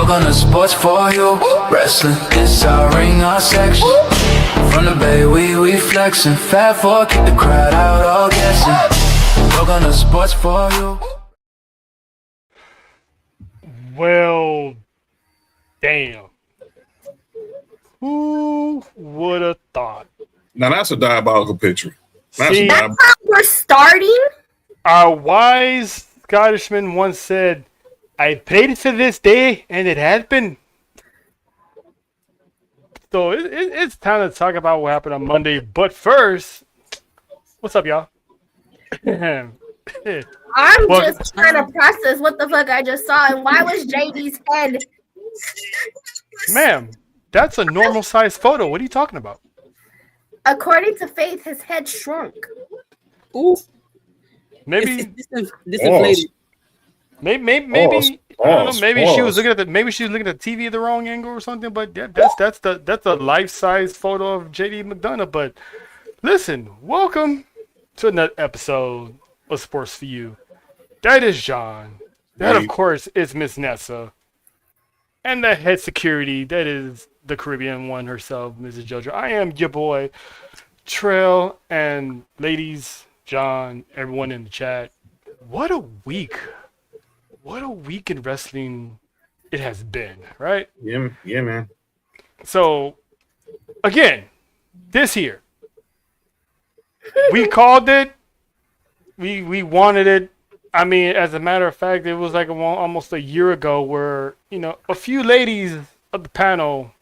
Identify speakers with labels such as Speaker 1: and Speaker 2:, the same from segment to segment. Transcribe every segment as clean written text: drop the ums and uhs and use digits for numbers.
Speaker 1: Welcome to Sports for You Wrestling. It's our ring, our section. From the bay, we flexing. Fat four, kick the crowd out, all guessing. Welcome to Sports for You.
Speaker 2: Well, damn. Who would have thought?
Speaker 3: Now that's a diabolical picture.
Speaker 2: See,
Speaker 4: That's how we're starting?
Speaker 2: our wise Scottishman once said, I prayed for this day, and it has been. So it's time to talk about what happened on Monday. But first, what's up, y'all?
Speaker 4: I'm
Speaker 2: Well-
Speaker 4: just trying to process what the fuck I just saw, and why was JD's head?
Speaker 2: Ma'am, that's a normal size photo. What are you talking about?
Speaker 4: According to Faith, his head shrunk.
Speaker 5: Ooh,
Speaker 2: Maybe,
Speaker 5: disinflated.
Speaker 2: maybe, I don't know. Maybe she was looking at the TV the wrong angle or something. But yeah, that's a life size photo of JD McDonough. But listen, welcome to another episode of Sports for You. That is John. That of course is Miss Nessa, and the head security. That is the Caribbean one herself, Mrs. JoJo. I am your boy, Trail, and ladies, John, everyone in the chat. What a week! What a week in wrestling it has been, right?
Speaker 3: Yeah, man.
Speaker 2: So, again, this year, we called it. We wanted it. I mean, as a matter of fact, it was like almost a year ago where, a few ladies of the panel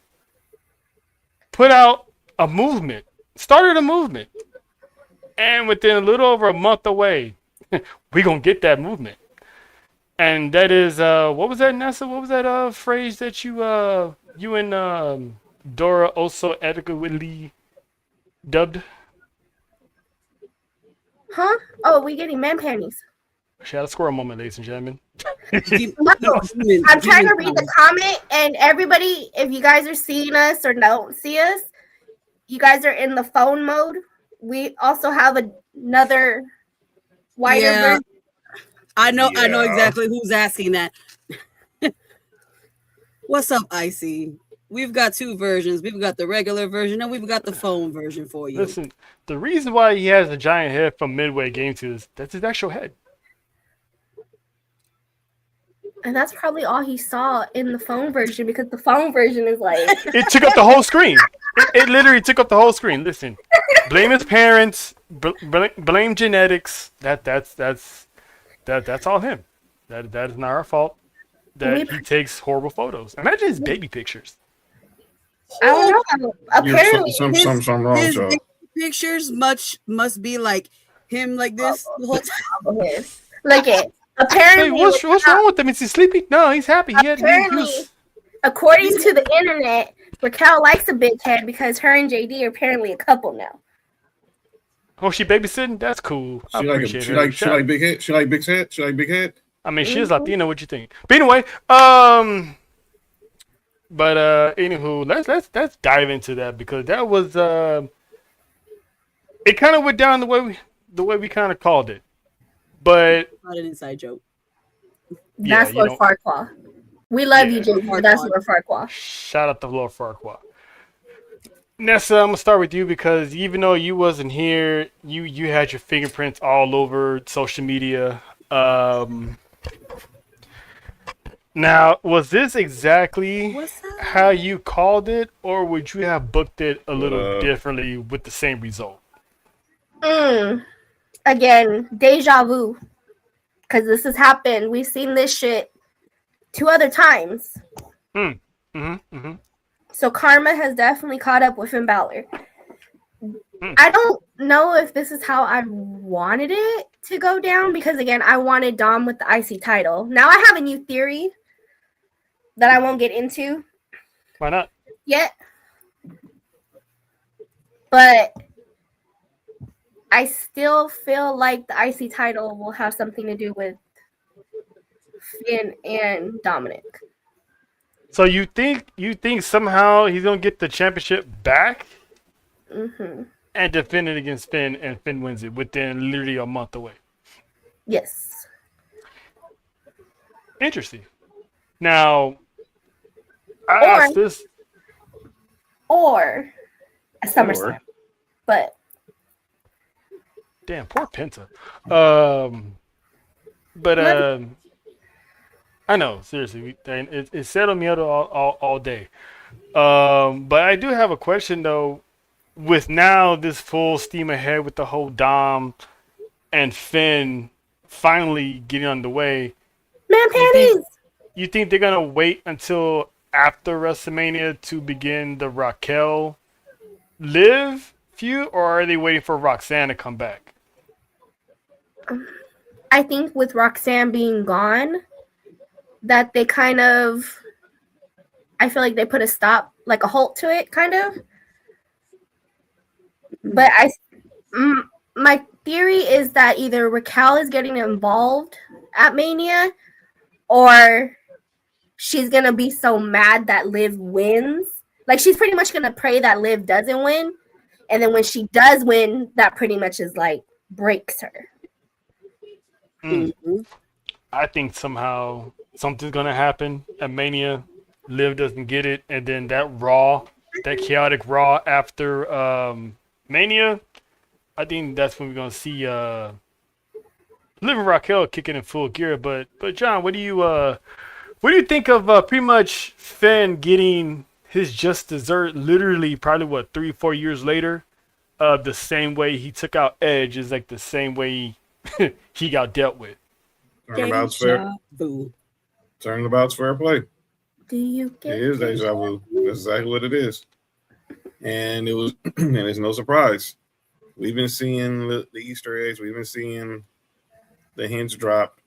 Speaker 2: put out a movement, started a movement. And within a little over a month away, we're going to get that movement. And that is, what was that, Nessa? What was that phrase that you and Dora also adequately dubbed?
Speaker 4: Huh? Oh, we getting man panties.
Speaker 2: She had a squirrel moment, ladies and gentlemen.
Speaker 4: No, I'm trying to read the comment, and everybody, if you guys are seeing us or don't see us, you guys are in the phone mode. We also have another wider version.
Speaker 5: I know exactly who's asking that. What's up, Icy? We've got two versions. We've got the regular version and we've got the phone version for you.
Speaker 2: Listen, the reason why he has a giant head from Midway Game 2 is that's his actual head.
Speaker 4: And that's probably all he saw in the phone version, because the phone version is like
Speaker 2: It took up the whole screen. It literally took up the whole screen. Listen, blame his parents, blame genetics. That's all him. That is not our fault. That he takes horrible photos. Imagine his baby pictures.
Speaker 4: I don't know. Apparently,
Speaker 3: Something wrong,
Speaker 5: his
Speaker 3: Joe.
Speaker 5: pictures must be like him like this the whole time.
Speaker 4: Look it. Apparently,
Speaker 2: Hey, what's wrong with him? Is he sleepy? No, he's happy.
Speaker 4: Apparently, according to the internet, Raquel likes a big head because her and JD are apparently a couple now.
Speaker 2: Oh, she babysitting? That's cool. I appreciate
Speaker 3: She
Speaker 2: her.
Speaker 3: like big head. She like big head. She like big head.
Speaker 2: I mean, she is Latina. What you think? But anyway, anywho, let's dive into that, because that was it kind of went down the way we kind of called it, but
Speaker 5: Not an inside joke.
Speaker 2: Yeah,
Speaker 4: That's Lord Farquaad. We love you, JD, but that's Lord Farquaad.
Speaker 2: shout out to Lord Farquaad. Nessa, I'm gonna start with you, because even though you wasn't here, you had your fingerprints all over social media. Now, was this exactly how you called it, or would you have booked it a little differently with the same result?
Speaker 4: Again, deja vu. Because this has happened. We've seen this shit 2 other times. So karma has definitely caught up with Finn Balor. I don't know if this is how I wanted it to go down, because again, I wanted Dom with the IC title. Now I have a new theory that I won't get into.
Speaker 2: Why not?
Speaker 4: yet, but I still feel like the IC title will have something to do with Finn and Dominic.
Speaker 2: So you think somehow he's gonna get the championship back and defend it against Finn, and Finn wins it within literally a month away?
Speaker 4: Yes.
Speaker 2: Interesting. Now, I asked this.
Speaker 4: Or a SummerSlam. But
Speaker 2: damn, poor Penta. I know, seriously, it settled me out all day. But I do have a question though. With now this full steam ahead with the whole Dom and Finn finally getting underway,
Speaker 4: man panties.
Speaker 2: You think they're gonna wait until after WrestleMania to begin the Raquel Liv feud, or are they waiting for Roxanne to come back?
Speaker 4: I think with Roxanne being gone, that they kind of, I feel like they put a stop, like a halt to it, kind of. But my theory is that either Raquel is getting involved at Mania, or she's gonna be so mad that Liv wins. Like, she's pretty much gonna pray that Liv doesn't win, and then when she does win, that pretty much is like breaks her.
Speaker 2: I think somehow something's gonna happen at Mania. Liv doesn't get it, and then that chaotic Raw after Mania, I think that's when we're gonna see Liv and Raquel kicking in full gear. But John, what do you think of pretty much Finn getting his just dessert literally probably 3-4 years later? The same way he took out Edge is like the same way he got dealt with.
Speaker 3: Turnabout's fair. Turnabout's fair play.
Speaker 4: Do you get
Speaker 3: it? Is deja vu. That's exactly what it is. And it was, and it's no surprise. We've been seeing the Easter eggs. We've been seeing the hints drop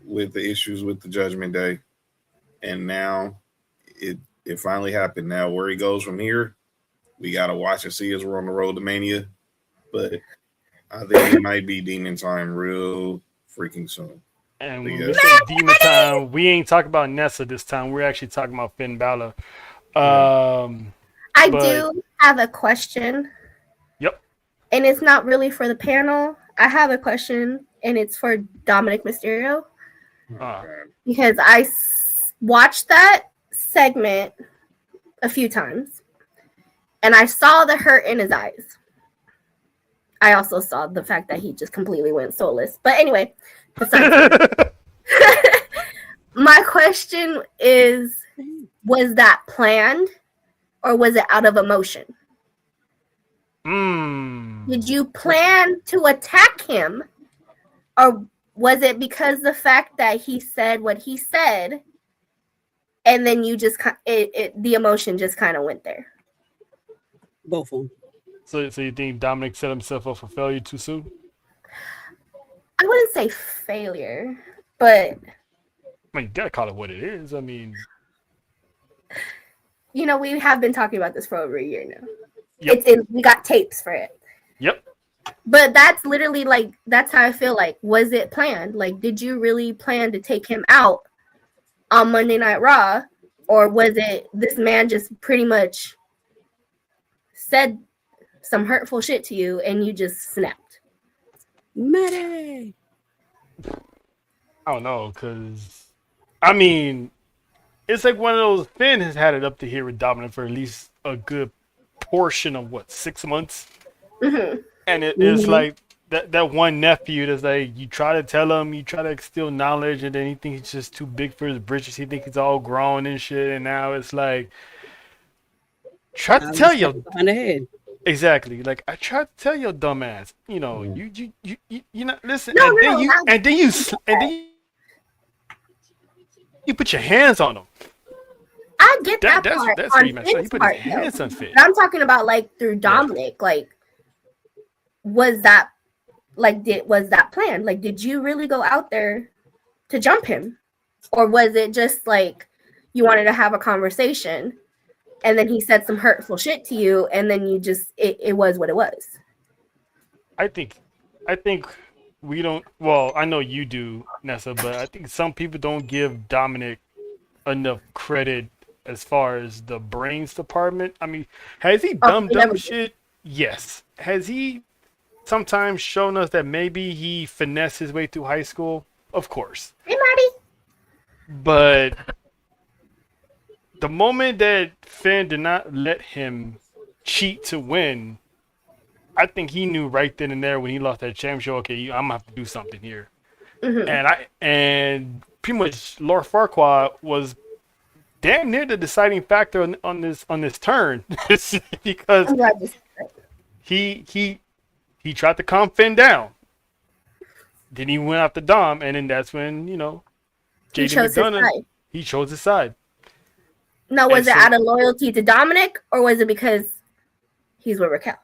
Speaker 3: with the issues with the Judgment Day. And now it finally happened. Now where he goes from here, we got to watch and see as we're on the road to Mania. But I think it might be Demon Time real freaking soon.
Speaker 2: And when we say Demon Time, we ain't talking about Nessa this time. We're actually talking about Finn Balor.
Speaker 4: I do have a question.
Speaker 2: Yep.
Speaker 4: And it's not really for the panel. I have a question, and it's for Dominic Mysterio. Because I watched that segment a few times, and I saw the hurt in his eyes. I also saw the fact that he just completely went soulless. But anyway, my question is, was that planned or was it out of emotion? Did you plan to attack him, or was it because the fact that he said what he said and then you just the emotion just kind of went there?
Speaker 5: Both of them.
Speaker 2: So you think Dominic set himself up for failure too soon?
Speaker 4: I wouldn't say failure, but
Speaker 2: I mean, you gotta call it what it is. I mean,
Speaker 4: we have been talking about this for over a year now.
Speaker 2: Yep.
Speaker 4: We got tapes for it.
Speaker 2: Yep.
Speaker 4: But that's literally that's how I feel like. Was it planned? Like, did you really plan to take him out on Monday Night Raw? Or was it this man just pretty much said some hurtful shit to you and you just snapped?
Speaker 5: Mayday.
Speaker 2: I don't know, because, I mean, it's like one of those, Finn has had it up to here with Dominic for at least a good portion of 6 months.
Speaker 4: Mm-hmm.
Speaker 2: And it's like that one nephew that's like, you try to tell him, you try to instill knowledge, and then he thinks he's just too big for his britches. He thinks he's all grown and shit. And now it's like, try to tell you.
Speaker 5: On the head.
Speaker 2: Exactly. Like, I tried to tell your dumb ass, you not listen.
Speaker 4: No,
Speaker 2: and then you put your hands on him.
Speaker 4: I get that part.
Speaker 2: That's pretty much it. He put his hands on Finn.
Speaker 4: But I'm talking about through Dominic. Yeah. Was that planned? Like, did you really go out there to jump him, or was it just you wanted to have a conversation and then he said some hurtful shit to you, and then you just it was what it was.
Speaker 2: I think we don't. Well, I know you do, Nessa, but I think some people don't give Dominic enough credit as far as the brains department. I mean, has he done dumb shit? Yes. Has he sometimes shown us that maybe he finessed his way through high school? Of course.
Speaker 4: Hey, Marty.
Speaker 2: But the moment that Finn did not let him cheat to win, I think he knew right then and there when he lost that championship, okay, I'm gonna have to do something here. Mm-hmm. And pretty much Lord Farquaad was damn near the deciding factor on this turn because he tried to calm Finn down. Then he went after Dom, and then that's when JD McDonough he chose his side.
Speaker 4: Now, was it out of loyalty to Dominic, or was it because he's with Raquel?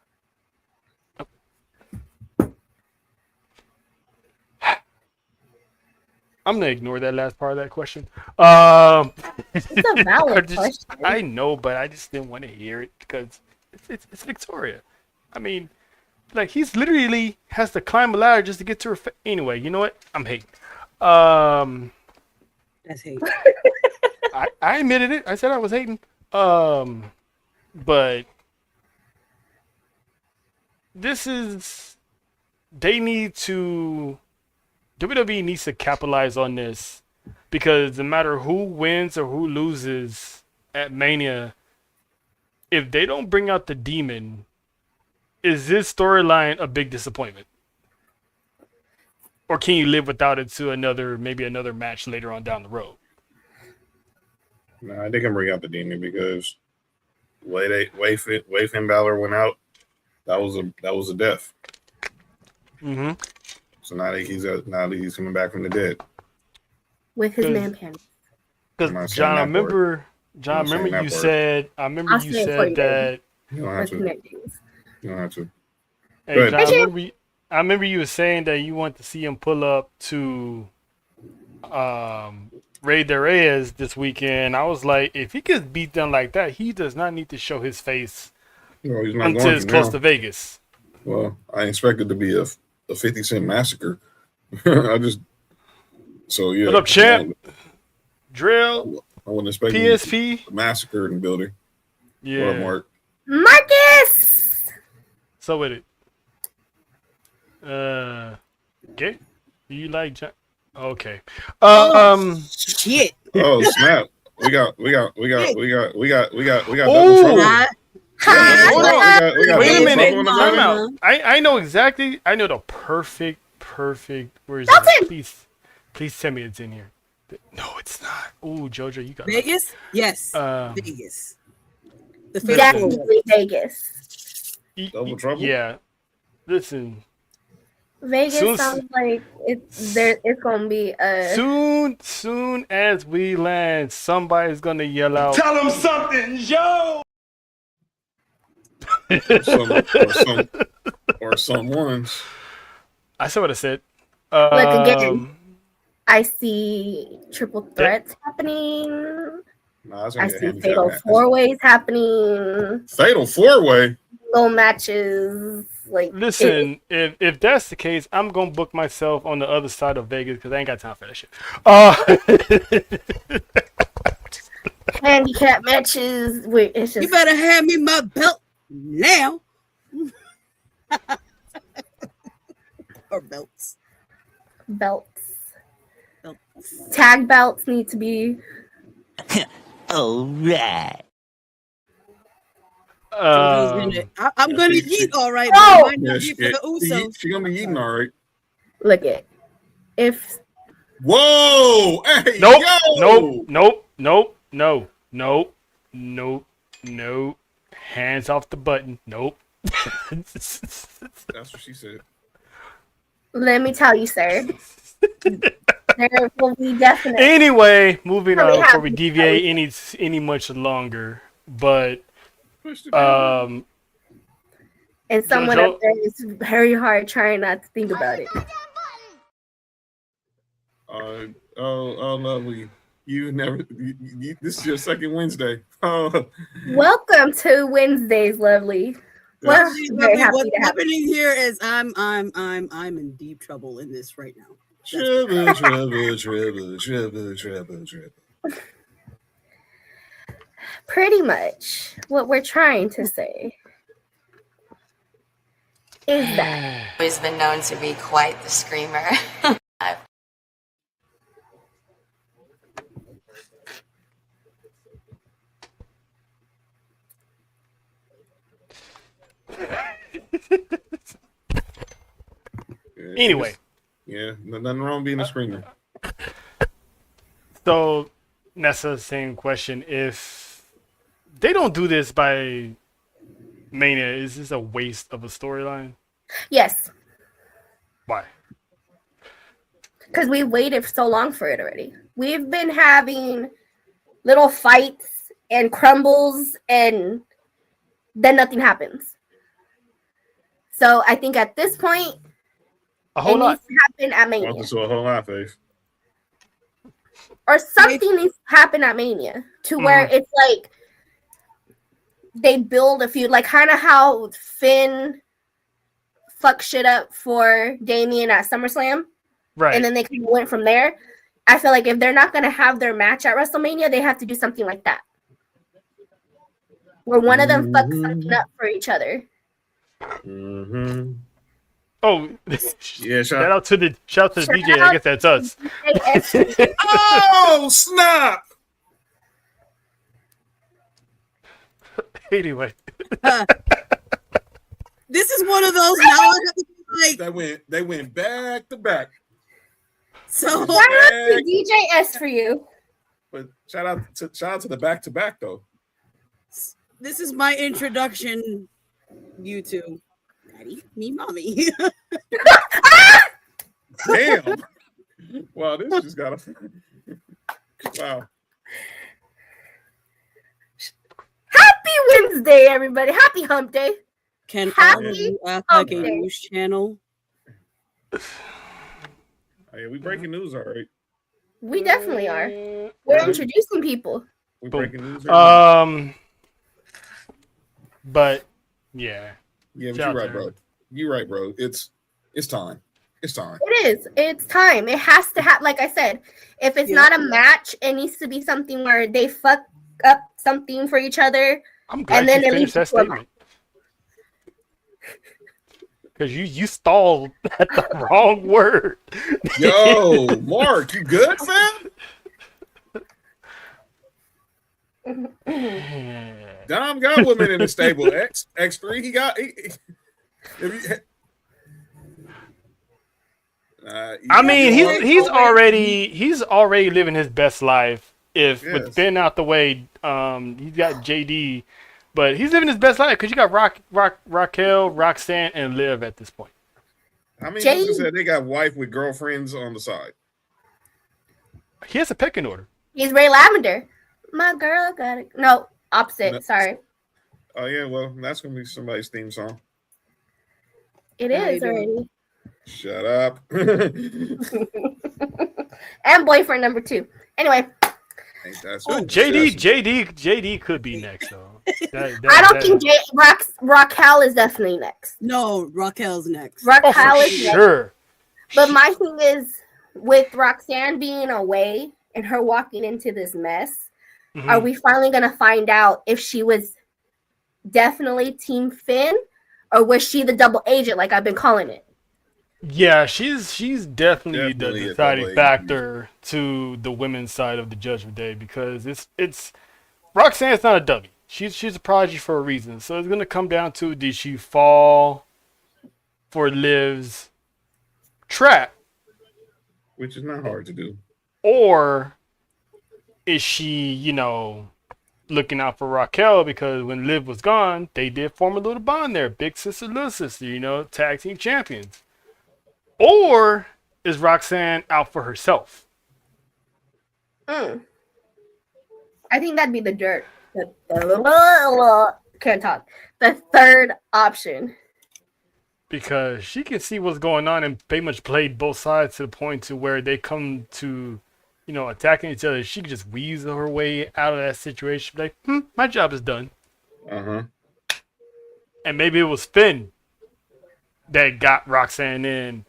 Speaker 2: I'm gonna ignore that last part of that question.
Speaker 4: It's a valid question.
Speaker 2: I know, but I just didn't want to hear it because it's Victoria. I mean, like he's literally has to climb a ladder just to get to her. Anyway, you know what? I'm hating.
Speaker 5: That's hate.
Speaker 2: I admitted it. I said I was hating. But this is WWE needs to capitalize on this because no matter who wins or who loses at Mania, if they don't bring out the demon, is this storyline a big disappointment? Or can you live without it to maybe another match later on down the road?
Speaker 3: No, they can bring out the demon because way Finn Balor went out, that was a death.
Speaker 2: Mm-hmm.
Speaker 3: So now that he's coming back from the dead
Speaker 4: with his man pan.
Speaker 2: Because John, I remember you said that
Speaker 3: you don't have to. You don't have to.
Speaker 2: Hey, John, I remember you were saying that you want to see him pull up to Rey de Reyes this weekend. I was like, if he gets beat down like that, he does not need to show his face until it's close to Vegas.
Speaker 3: Well, I expected to be a 50 Cent massacre. Yeah.
Speaker 2: What up, champ? Drill.
Speaker 3: I wasn't expecting
Speaker 2: PSP
Speaker 3: massacre in the building.
Speaker 2: Yeah.
Speaker 3: What up, Mark?
Speaker 4: Marcus.
Speaker 2: So with it. Okay. Do you like John? Okay.
Speaker 5: Shit.
Speaker 3: Oh snap! We got double
Speaker 2: Ooh.
Speaker 3: trouble.
Speaker 2: Wait a minute. Time out. I know exactly. I know the perfect. Where is it? Please tell me it's in here. No, it's not. Ooh, Jojo, you got
Speaker 5: Vegas? Yes. Vegas.
Speaker 4: Definitely Vegas.
Speaker 3: Double trouble.
Speaker 2: Yeah. Listen.
Speaker 4: Vegas sounds like it's gonna be
Speaker 2: soon as we land, somebody's gonna yell out.
Speaker 6: Tell him something, yo.
Speaker 3: or someone's.
Speaker 2: I said what I said.
Speaker 4: Look again. I see triple threats happening.
Speaker 3: I
Speaker 4: see fatal 4-ways happening.
Speaker 3: Fatal 4-way.
Speaker 4: Little matches. Like,
Speaker 2: listen, if that's the case, I'm gonna book myself on the other side of Vegas because I ain't got time for that shit.
Speaker 4: Handicap matches. It's just...
Speaker 5: You better hand me my belt now. Or belts.
Speaker 4: Tag belts need to be.
Speaker 6: All right.
Speaker 5: I'm gonna eat all right.
Speaker 4: No!
Speaker 3: She's gonna be eating all right.
Speaker 4: Look at if.
Speaker 3: Whoa! Hey,
Speaker 2: Nope. Hands off the button. Nope.
Speaker 3: That's what she said.
Speaker 4: Let me tell you, sir. There will be definitely.
Speaker 2: Anyway, moving on before we deviate any much longer, but
Speaker 4: and someone up there is very hard trying not to think about it.
Speaker 3: Lovely. This is your second Wednesday. Oh,
Speaker 4: Welcome to Wednesdays, lovely. Well, very happy
Speaker 5: what's
Speaker 4: to have you.
Speaker 5: happening here is I'm in deep trouble in this right now.
Speaker 3: trouble.
Speaker 4: Pretty much what we're trying to say is that
Speaker 7: Always been known to be quite the screamer.
Speaker 2: Anyway.
Speaker 3: Yeah, nothing wrong being a screamer.
Speaker 2: So that's the same question. If they don't do this by Mania, is this a waste of a storyline?
Speaker 4: yes,
Speaker 2: Why?
Speaker 4: because we waited so long for it already. We've been having little fights and crumbles, and then nothing happens. So I think at this point,
Speaker 2: A whole
Speaker 4: it
Speaker 2: lot.
Speaker 4: needs to happen at Mania.
Speaker 3: Welcome to a whole lot, Faith.
Speaker 4: Or something needs to happen at Mania to where it's like they build a feud, like kind of how Finn fucked shit up for Damian at SummerSlam,
Speaker 2: Right.
Speaker 4: and then they kind of went from there. I feel like if they're not going to have their match at WrestleMania, they have to do something like that, where one of them fucks something up for each other.
Speaker 3: Mm-hmm.
Speaker 2: Oh,
Speaker 3: Yeah,
Speaker 2: shout out to the DJ.
Speaker 4: out
Speaker 2: I guess that's us.
Speaker 3: Oh, snap!
Speaker 2: Anyway,
Speaker 5: This is one of those now I have to be like
Speaker 3: They went back to back.
Speaker 5: so.
Speaker 4: Shout out to DJ S4U.
Speaker 3: But shout out to the back to back though.
Speaker 5: This is my introduction. You two, Daddy, me, mommy.
Speaker 3: Damn. Wow, this just got a wow.
Speaker 4: Happy Wednesday, everybody. Happy hump day.
Speaker 5: Can
Speaker 4: Happy
Speaker 5: all of you act like a
Speaker 4: hump day.
Speaker 5: news channel?
Speaker 3: Oh, yeah, we breaking news, all right.
Speaker 4: We definitely are. We're introducing people.
Speaker 3: We breaking news. All right.
Speaker 2: But yeah,
Speaker 3: Yeah, but
Speaker 2: shout
Speaker 3: you're right,
Speaker 2: out
Speaker 3: bro. You're right, bro. It's time. It's time.
Speaker 4: It is. It's time. It has to have, like I said, if it's not a match, it needs to be something where they fuck up something for each other.
Speaker 2: I'm glad
Speaker 4: And then
Speaker 2: you
Speaker 4: it
Speaker 2: finished that
Speaker 4: leads to a
Speaker 2: statement. Because you stalled at the wrong word.
Speaker 3: Yo, Mark, you good, fam? Dom got women in the stable. X3, he got.
Speaker 2: I mean, he's already living his best life. If with Ben out the way, he's got JD, but he's living his best life because you got Raquel, Roxanne, and Liv at this point.
Speaker 3: How many people said they got wife with girlfriends on the side?
Speaker 2: He has a pecking order.
Speaker 4: He's Ray Lavender. My girl got it. No, opposite.
Speaker 3: No.
Speaker 4: Sorry.
Speaker 3: Oh yeah, well that's gonna be somebody's theme song.
Speaker 4: It
Speaker 5: How
Speaker 4: is
Speaker 5: you
Speaker 4: already.
Speaker 3: Shut up.
Speaker 4: And boyfriend number 2. Anyway,
Speaker 3: That's
Speaker 2: JD could be next though.
Speaker 4: I don't think Raquel is definitely next.
Speaker 5: No, Raquel's next.
Speaker 4: Raquel is next.
Speaker 2: sure.
Speaker 4: But my thing is, with Roxanne being away and her walking into this mess, are we finally going to find out if she was definitely Team Finn or was she the double agent like I've been calling it?
Speaker 2: Yeah, she's definitely the
Speaker 3: Definitely a
Speaker 2: deciding
Speaker 3: double
Speaker 2: factor to the women's side of the Judgment Day because it's Roxanne's not a dummy. She's a prodigy for a reason. So it's gonna come down to did she fall for Liv's trap,
Speaker 3: which is not hard to do.
Speaker 2: or is she looking out for Raquel because when Liv was gone, they did form a little bond there, big sister, little sister, tag team champions. Or is Roxanne out for herself?
Speaker 4: I think that'd be the dirt. Can't talk. The third option.
Speaker 2: Because she can see what's going on and pretty much played both sides to the point to where they come to attacking each other, she could just weasel her way out of that situation. Like, my job is done.
Speaker 3: Uh-huh.
Speaker 2: And maybe it was Finn that got Roxanne in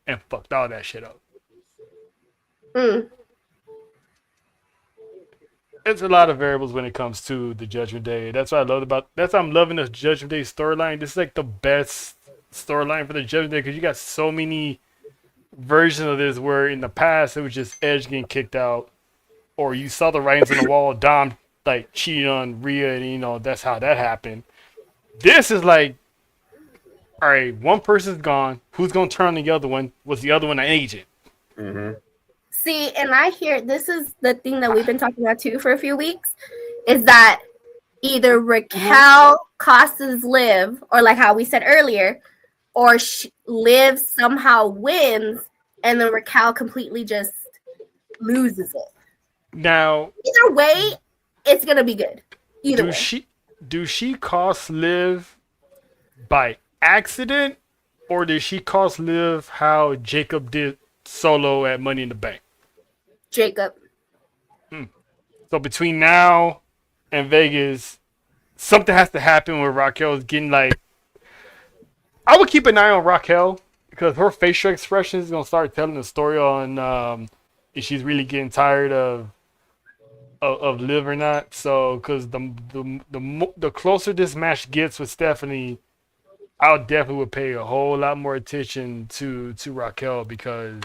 Speaker 2: and fucked all that shit up. It's a lot of variables when it comes to the Judgment Day. That's what I love about. That's why I'm loving the Judgment Day storyline. This is like the best storyline for the Judgment Day because you got so many versions of this where in the past it was just Edge getting kicked out, or you saw the writings on the wall, Dom like cheating on Rhea, and that's how that happened. This is like, all right, one person's gone. Who's gonna turn on the other one? Was the other one an agent?
Speaker 3: Mm-hmm.
Speaker 4: See, and I hear this is the thing that we've been talking about too for a few weeks, is that either Raquel costs Liv, or like how we said earlier, or Liv somehow wins, and then Raquel completely just loses it.
Speaker 2: Now,
Speaker 4: either way, it's gonna be good. Either way.
Speaker 2: Do she cost Liv by accident, or did she cost Liv how Jacob did Solo at Money in the Bank?
Speaker 4: Jacob.
Speaker 2: So between now and Vegas, something has to happen where Raquel is getting like. I would keep an eye on Raquel because her facial expression is gonna start telling the story on if she's really getting tired of Liv or not. So because the closer this match gets with Stephanie, I definitely would pay a whole lot more attention to Raquel because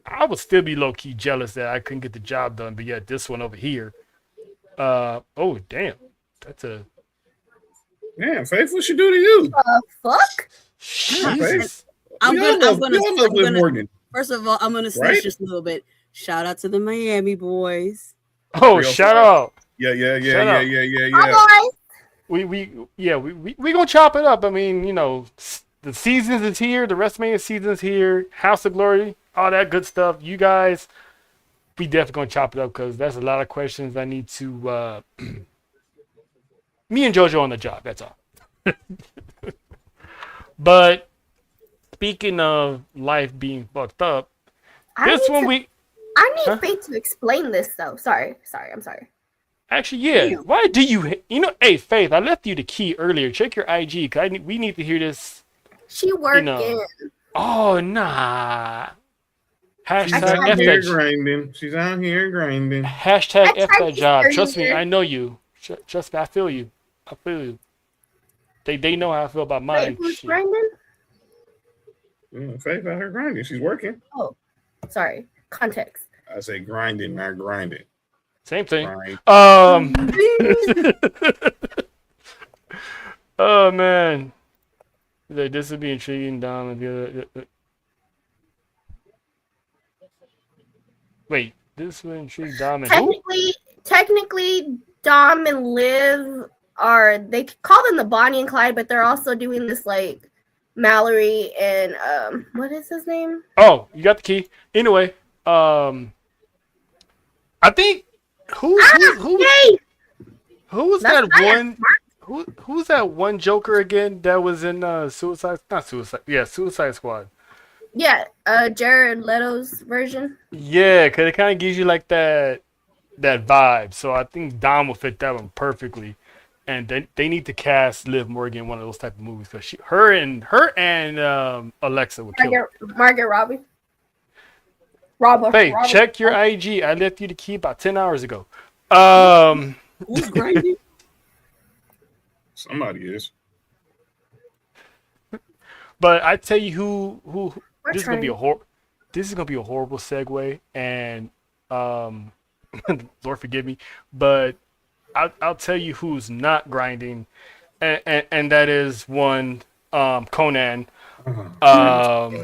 Speaker 2: I would still be low key jealous that I couldn't get the job done. But yet this one over here, oh damn, that's a
Speaker 3: Faith, what she do to you?
Speaker 4: Fuck.
Speaker 2: Jesus.
Speaker 5: I'm gonna
Speaker 3: Morgan.
Speaker 5: First of all, I'm gonna snitch just a little bit. Shout out to the Miami boys.
Speaker 2: Oh, shout out.
Speaker 3: Yeah.
Speaker 2: We gonna chop it up. I mean, the seasons is here. The WrestleMania season is here. House of Glory, all that good stuff. You guys, we definitely gonna chop it up because there's a lot of questions I need to. Me and JoJo on the job. That's all. But speaking of life being fucked up, I need
Speaker 4: Faith to explain this though. Sorry. I'm sorry.
Speaker 2: Actually, yeah. Damn. Why do you? Hey, Faith, I left you the key earlier. Check your IG because we need to hear this.
Speaker 4: She working.
Speaker 2: Oh nah.
Speaker 3: Hashtag F that grinding. She's out here grinding.
Speaker 2: Hashtag F that job. Trust me, I know you. Trust me, I feel you. They know how I feel about mine.
Speaker 4: Who's grinding?
Speaker 3: Faith out here grinding. She's working.
Speaker 4: Oh, sorry. Context.
Speaker 3: I say grinding, not grinding.
Speaker 2: Same thing.
Speaker 3: Grind.
Speaker 2: Oh man. This would be intriguing, Dom. Wait, this would intrigue Dom and
Speaker 4: Technically, Dom and Liv they call them the Bonnie and Clyde, but they're also doing this like Mallory and what is his name?
Speaker 2: Oh, you got the key. Anyway, I think who was that one? Who's that one Joker again that was in Suicide Squad?
Speaker 4: Yeah, Jared Leto's version.
Speaker 2: Yeah, because it kind of gives you like that vibe. So I think Dom will fit that one perfectly. And they need to cast Liv Morgan in one of those type of movies because her and Alexa would kill
Speaker 4: Margaret Robbie.
Speaker 2: Hey, check your IG. I left you the key about 10 hours ago.
Speaker 5: Who's grinding?
Speaker 3: Somebody is.
Speaker 2: But I tell you who this is gonna be a horrible segue, and Lord forgive me, but I'll tell you who's not grinding, and that is one Conan.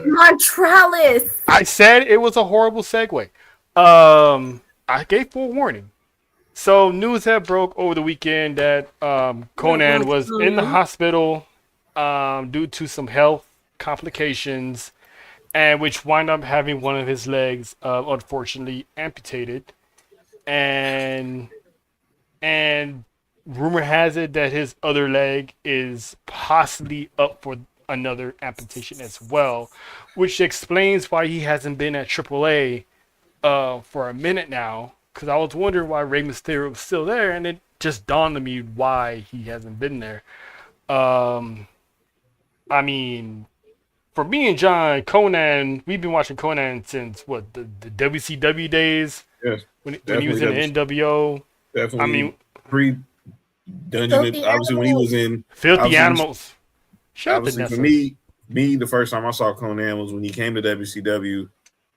Speaker 4: Montralis.
Speaker 2: I said it was a horrible segue. I gave forewarning. So news had broke over the weekend that Conan was in the hospital due to some health complications, and which wound up having one of his legs unfortunately amputated, and rumor has it that his other leg is possibly up for another amputation as well, which explains why he hasn't been at AAA for a minute now because I was wondering why Rey Mysterio was still there, and it just dawned on me why he hasn't been there. I mean, for me and John, Conan, we've been watching Conan since what the WCW days.
Speaker 3: Yes,
Speaker 2: when he was in the NWO.
Speaker 3: Definitely.
Speaker 2: I mean,
Speaker 3: pre Dungeon. Obviously, when he was in
Speaker 2: Filthy Animals.
Speaker 3: Obviously, for me, the first time I saw Conan was when he came to WCW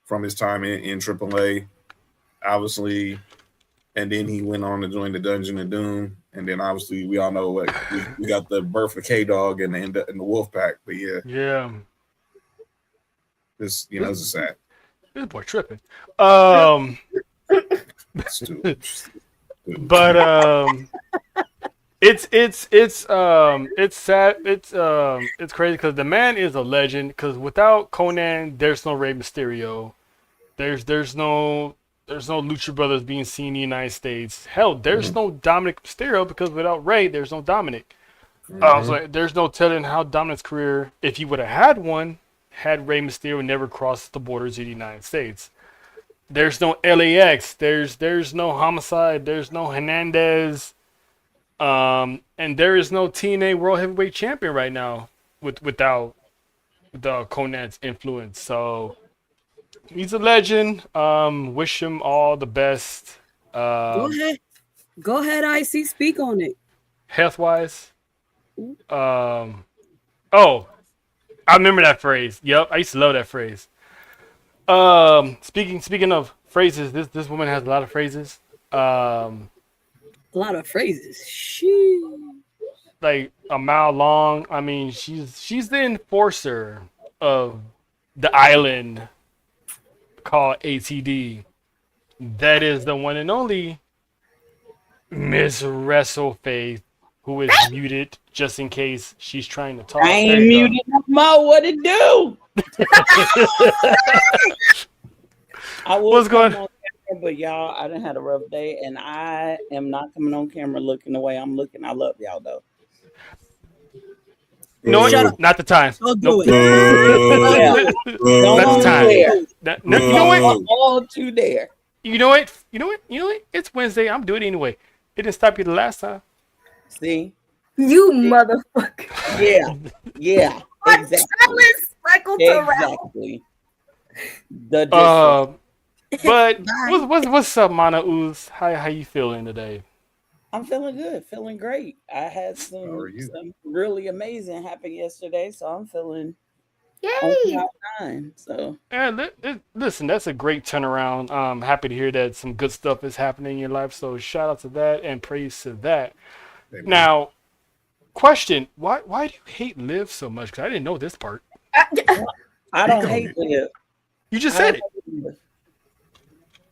Speaker 3: from his time in AAA. Obviously, and then he went on to join the Dungeon of Doom, and then obviously we all know what we got the birth of K-Dog and the Wolf Pack. But yeah, this this is sad.
Speaker 2: This boy tripping. But it's sad. It's crazy because the man is a legend. Because without Conan, there's no Rey Mysterio. There's no Lucha Brothers being seen in the United States. Hell, there's no Dominic Mysterio because without Rey, there's no Dominic. So there's no telling how Dominic's career, if he would have had one, had Rey Mysterio never crossed the borders of the United States. There's no LAX. There's no Homicide. There's no Hernandez. And there is no TNA World Heavyweight Champion right now without Conan's influence. So he's a legend. Wish him all the best.
Speaker 5: Go ahead, IC. Speak on it.
Speaker 2: Health wise. I remember that phrase. Yep, I used to love that phrase. Speaking of phrases, this woman has a lot of phrases.
Speaker 5: A lot of phrases. She
Speaker 2: like a mile long. I mean, she's the enforcer of the island called ATD. That is the one and only Miss WrestleFaith, who is muted just in case she's trying to talk.
Speaker 8: I ain't muted no more. What it do?
Speaker 2: What's going on?
Speaker 8: But y'all, I done had a rough day, and I am not coming on camera looking the way I'm looking. I love y'all though.
Speaker 2: No, not the time.
Speaker 5: Don't do it.
Speaker 2: Not the time. You know what?
Speaker 8: All too there.
Speaker 2: You know what? It's Wednesday. I'm doing it anyway. It didn't stop you the last time.
Speaker 8: See?
Speaker 4: You motherfucker.
Speaker 8: Yeah. Exactly. Exactly.
Speaker 2: But what's up, Mana Ooze? How you feeling today?
Speaker 8: I'm feeling good, feeling great. I had some really amazing happen yesterday, so I'm feeling on time. So
Speaker 2: listen, that's a great turnaround. I'm happy to hear that some good stuff is happening in your life. So shout out to that and praise to that. Amen. Now, question: Why do you hate Liv so much? Because I didn't know this part.
Speaker 8: I don't hate Liv.
Speaker 2: You just said it.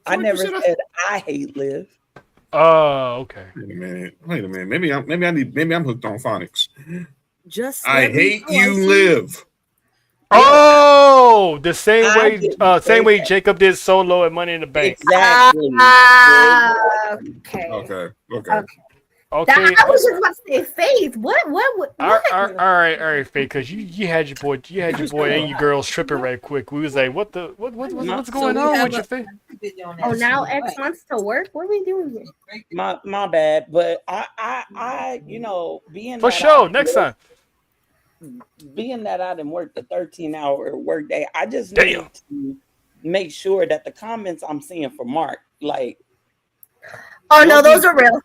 Speaker 8: I never said I hate Liv.
Speaker 2: Oh, okay.
Speaker 3: Wait a minute. Maybe I'm hooked on phonics.
Speaker 5: I
Speaker 3: hate you, Liv.
Speaker 2: Oh, the same way Jacob did Solo at Money in the Bank.
Speaker 8: Exactly.
Speaker 3: Okay.
Speaker 2: Okay.
Speaker 4: I was just about to say Faith. What?
Speaker 2: All right, Faith, because you had your boy and your girls tripping right quick. We was like, what's going on with your Faith?
Speaker 4: Oh, now X wants to work. What are we doing here?
Speaker 8: My bad, but I being
Speaker 2: for sure next time.
Speaker 8: Being that I didn't work the 13-hour workday, I just need to make sure that the comments I'm seeing for Mark, like,
Speaker 4: oh no, those are real.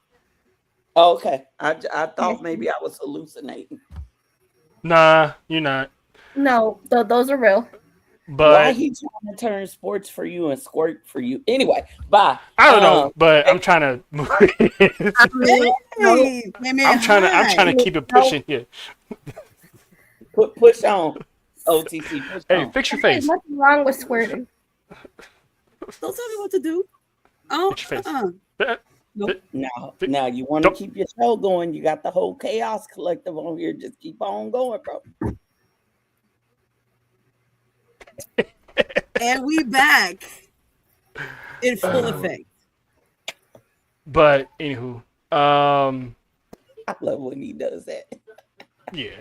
Speaker 8: Okay, I thought maybe I was hallucinating.
Speaker 2: Nah, you're not.
Speaker 4: No, those are real.
Speaker 8: But why he trying to turn sports for you and squirt for you? Anyway, bye.
Speaker 2: I don't know, but I'm trying to. I'm trying to keep it pushing here.
Speaker 8: Push on, OTC. Push on.
Speaker 2: Fix your face.
Speaker 4: There's nothing wrong with squirting.
Speaker 5: Don't tell me what to do. Oh,
Speaker 2: fix your face.
Speaker 5: Nope.
Speaker 8: Now you want to keep your show going. You got the whole Chaos Collective on here. Just keep on going, bro.
Speaker 5: And we back in full effect.
Speaker 2: But anywho,
Speaker 8: I love when he does that.
Speaker 2: Yeah.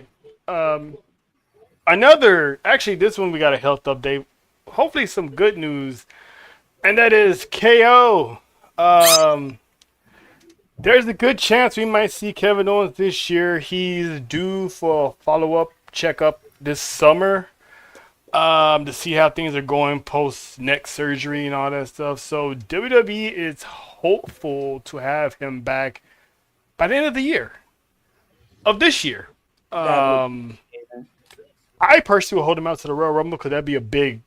Speaker 2: Actually, this one we got a health update. Hopefully, some good news. And that is KO. There's a good chance we might see Kevin Owens this year. He's due for a follow-up checkup this summer to see how things are going post neck surgery and all that stuff. So WWE is hopeful to have him back by the end of the year, of this year. I personally will hold him out to the Royal Rumble because that'd be a big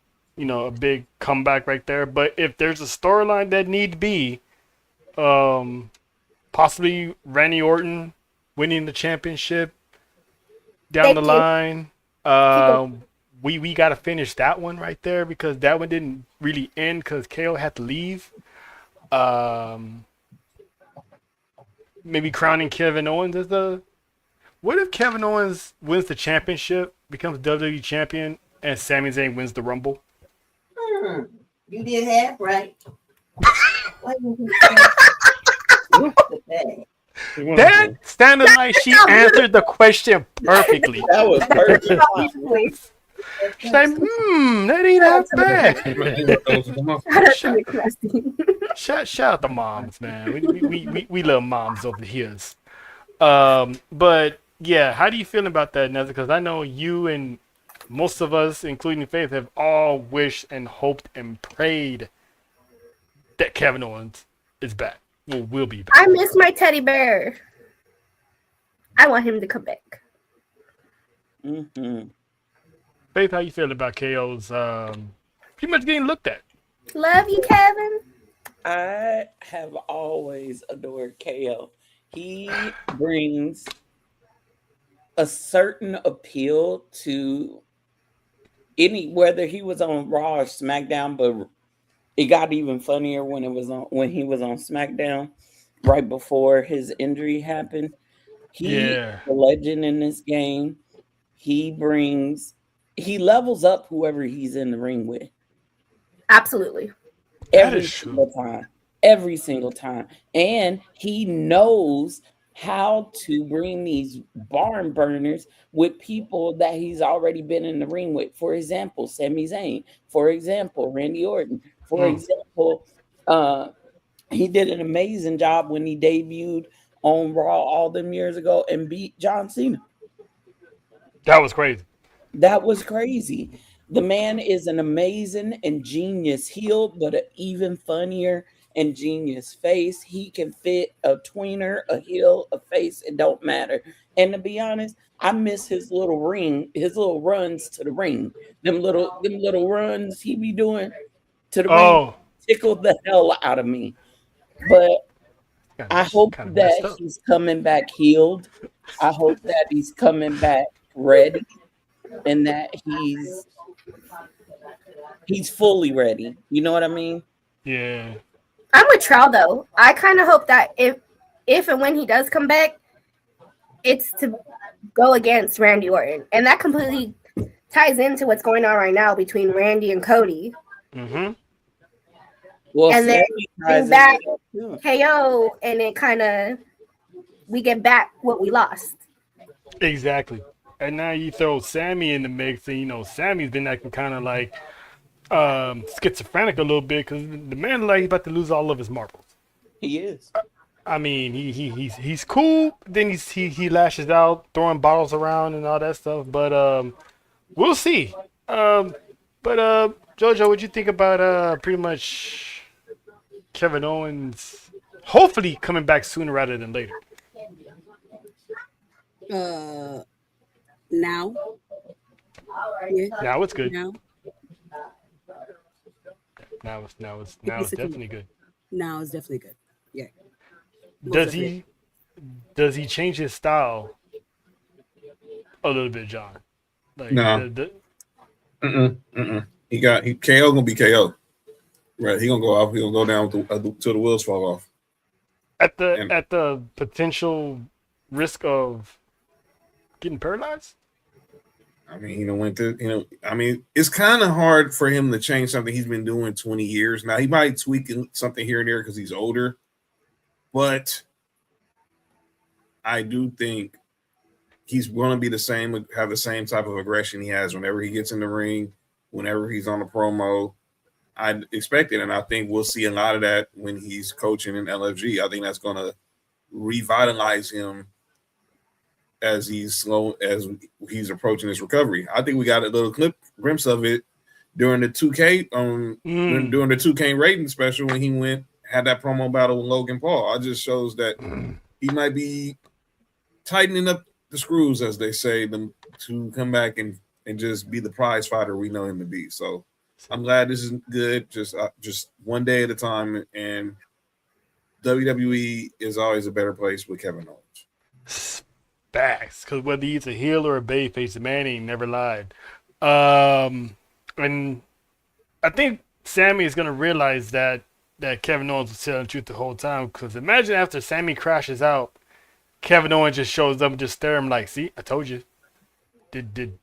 Speaker 2: comeback right there. But if there's a storyline that need be, possibly Randy Orton winning the championship down the line. We got to finish that one right there because that one didn't really end because KO had to leave. Maybe crowning Kevin Owens as the. What if Kevin Owens wins the championship, becomes WWE champion, and Sami Zayn wins the Rumble?
Speaker 9: You did half right.
Speaker 2: That standard like she answered the question perfectly.
Speaker 8: That was perfect.
Speaker 2: She's like, that ain't half bad. Shout out the moms, man. We love moms over here. But yeah, how do you feel about that, Nessa? Because I know you and most of us, including Faith, have all wished and hoped and prayed that Kevin Owens is back. Will be back.
Speaker 4: I miss my teddy bear. I want him to come back.
Speaker 8: Mm-hmm.
Speaker 2: Faith, how you feel about KO's pretty much getting looked at?
Speaker 4: Love you, Kevin.
Speaker 8: I have always adored KO. He brings a certain appeal to whether he was on Raw or SmackDown, but it got even funnier when he was on SmackDown right before his injury happened. He's a legend in this game. He levels up whoever he's in the ring with.
Speaker 4: Absolutely.
Speaker 8: Every single time. And he knows how to bring these barn burners with people that he's already been in the ring with. For example, Sami Zayn. For example, Randy Orton. For example, he did an amazing job when he debuted on Raw all them years ago and beat John Cena.
Speaker 2: That was crazy.
Speaker 8: The man is an amazing and genius heel, but an even funnier and genius face. He can fit a tweener, a heel, a face. It don't matter. And to be honest, I miss his little runs to the ring. Them little runs he be doing to the ring tickled the hell out of me. But I hope that he's coming back healed. I hope that he's coming back ready, and that he's fully ready. You know what I mean?
Speaker 2: Yeah.
Speaker 4: I'm with Trow though. I kind of hope that if and when he does come back, it's to go against Randy Orton, and that completely ties into what's going on right now between Randy and Cody.
Speaker 2: Mm-hmm.
Speaker 8: Well,
Speaker 4: and then bring back KO, and it we get back what we lost.
Speaker 2: Exactly. And now you throw Sammy in the mix, and Sammy's been acting kind of like schizophrenic a little bit because the man he's about to lose all of his marbles.
Speaker 8: He is.
Speaker 2: I mean, he's cool. Then he lashes out, throwing bottles around and all that stuff. But we'll see. But Jojo, what'd you think about pretty much Kevin Owens hopefully coming back sooner rather than later?
Speaker 5: Now.
Speaker 2: Yeah. Now it's good.
Speaker 5: Now
Speaker 2: it's definitely good.
Speaker 5: Now it's definitely good. Yeah.
Speaker 2: Does he change his style a little bit, John? Like,
Speaker 3: no. KO gonna be KO. Right, he gonna go off. He gonna go down till the wheels fall off.
Speaker 2: At the potential risk of getting paralyzed.
Speaker 3: I mean, it's kind of hard for him to change something he's been doing 20 years. Now, he might tweak something here and there because he's older, but I do think he's going to be have the same type of aggression he has whenever he gets in the ring, whenever he's on a promo. I expected, and I think we'll see a lot of that when he's coaching in LFG. I think that's going to revitalize him as he's approaching his recovery. I think we got a little glimpse of it during the 2K during the 2K rating special when he had that promo battle with Logan Paul. It just shows that he might be tightening up the screws, as they say, to come back and just be the prize fighter we know him to be. So I'm glad this is good. Just one day at a time, and WWE is always a better place with Kevin Owens.
Speaker 2: Facts, because whether he's a heel or a babyface, the man ain't never lied. And I think Sammy is gonna realize that Kevin Owens was telling the truth the whole time. Because imagine after Sammy crashes out, Kevin Owens just shows up and just stare him like, "See, I told you. Didn't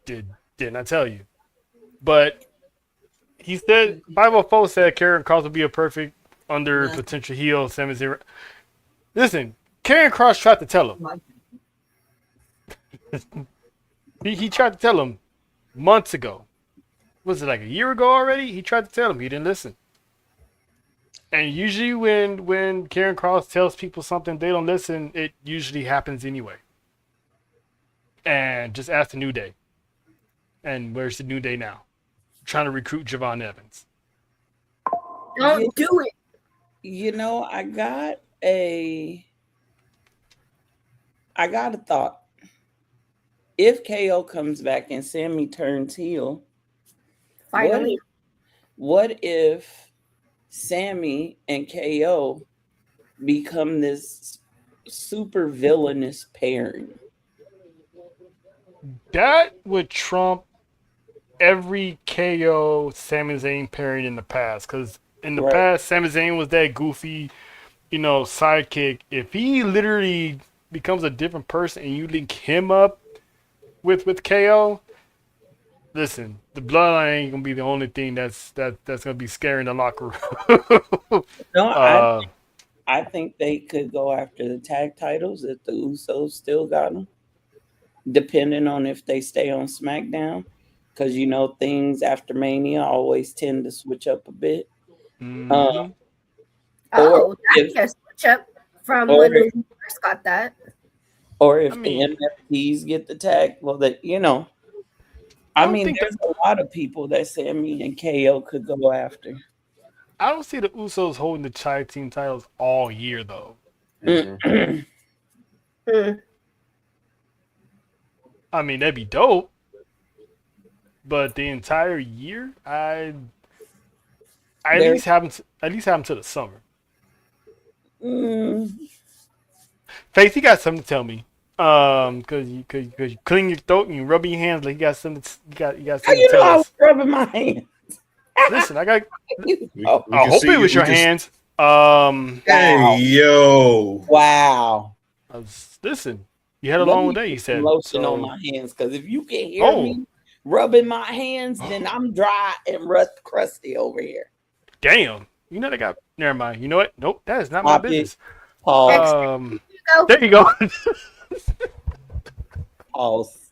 Speaker 2: I tell you?" But he said 504 said Karrion Kross would be a perfect under potential heel. Sami Zayn. Listen, Karrion Kross tried to tell him. he tried to tell him months ago. Was it like a year ago already? He tried to tell him. He didn't listen. And usually when Karrion Kross tells people something, they don't listen, it usually happens anyway. And just ask the New Day. And where's the New Day now? Trying to recruit Javon Evans.
Speaker 4: Don't do it.
Speaker 8: You know, I got a thought. If KO comes back and Sammy turns heel,
Speaker 4: finally,
Speaker 8: what if Sammy and KO become this super villainous pairing?
Speaker 2: That would trump every KO Sami Zayn pairing in the past. Because in the past, Sami Zayn was that goofy, sidekick. If he literally becomes a different person and you link him up with KO, listen, the bloodline ain't gonna be the only thing that's gonna be scaring the locker room.
Speaker 8: No, I think they could go after the tag titles if the Usos still got them, depending on if they stay on SmackDown, because things after Mania always tend to switch up a bit.
Speaker 2: Mm-hmm.
Speaker 4: That's a switch up from when we first got that.
Speaker 8: Or if the NFTs get the tag, well, there's a lot of people that Sammy and KO could go after.
Speaker 2: I don't see the Usos holding the tag team titles all year, though. I mean, that'd be dope. But the entire year, I at least have them to the summer. Faith, you got something to tell me. Because you clean your throat and you rub your hands like you got something. You got something to tell us.
Speaker 8: I was rubbing my hands.
Speaker 2: Listen, I got. I hope it was your hands.
Speaker 3: Hey yo!
Speaker 8: Wow.
Speaker 2: Listen, you had a long day. You said
Speaker 8: lotion on my hands, because if you can hear me rubbing my hands, then I'm dry and crusty over here.
Speaker 2: Damn. You know they got. Never mind. You know what? Nope. That is not my business. There you go.
Speaker 8: Pause.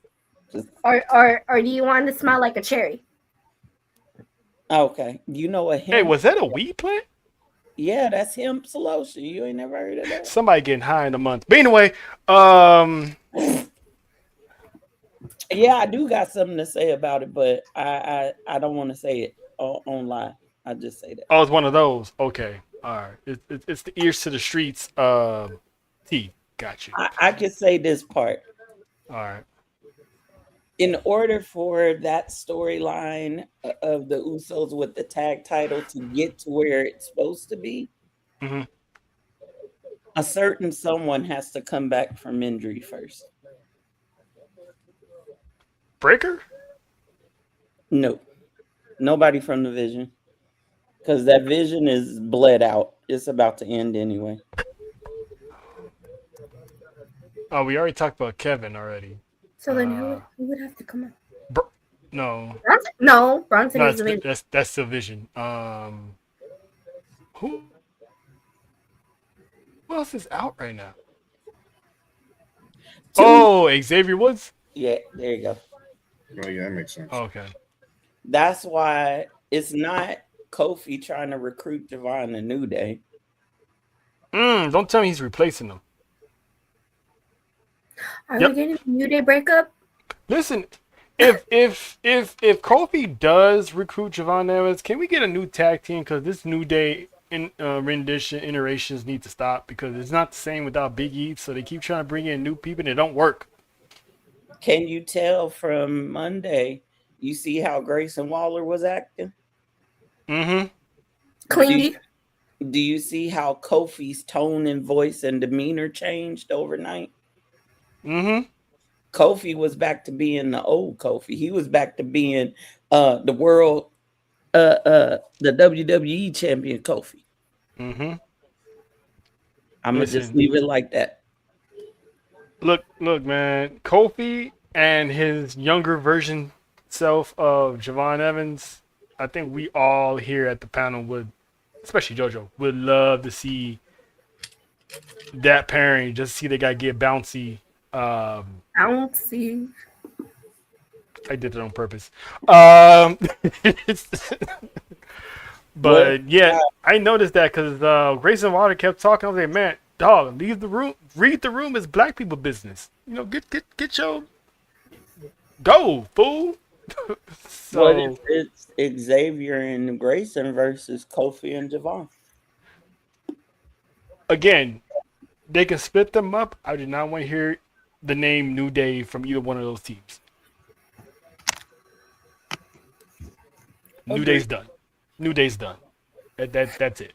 Speaker 4: Or do you want to smell like a cherry?
Speaker 8: Okay. You know what?
Speaker 2: Hey, was that a weed plant?
Speaker 8: Yeah, that's hemp lotion. You ain't never heard of that?
Speaker 2: Somebody getting high in a month. But anyway,
Speaker 8: yeah, I do got something to say about it, but I don't want to say it online. I just say that.
Speaker 2: Oh, it's one of those. Okay. All right. It's the ears to the streets. T. Got you.
Speaker 8: I can say this part.
Speaker 2: All right.
Speaker 8: In order for that storyline of the Usos with the tag title to get to where it's supposed to be, a certain someone has to come back from injury first.
Speaker 2: Breaker?
Speaker 8: No. Nobody from the Vision. Because that Vision is bled out. It's about to end anyway.
Speaker 2: Oh, we already talked about Kevin already.
Speaker 4: So then who would have to come up?
Speaker 2: No.
Speaker 4: Bronson is the Vision.
Speaker 2: That's the Vision. Who else is out right now? Xavier Woods?
Speaker 8: Yeah, there you go.
Speaker 3: Oh yeah, that makes sense.
Speaker 2: Okay.
Speaker 8: That's why it's not Kofi trying to recruit Javon to New Day.
Speaker 2: Don't tell me he's replacing them.
Speaker 4: Are we getting a New Day breakup?
Speaker 2: Listen, if Kofi does recruit Javon Evans, can we get a new tag team? Because this New Day iterations need to stop because it's not the same without Big E. So they keep trying to bring in new people and it don't work.
Speaker 8: Can you tell from Monday? You see how Grayson Waller was acting?
Speaker 2: Mm-hmm.
Speaker 4: Clingy.
Speaker 8: Do you see how Kofi's tone and voice and demeanor changed overnight?
Speaker 2: Mm-hmm.
Speaker 8: Kofi was back to being the old Kofi. He was back to being the world, the WWE champion Kofi.
Speaker 2: Mm-hmm.
Speaker 8: I'm gonna just leave it like that.
Speaker 2: Look, man. Kofi and his younger version self of Javon Evans, I think we all here at the panel would, especially JoJo, would love to see that pairing. Just see the guy get bouncy.
Speaker 4: Bouncy.
Speaker 2: I did it on purpose. But yeah, I noticed that because Grayson Waller kept talking. I was like, man, dog, leave the room. Read the room. It's black people business. You know, get your go, fool. So
Speaker 8: what if it's Xavier and Grayson versus Kofi and Javon?
Speaker 2: Again, they can split them up. I do not want to hear the name New Day from either one of those teams. New Day's done. New Day's done. That's it.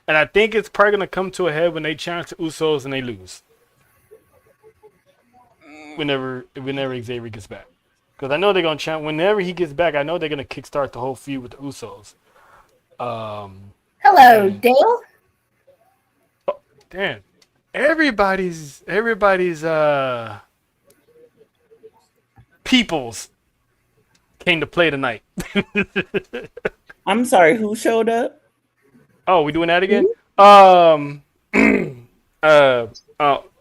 Speaker 2: And I think it's probably gonna come to a head when they challenge the Usos and they lose. Whenever Xavier gets back, because I know they're gonna challenge. Whenever he gets back, I know they're gonna kickstart the whole feud with the Usos.
Speaker 4: Hello, Dale.
Speaker 2: Oh, damn. Everybody's peoples came to play tonight.
Speaker 8: I'm sorry, who showed up?
Speaker 2: Oh, we doing that again?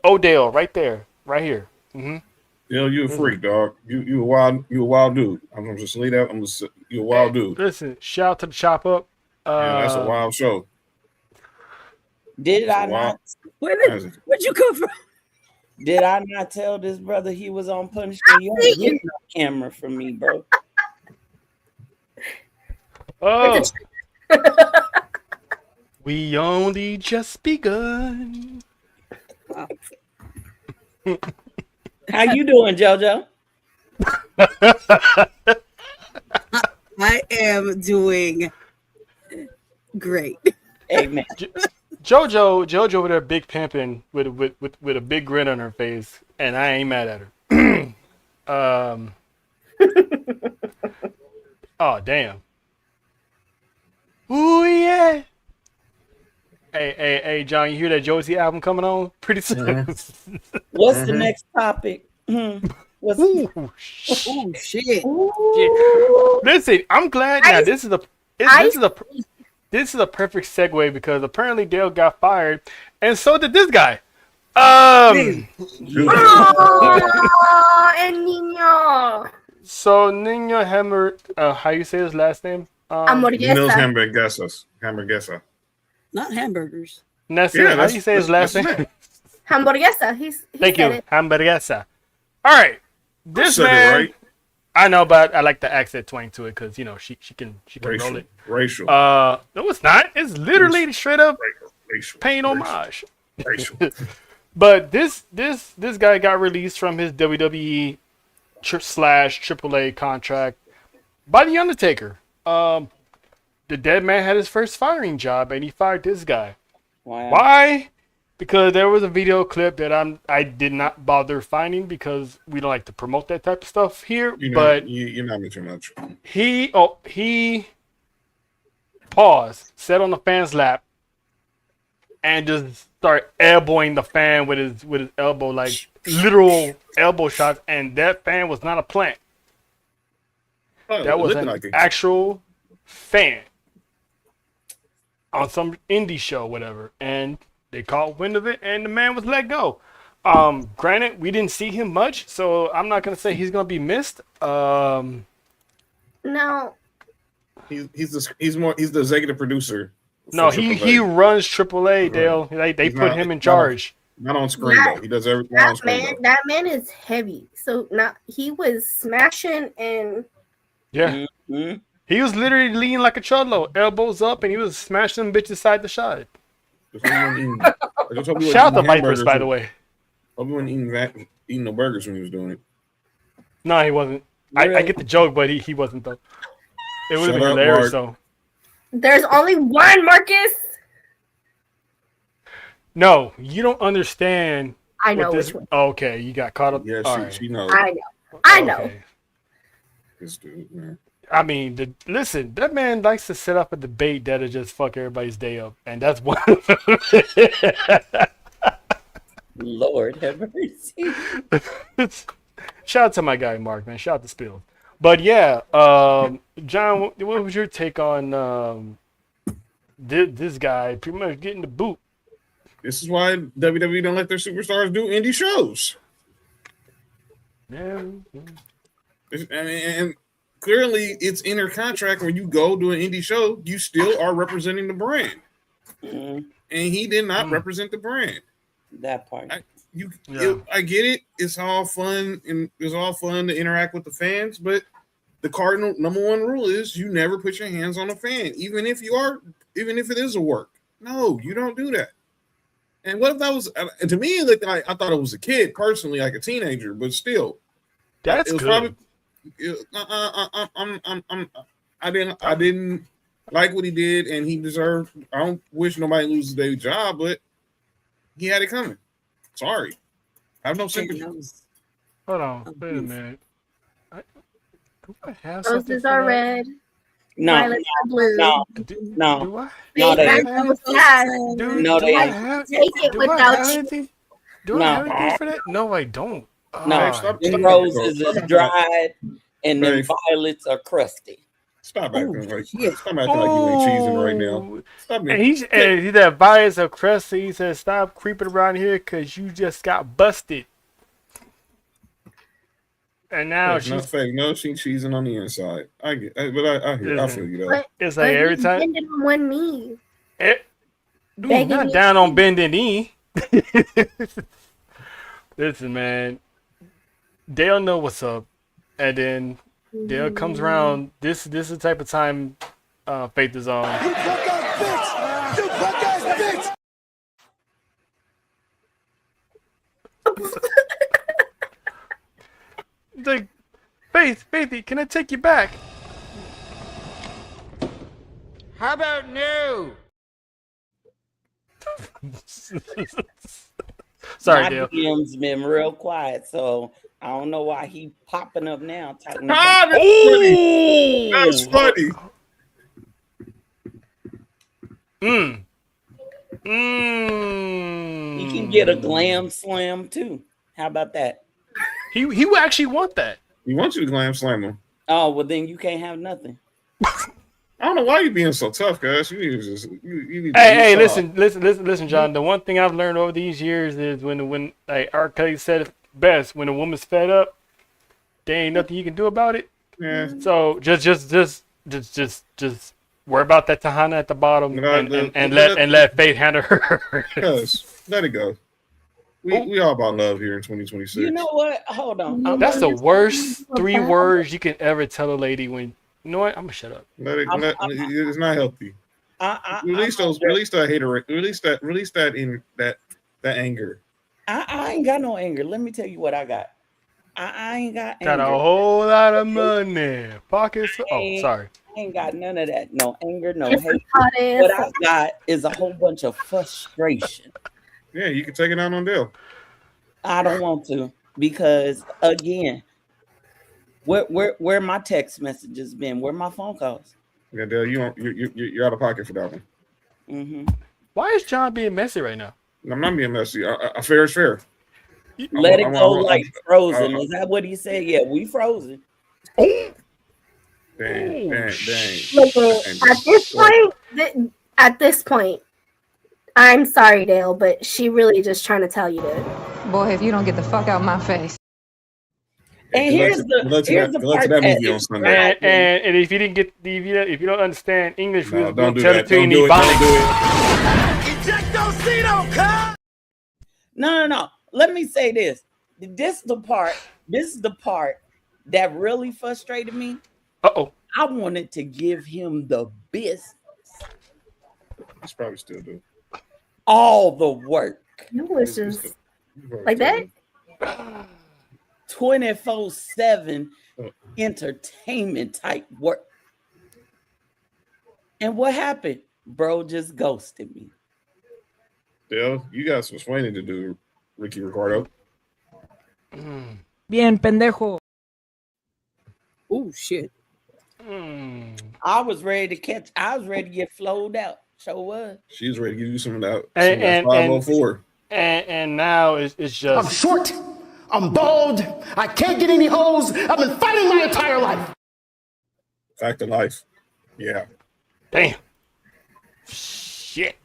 Speaker 2: Odell, right there, right here. Mm-hmm.
Speaker 3: You a freak, dog. You a wild dude. I'm just leave that. You a wild dude.
Speaker 2: Listen, shout out to the Chop Up.
Speaker 3: That's a wild show.
Speaker 8: Did I not?
Speaker 5: Where'd you come from?
Speaker 8: Did I not tell this brother he was on punishment? You ain't getting no camera from me, bro.
Speaker 2: Oh. We only just begun.
Speaker 8: How you doing, JoJo?
Speaker 5: I am doing great.
Speaker 8: Amen.
Speaker 2: JoJo over there big pimping with a big grin on her face, and I ain't mad at her. Oh damn. Ooh yeah. Hey, John, you hear that Josie album coming on pretty soon?
Speaker 8: What's the next topic? What's
Speaker 5: Oh shit.
Speaker 2: Yeah. Listen, I'm glad now. This is a perfect segue because apparently Dale got fired, and so did this guy.
Speaker 4: And Nino.
Speaker 2: So Nino Hammer, how you say his last name?
Speaker 3: Nino's hamburguesa.
Speaker 5: Not hamburgers.
Speaker 2: Nessa, how do you say his last name?
Speaker 4: Hamburguesa.
Speaker 2: Thank you, hamburguesa. All right, this man.
Speaker 3: It right.
Speaker 2: I know, but I like the accent twang to it because she can roll it.
Speaker 3: Racial.
Speaker 2: No, it's not. It's literally straight up paying homage.
Speaker 3: Racial.
Speaker 2: But this guy got released from his WWE / AAA contract by the Undertaker. The dead man had his first firing job, and he fired this guy.
Speaker 8: Wow.
Speaker 2: Why? Because there was a video clip that I did not bother finding because we don't like to promote that type of stuff here.
Speaker 3: You're not mentioning much.
Speaker 2: He paused, sat on the fan's lap, and just start elbowing the fan with his elbow, like literal elbow shots. And that fan was not a plant. That was an actual fan on some indie show, whatever. And they caught wind of it, and the man was let go. Granted, we didn't see him much, so I'm not gonna say he's gonna be missed.
Speaker 4: Now,
Speaker 3: He's the executive producer.
Speaker 2: No, he runs AAA, Dale. They put him in charge.
Speaker 3: Not on screen though. He does everything on screen.
Speaker 4: That man is heavy. So he was smashing and
Speaker 2: yeah. Mm-hmm. He was literally leaning like a cholo, elbows up, and he was smashing them bitches side to side. Shout out to Vipers, by the way.
Speaker 3: Hope he wasn't eating no burgers when he was doing it.
Speaker 2: No, he wasn't. Really? I get the joke, but he wasn't though. It would have been hilarious though.
Speaker 4: There's only one, Marcus.
Speaker 2: No, you don't understand.
Speaker 4: I know which one.
Speaker 2: Oh, okay, you got caught up.
Speaker 3: Yeah, she knows.
Speaker 4: I know.
Speaker 3: This dude, man.
Speaker 2: I mean, listen, that man likes to set up a debate that'll just fuck everybody's day up, and that's one of them.
Speaker 8: Lord have mercy.
Speaker 2: Shout out to my guy Mark, man. Shout out to Spill. But yeah, John, what was your take on this guy pretty much getting the boot?
Speaker 3: This is why WWE don't let their superstars do indie shows.
Speaker 2: Yeah.
Speaker 3: And clearly it's in their contract when you go to an indie show, you still are representing the brand. And he did not represent the brand.
Speaker 8: That part.
Speaker 3: I get it. It's all fun and it's all fun to interact with the fans, but the cardinal number one rule is you never put your hands on a fan, even if it is a work. No, you don't do that. And what if that was to me? Like I thought it was a kid personally, like a teenager, but still,
Speaker 2: that's good.
Speaker 3: Probably, I didn't like what he did, and he deserved. I don't wish nobody loses their job, but he had it coming. Sorry, I have no sympathy.
Speaker 2: Hold on, wait a minute. Do I have
Speaker 4: roses are red.
Speaker 8: No,
Speaker 4: violets are blue.
Speaker 8: No.
Speaker 2: Do I?
Speaker 8: No,
Speaker 4: they
Speaker 8: they.
Speaker 4: no,
Speaker 8: they.
Speaker 4: Take it without you.
Speaker 2: Do I have anything for that? No, I don't.
Speaker 8: No, them roses is dried, and them violets are crusty.
Speaker 3: Stop acting like you ain't cheesing right now. Stop
Speaker 2: and he that violets are crusty. He said, "Stop creeping around here, cause you just got busted." And now she's
Speaker 3: not fake. No, she's cheesing on the inside. I get, but I hear. I feel you though.
Speaker 2: It's like every time.
Speaker 4: Bending on one knee.
Speaker 2: Not down on bending knee. Listen, man. They'll know what's up, and then Dale comes around. This is the type of time Faith is on.
Speaker 6: You punk ass bitch! You punk ass bitch!
Speaker 2: Like, Faithy, can I take you back?
Speaker 6: How about no?
Speaker 2: Sorry,
Speaker 8: my
Speaker 2: Dale.
Speaker 8: DM's been real quiet, so I don't know why he popping up now.
Speaker 3: That's funny. That's funny.
Speaker 8: He can get a glam slam too. How about that?
Speaker 2: He would actually want that.
Speaker 3: He wants you to glam slam him.
Speaker 8: Oh, well then you can't have nothing.
Speaker 3: I don't know why you're being so tough, guys. You need to
Speaker 2: hey, listen, John. The one thing I've learned over these years is when like R. Kelly said it best, when a woman's fed up, there ain't nothing you can do about it.
Speaker 3: Yeah.
Speaker 2: So just worry about that Tahana at the bottom and let Faith handle her.
Speaker 3: Yes, let it go. We all about love here in 2026.
Speaker 8: You know what? Hold on.
Speaker 2: That's the worst 3 words you can ever tell a lady when. You know what? I'm gonna shut up.
Speaker 3: It's not healthy. Release that hater. Release that anger.
Speaker 8: I ain't got no anger. Let me tell you what I got. I ain't got
Speaker 2: Got
Speaker 8: anger.
Speaker 2: a whole lot of money. Pockets. Oh, sorry.
Speaker 8: I ain't got none of that. No anger, no hate. What I got is a whole bunch of frustration.
Speaker 3: Yeah, you can take it out on Dale.
Speaker 8: I don't want to because again, where my text messages been? Where my phone calls?
Speaker 3: Yeah, Dale, you're out of pocket for that one.
Speaker 8: Mm-hmm.
Speaker 2: Why is John being messy right now?
Speaker 3: I'm not being messy. Fair is fair.
Speaker 8: Let it go like frozen. Is that what he said? Yeah, we frozen.
Speaker 3: Dang.
Speaker 4: At this point, I'm sorry, Dale, but she really just trying to tell you that.
Speaker 10: Boy, if you don't get the fuck out of my face.
Speaker 8: And here's the
Speaker 3: go to
Speaker 8: part
Speaker 3: that
Speaker 8: that
Speaker 3: movie on
Speaker 8: is
Speaker 3: Sunday.
Speaker 2: And if you didn't get if you don't understand English,
Speaker 3: No,
Speaker 2: we'll
Speaker 3: don't do
Speaker 2: tell
Speaker 3: that.
Speaker 2: it to you
Speaker 3: Don't
Speaker 2: in
Speaker 3: do it. Don't do
Speaker 2: Ebonics.
Speaker 3: it.
Speaker 8: No. Let me say this. This is the part that really frustrated me.
Speaker 2: Uh-oh.
Speaker 8: I wanted to give him the business.
Speaker 3: He's probably still do.
Speaker 8: All the work.
Speaker 4: No, it's just like that.
Speaker 8: 24/7 entertainment type work. And what happened? Bro just ghosted me.
Speaker 3: Dale, you got some explaining to do, Ricky Ricardo.
Speaker 10: Bien, pendejo.
Speaker 5: Oh shit.
Speaker 8: I was ready to get flowed out. So was.
Speaker 3: She was ready to give you some of that,
Speaker 2: And
Speaker 3: 504.
Speaker 2: And now it's just
Speaker 6: I'm short. I'm bald. I can't get any hoes. I've been fighting my entire life.
Speaker 3: Fact of life. Yeah.
Speaker 2: damn. Shit.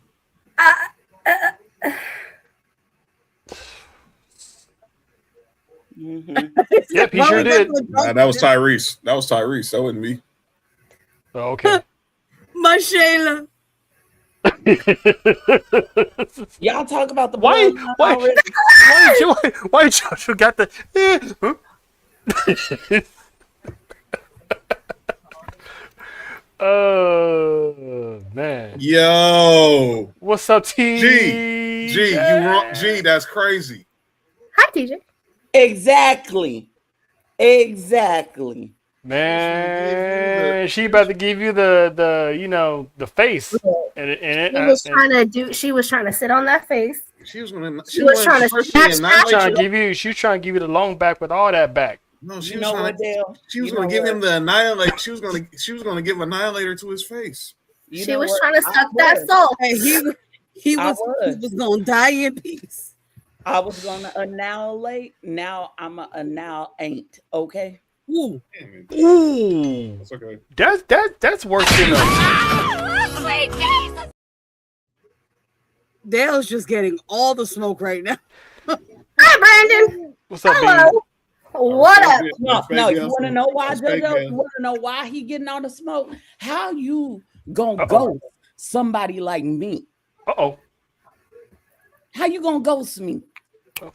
Speaker 2: Yep, he sure did.
Speaker 3: Nah, that was Tyrese. That wasn't me.
Speaker 2: Oh, okay.
Speaker 5: My Shayla.
Speaker 8: Y'all talk about the
Speaker 2: Why Joshua got the Oh man.
Speaker 3: Yo.
Speaker 2: What's up, T?
Speaker 3: G, you wrong. G, that's crazy.
Speaker 4: Hi, TJ.
Speaker 8: Exactly.
Speaker 2: Man, she about to give you the face.
Speaker 4: She was trying to sit on that face.
Speaker 3: She was trying to
Speaker 2: She was trying to give you the long back with all that back.
Speaker 3: No, she was going to give him the annihilate. She was going to give Annihilator to his face.
Speaker 4: She was trying to suck that soul.
Speaker 5: And he was going to die in peace.
Speaker 8: I was going to annihilate. Now I'm a annihilate. Okay.
Speaker 5: Ooh.
Speaker 3: That's okay.
Speaker 2: That's worse than
Speaker 5: Dale's just getting all the smoke right now.
Speaker 4: Hi, Brandon.
Speaker 2: What's up,
Speaker 4: hello?
Speaker 2: baby?
Speaker 4: What up?
Speaker 8: No, you want to know why, JoJo? You want to know why he getting all the smoke? How you gonna ghost somebody like me?
Speaker 2: Uh-oh.
Speaker 8: How you gonna ghost me?
Speaker 4: Talk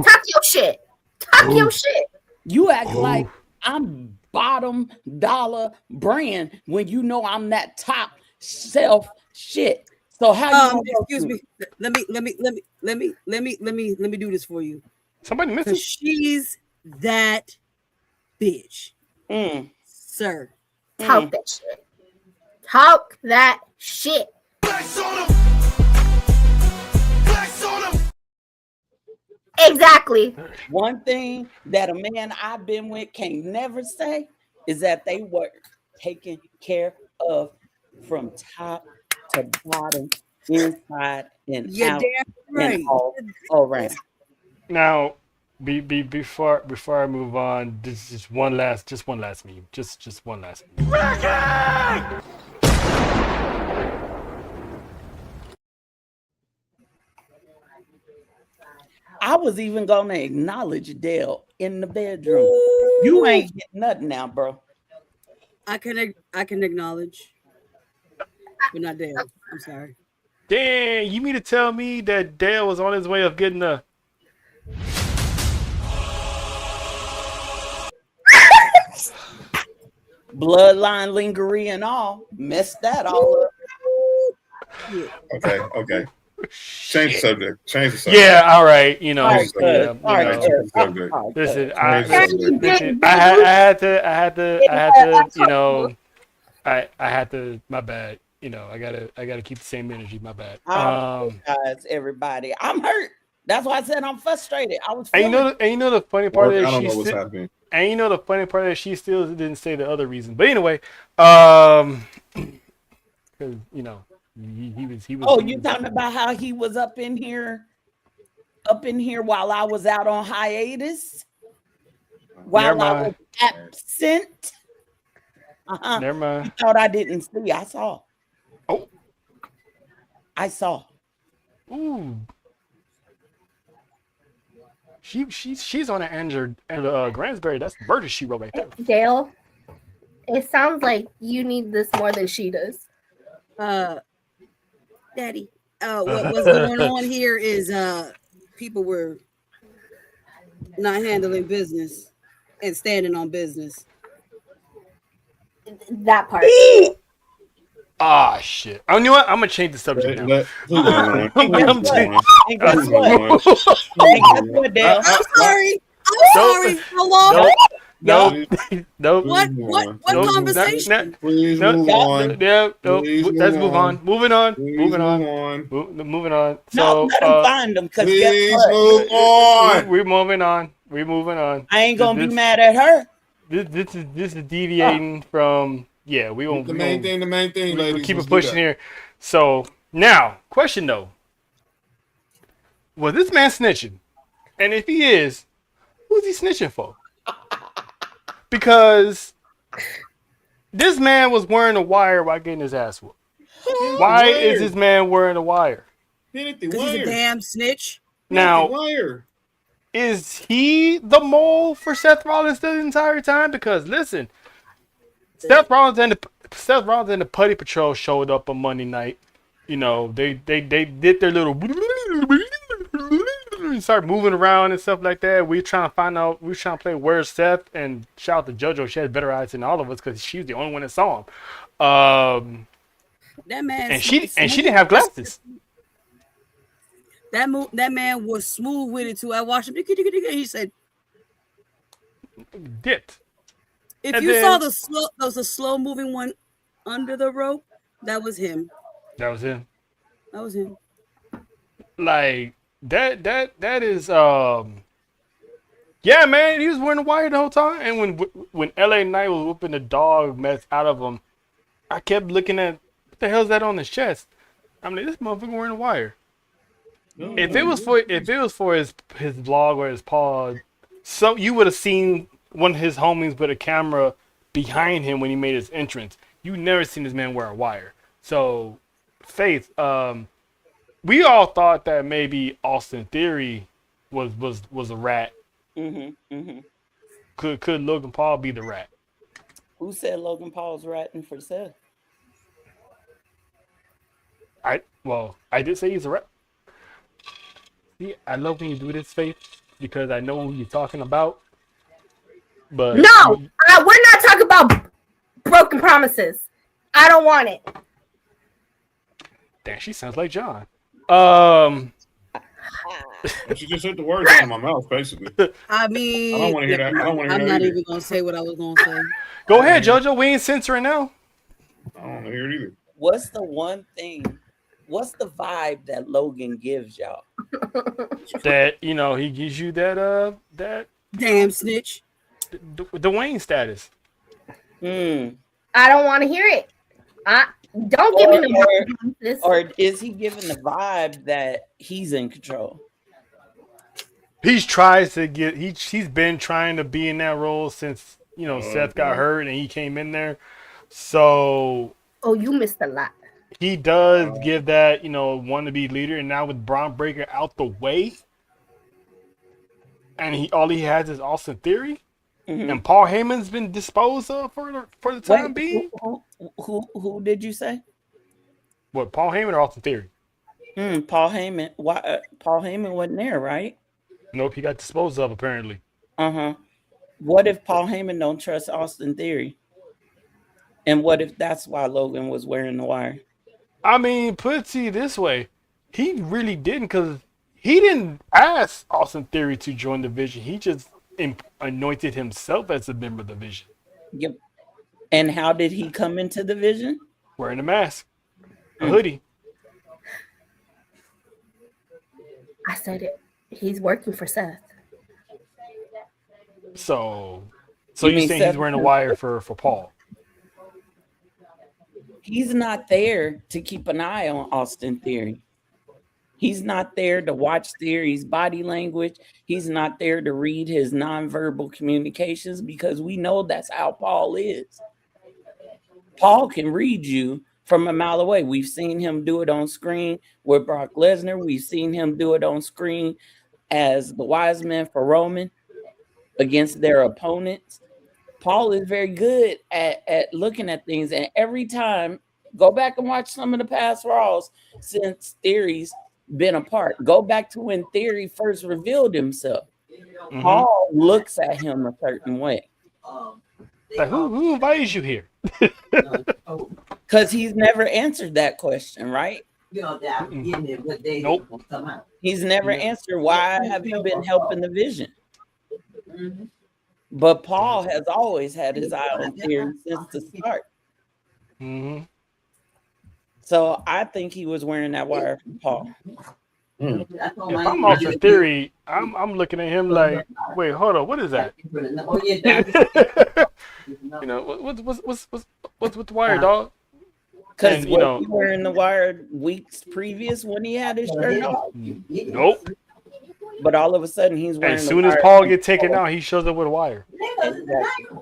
Speaker 4: your shit. Talk your shit.
Speaker 8: You act like I'm bottom dollar brand when you know I'm that top shelf shit. So how you
Speaker 5: excuse me. Let me do this for you.
Speaker 2: Somebody missing?
Speaker 5: She's that bitch. Sir.
Speaker 4: Talk that shit. Talk that shit. Exactly.
Speaker 8: One thing that a man I've been with can never say is that they were taken care of from top to bottom, inside and out, and all around.
Speaker 2: Now, before I move on, this is one last meme. Just one last meme.
Speaker 8: I was even gonna acknowledge Dale in the bedroom. You ain't getting nothing now, bro.
Speaker 5: I can acknowledge, but not Dale. I'm sorry.
Speaker 2: Damn, you mean to tell me that Dale was on his way of getting a
Speaker 8: bloodline lingerie and all? Messed that all up.
Speaker 3: Okay. Change the subject.
Speaker 2: Yeah, all right. You know,
Speaker 3: Listen,
Speaker 2: I had to. You know, I had to. My bad. You know, I gotta keep the same energy. My bad.
Speaker 8: Guys, everybody, I'm hurt. That's why I said I'm frustrated. I was.
Speaker 2: And you know the funny part is
Speaker 3: I don't know what's happening.
Speaker 2: And you know the funny part is she still didn't say the other reason. But anyway, because you know. He was.
Speaker 8: Oh, you talking about how he was up in here while I was out on hiatus, while I was absent.
Speaker 2: Never mind.
Speaker 8: You thought I didn't see? I saw.
Speaker 2: Oh,
Speaker 8: I saw.
Speaker 2: Ooh. She's on an Andrew Gransberry. That's murder she wrote right there.
Speaker 4: Dale, it sounds like you need this more than she does.
Speaker 5: Daddy, what's going on here is people were not handling business and standing on business.
Speaker 4: That part.
Speaker 2: Ah, shit. You know what? I'm gonna change the subject now.
Speaker 8: And guess what, Dale?
Speaker 5: I'm sorry. Hello.
Speaker 2: Nope.
Speaker 5: What conversation?
Speaker 3: Please move on.
Speaker 2: Let's move on. Moving on. So
Speaker 8: let them find them, because
Speaker 3: Please
Speaker 8: guess what?
Speaker 3: move on.
Speaker 2: we're moving on.
Speaker 8: I ain't gonna be mad at her.
Speaker 2: This is deviating from we won't.
Speaker 3: The main thing,
Speaker 2: We'll
Speaker 3: ladies.
Speaker 2: keep
Speaker 3: Let's
Speaker 2: it
Speaker 3: do
Speaker 2: pushing
Speaker 3: that.
Speaker 2: here. So now, question though: was this man snitching? And if he is, who's he snitching for? Because this man was wearing a wire while getting his ass whooped. Why is this man wearing a wire?
Speaker 5: Because he's a damn snitch.
Speaker 2: Now, is he the mole for Seth Rollins the entire time? Because listen, Seth Rollins and the Putty Patrol showed up on Monday night. You know, they did their little start moving around and stuff like that. We trying to play Where's Seth, and shout out to JoJo. She has better eyes than all of us because she was the only one that saw him.
Speaker 5: That man
Speaker 2: and she didn't have glasses.
Speaker 5: That man was smooth with it too. I watched him. He said,
Speaker 2: "Dipped."
Speaker 5: If you saw there was a slow moving one under the rope, that was him.
Speaker 2: That was him. Like that is yeah, man. He was wearing a wire the whole time. And when LA Knight was whooping the dog mess out of him, I kept looking at what the hell's that on his chest. I'm like, this motherfucker wearing a wire. If it was for his vlog or his pod, so you would have seen one of his homies with a camera behind him when he made his entrance. You never seen this man wear a wire. So, Faith, we all thought that maybe Austin Theory was a rat. Could Logan Paul be the rat?
Speaker 8: Who said Logan Paul's ratting for Seth?
Speaker 2: I did say he's a rat. See, I love when you do this, Faith, because I know who you're talking about. But
Speaker 4: no, we're not talking about broken promises. I don't want it.
Speaker 2: Damn, she sounds like John.
Speaker 3: She just hit the words out of my mouth, basically.
Speaker 5: I mean,
Speaker 3: I don't want to hear that.
Speaker 5: I'm not even gonna say what I was gonna say.
Speaker 2: Go ahead, JoJo. We ain't censoring now.
Speaker 3: I don't want to hear it either.
Speaker 8: What's the one thing? What's the vibe that Logan gives y'all?
Speaker 2: That he gives you that
Speaker 5: damn snitch.
Speaker 2: The Wayne status.
Speaker 4: I don't want to hear it. Don't give me no.
Speaker 8: Or is he giving the vibe that he's in control?
Speaker 2: He's been trying to be in that role since Seth got hurt and he came in there. So
Speaker 4: you missed a lot.
Speaker 2: He does give that wannabe leader, and now with Braun Breaker out the way, and all he has is Austin Theory, and Paul Heyman's been disposed of for the time being.
Speaker 8: Who did you say?
Speaker 2: What, Paul Heyman or Austin Theory?
Speaker 8: Paul Heyman. Why? Paul Heyman wasn't there, right?
Speaker 2: Nope, he got disposed of apparently.
Speaker 8: What if Paul Heyman don't trust Austin Theory? And what if that's why Logan was wearing the wire?
Speaker 2: I mean, put it this way, he really didn't, because he didn't ask Austin Theory to join the Vision. He just anointed himself as a member of the Vision.
Speaker 8: Yep. And how did he come into the Vision?
Speaker 2: Wearing a mask, a hoodie.
Speaker 4: I said it. He's working for Seth.
Speaker 2: So you saying he's wearing a wire for Paul?
Speaker 8: He's not there to keep an eye on Austin Theory. He's not there to watch Theory's body language. He's not there to read his nonverbal communications, because we know that's how Paul is. Paul can read you from a mile away. We've seen him do it on screen with Brock Lesnar. We've seen him do it on screen as the wise men for Roman against their opponents. Paul is very good at looking at things, and every time, go back and watch some of the past Raws since Theory's been apart. Go back to when Theory first revealed himself.
Speaker 2: Mm-hmm.
Speaker 8: Paul looks at him a certain way.
Speaker 2: Like, who invited you here?
Speaker 8: Because he's never answered that question, right?
Speaker 2: Nope.
Speaker 8: He's never answered, why have you been helping the vision? But Paul has always had his eye on Theory since the start.
Speaker 2: Mm-hmm.
Speaker 8: So I think he was wearing that wire for Paul.
Speaker 2: If I'm off the Theory, I'm looking at him like, wait, hold on, what is that? You know, what's with the wire, dog?
Speaker 8: Because you know, he wearing the wire weeks previous when he had his shirt off.
Speaker 2: Nope.
Speaker 8: But all of a sudden he's wearing.
Speaker 2: As soon as Paul gets taken out, he shows up with a wire.
Speaker 8: Exactly.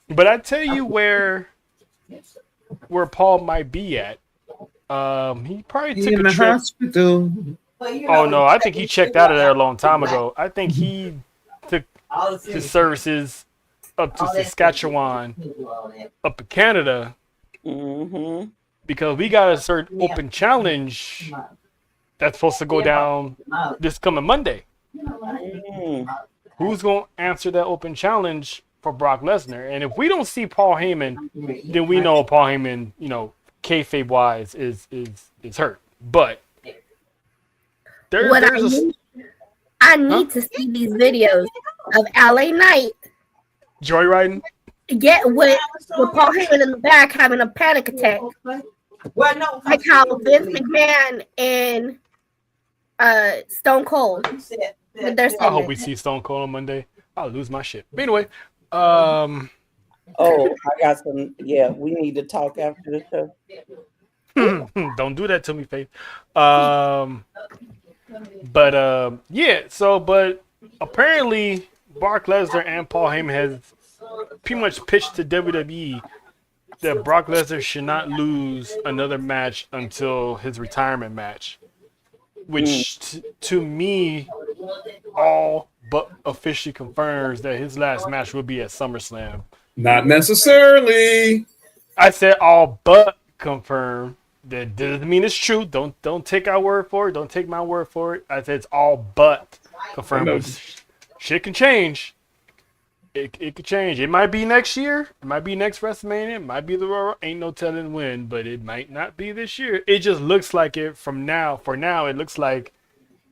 Speaker 2: But I tell you where Paul might be at. He probably took a trip.
Speaker 3: Hospital.
Speaker 2: Oh no, I think he checked out of there a long time ago. I think he took his services up to Saskatchewan, up in Canada, because we got a certain open challenge that's supposed to go down this coming Monday. Who's going to answer that open challenge for Brock Lesnar? And if we don't see Paul Heyman, then we know Paul Heyman, you know, kayfabe wise is hurt. But
Speaker 4: I need to see these videos of LA Knight
Speaker 2: joyriding.
Speaker 4: With Paul Heyman in the back having a panic attack. Like how Vince McMahon and Stone Cold.
Speaker 2: I hope we see Stone Cold on Monday. I'll lose my shit. But anyway,
Speaker 8: oh, I got some. Yeah, we need to talk after the show.
Speaker 2: Don't do that to me, Faith. But apparently Brock Lesnar and Paul Heyman has pretty much pitched to WWE that Brock Lesnar should not lose another match until his retirement match, which to me all but officially confirms that his last match will be at SummerSlam.
Speaker 3: Not necessarily.
Speaker 2: I said all but confirmed. That doesn't mean it's true. Don't take our word for it. Don't take my word for it. I said it's all but confirmed. Shit can change. It could change. It might be next year. It might be next WrestleMania. It might be the Royal. Ain't no telling when, but it might not be this year. It just looks like it from now. For now, it looks like,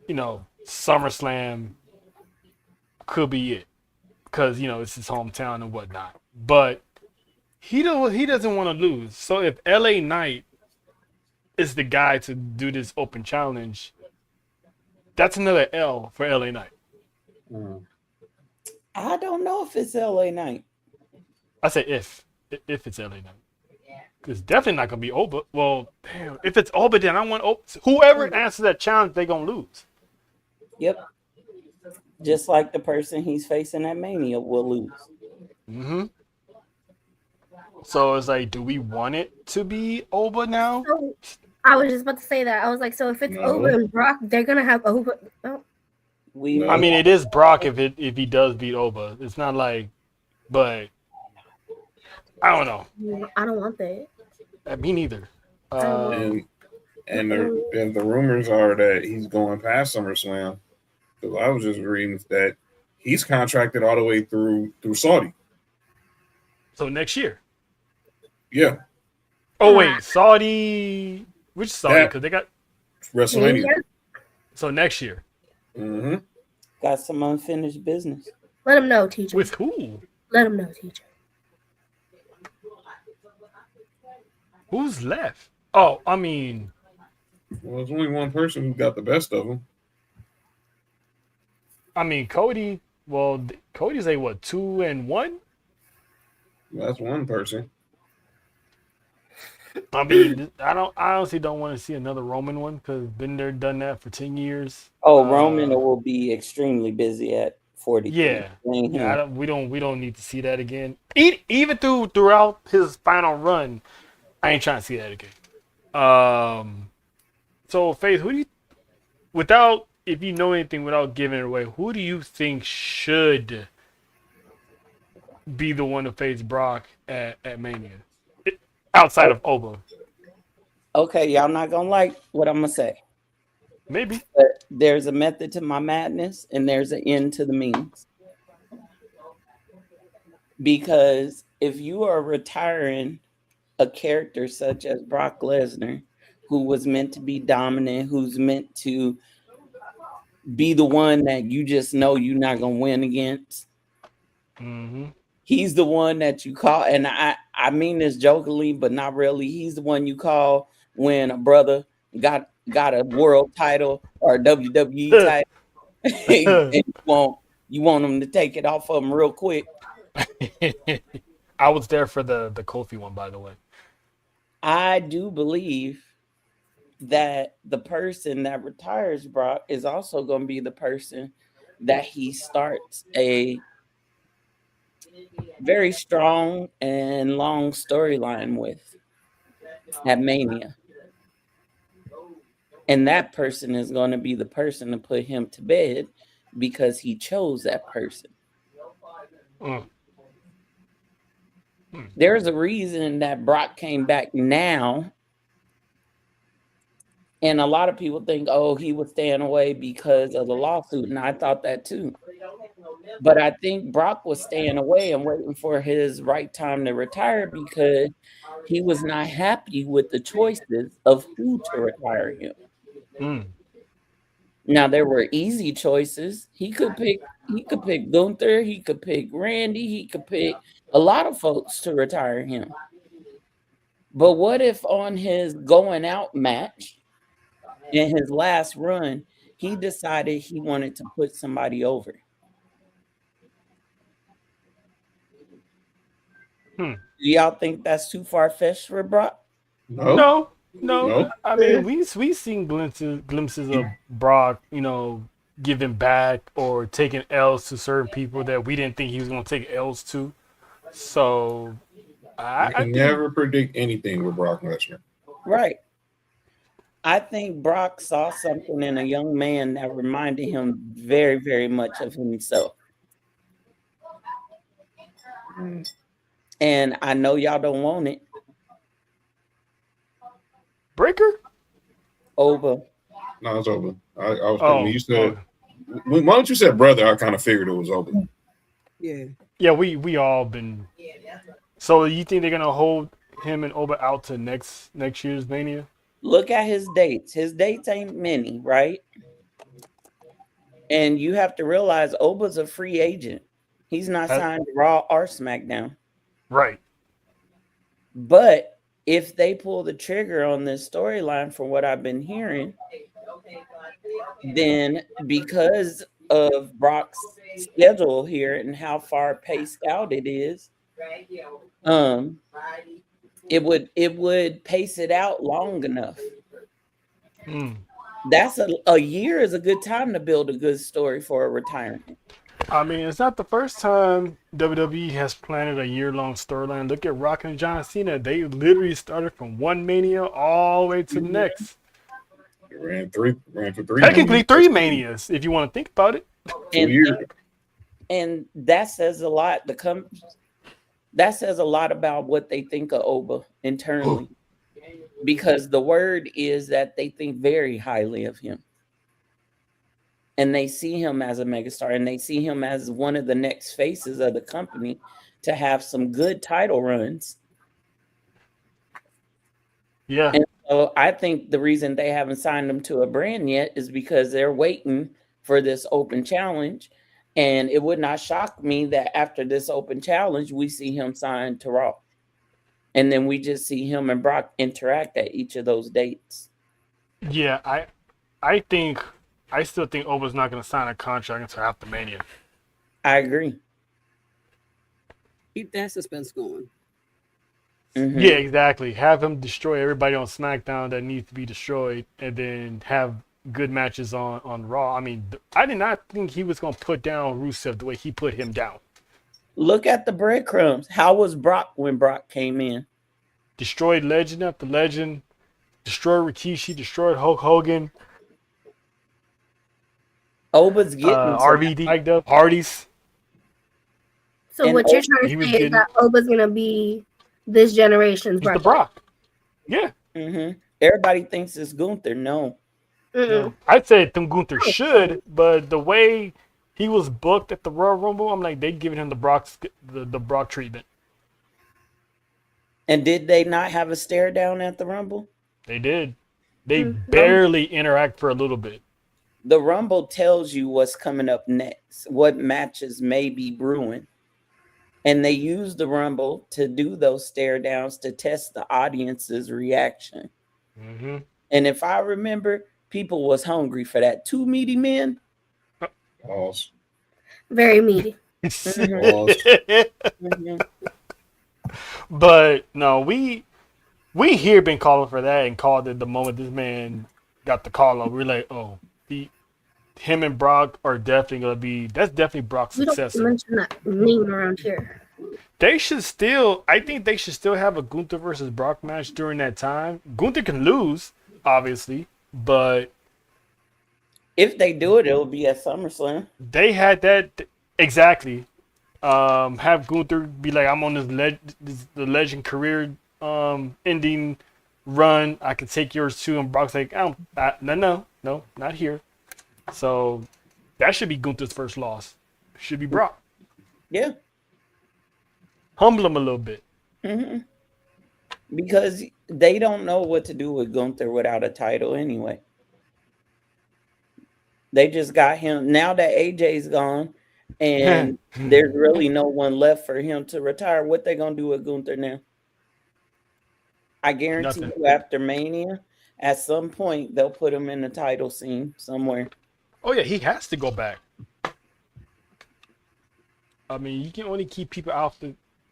Speaker 2: you know, SummerSlam could be it because, you know, it's his hometown and whatnot. But he doesn't want to lose. So if LA Knight is the guy to do this open challenge, that's another L for LA Knight.
Speaker 8: I don't know if it's LA Knight.
Speaker 2: I say if it's LA Knight. It's definitely not going to be Oba. Well, damn. If it's Oba, then I want Oba. Whoever answers that challenge, they're going to lose.
Speaker 8: Yep. Just like the person he's facing at Mania will lose.
Speaker 2: Mm-hmm. So it's like, do we want it to be Oba now?
Speaker 4: So, I was just about to say that. I was like, so if it's Oba and Brock, they're going to have Oba. Oh.
Speaker 2: I mean, it is Brock if he does beat Oba. It's not like, but I don't know.
Speaker 4: I don't want that.
Speaker 2: Me neither.
Speaker 3: And the rumors are that he's going past SummerSlam. Because I was just reading that he's contracted all the way through Saudi.
Speaker 2: So next year.
Speaker 3: Yeah.
Speaker 2: Oh wait, Saudi. Which Saudi? Because they got
Speaker 3: WrestleMania.
Speaker 2: So next year.
Speaker 3: Mm-hmm.
Speaker 8: Got some unfinished business.
Speaker 4: Let him know, teacher.
Speaker 2: With who?
Speaker 4: Let him know, teacher.
Speaker 2: Who's left? Oh, I mean,
Speaker 3: well, there's only one person who got the best of them.
Speaker 2: I mean, Cody. Well, Cody's a what, 2-1?
Speaker 3: Well, that's one person.
Speaker 2: I mean, I honestly don't want to see another Roman one because been there, done that for 10 years.
Speaker 8: Oh, Roman will be extremely busy at 40.
Speaker 2: Yeah, we don't need to see that again. Even throughout his final run, I ain't trying to see that again. So Faith, who do without, if you know anything, without giving it away, who do you think should be the one to face Brock at Mania? Outside of Oba.
Speaker 8: Okay, y'all not gonna like what I'm gonna say.
Speaker 2: Maybe.
Speaker 8: But there's a method to my madness and there's an end to the means. Because if you are retiring a character such as Brock Lesnar, who was meant to be dominant, who's meant to be the one that you just know you're not gonna win against. He's the one that you call, and I mean this jokingly, but not really. He's the one you call when a brother got a world title or a WWE title, and you want him to take it off of him real quick.
Speaker 2: I was there for the Kofi one, by the way.
Speaker 8: I do believe that the person that retires Brock is also going to be the person that he starts a very strong and long storyline with at Mania. And that person is going to be the person to put him to bed because he chose that person. There's a reason that Brock came back now. And a lot of people think, oh, he was staying away because of the lawsuit. And I thought that too. But I think Brock was staying away and waiting for his right time to retire because he was not happy with the choices of who to retire him. Now, there were easy choices. He could pick Gunther, he could pick Randy, he could pick a lot of folks to retire him. But what if on his going out match, in his last run, he decided he wanted to put somebody over? Do y'all think that's too far-fetched for Brock?
Speaker 2: No. I mean, we've seen glimpses of Brock, giving back or taking L's to certain people that we didn't think he was going to take L's to. So
Speaker 3: I can never predict anything with Brock Lesnar.
Speaker 8: Right. I think Brock saw something in a young man that reminded him very, very much of himself. And I know y'all don't want it.
Speaker 2: Breaker?
Speaker 8: Oba.
Speaker 3: No, it's Oba. I was when you said once you said brother, I kind of figured it was Oba.
Speaker 5: Yeah,
Speaker 2: we all been. So you think they're gonna hold him and Oba out to next year's Mania?
Speaker 8: Look at his dates. His dates ain't many, right? And you have to realize Oba's a free agent. He's not signed to Raw or SmackDown.
Speaker 2: Right.
Speaker 8: But if they pull the trigger on this storyline, from what I've been hearing, then because of Brock's schedule here and how far paced out it is, it would pace it out long enough. That's a year is a good time to build a good story for a retirement.
Speaker 2: I mean, it's not the first time WWE has planned a year-long storyline. Look at Rock and John Cena. They literally started from one Mania all the way to the next.
Speaker 3: Ran for three.
Speaker 2: Technically, 3 Manias, if you want to think about it.
Speaker 8: And that says a lot. That says a lot about what they think of Oba internally. Because the word is that they think very highly of him. And they see him as a megastar, and they see him as one of the next faces of the company to have some good title runs.
Speaker 2: Yeah.
Speaker 8: And so I think the reason they haven't signed him to a brand yet is because they're waiting for this open challenge. And it would not shock me that after this open challenge, we see him signed to Raw. And then we just see him and Brock interact at each of those dates.
Speaker 2: Yeah, I still think Oba's not going to sign a contract until after Mania.
Speaker 8: I agree.
Speaker 5: Keep that suspense going.
Speaker 8: Mm-hmm.
Speaker 2: Yeah, exactly. Have him destroy everybody on SmackDown that needs to be destroyed, and then have good matches on Raw. I mean, I did not think he was going to put down Rusev the way he put him down.
Speaker 8: Look at the breadcrumbs. How was Brock when Brock came in?
Speaker 2: Destroyed legend after legend. Destroyed Rikishi. Destroyed Hulk Hogan.
Speaker 8: Oba's getting
Speaker 2: RVD, like the Hardys.
Speaker 4: So
Speaker 8: And
Speaker 4: what you're trying to say is that Oba's gonna be this generation's
Speaker 2: He's the Brock. Yeah.
Speaker 8: Everybody thinks it's Gunther. No.
Speaker 2: I'd say Gunther should, but the way he was booked at the Royal Rumble, I'm like, they giving him the Brock treatment.
Speaker 8: And did they not have a stare down at the Rumble?
Speaker 2: They did. They barely interact for a little bit.
Speaker 8: The Rumble tells you what's coming up next, what matches may be brewing. And they use the Rumble to do those stare downs to test the audience's reaction. And if I remember, people was hungry for that. 2 meaty men.
Speaker 3: Balls.
Speaker 4: Very meaty.
Speaker 2: But no, we here been calling for that and called it the moment this man got the call up. We're like, oh, him and Brock are definitely gonna be. That's definitely Brock's successor.
Speaker 4: We don't mention that name around here.
Speaker 2: They should still. I think they should still have a Gunther versus Brock match during that time. Gunther can lose, obviously, but
Speaker 8: if they do it, it'll be at SummerSlam.
Speaker 2: They had that exactly. Have Gunther be like, I'm on the legend career ending run. I can take yours too. And Brock's like, no, not here. So that should be Gunther's first loss. Should be Brock.
Speaker 8: Yeah.
Speaker 2: Humble him a little bit.
Speaker 8: Because they don't know what to do with Gunther without a title anyway. They just got him. Now that AJ's gone and there's really no one left for him to retire, what they going to do with Gunther now? I guarantee you after Mania, at some point, they'll put him in the title scene somewhere.
Speaker 2: Oh, yeah, he has to go back. I mean, you can only keep people out.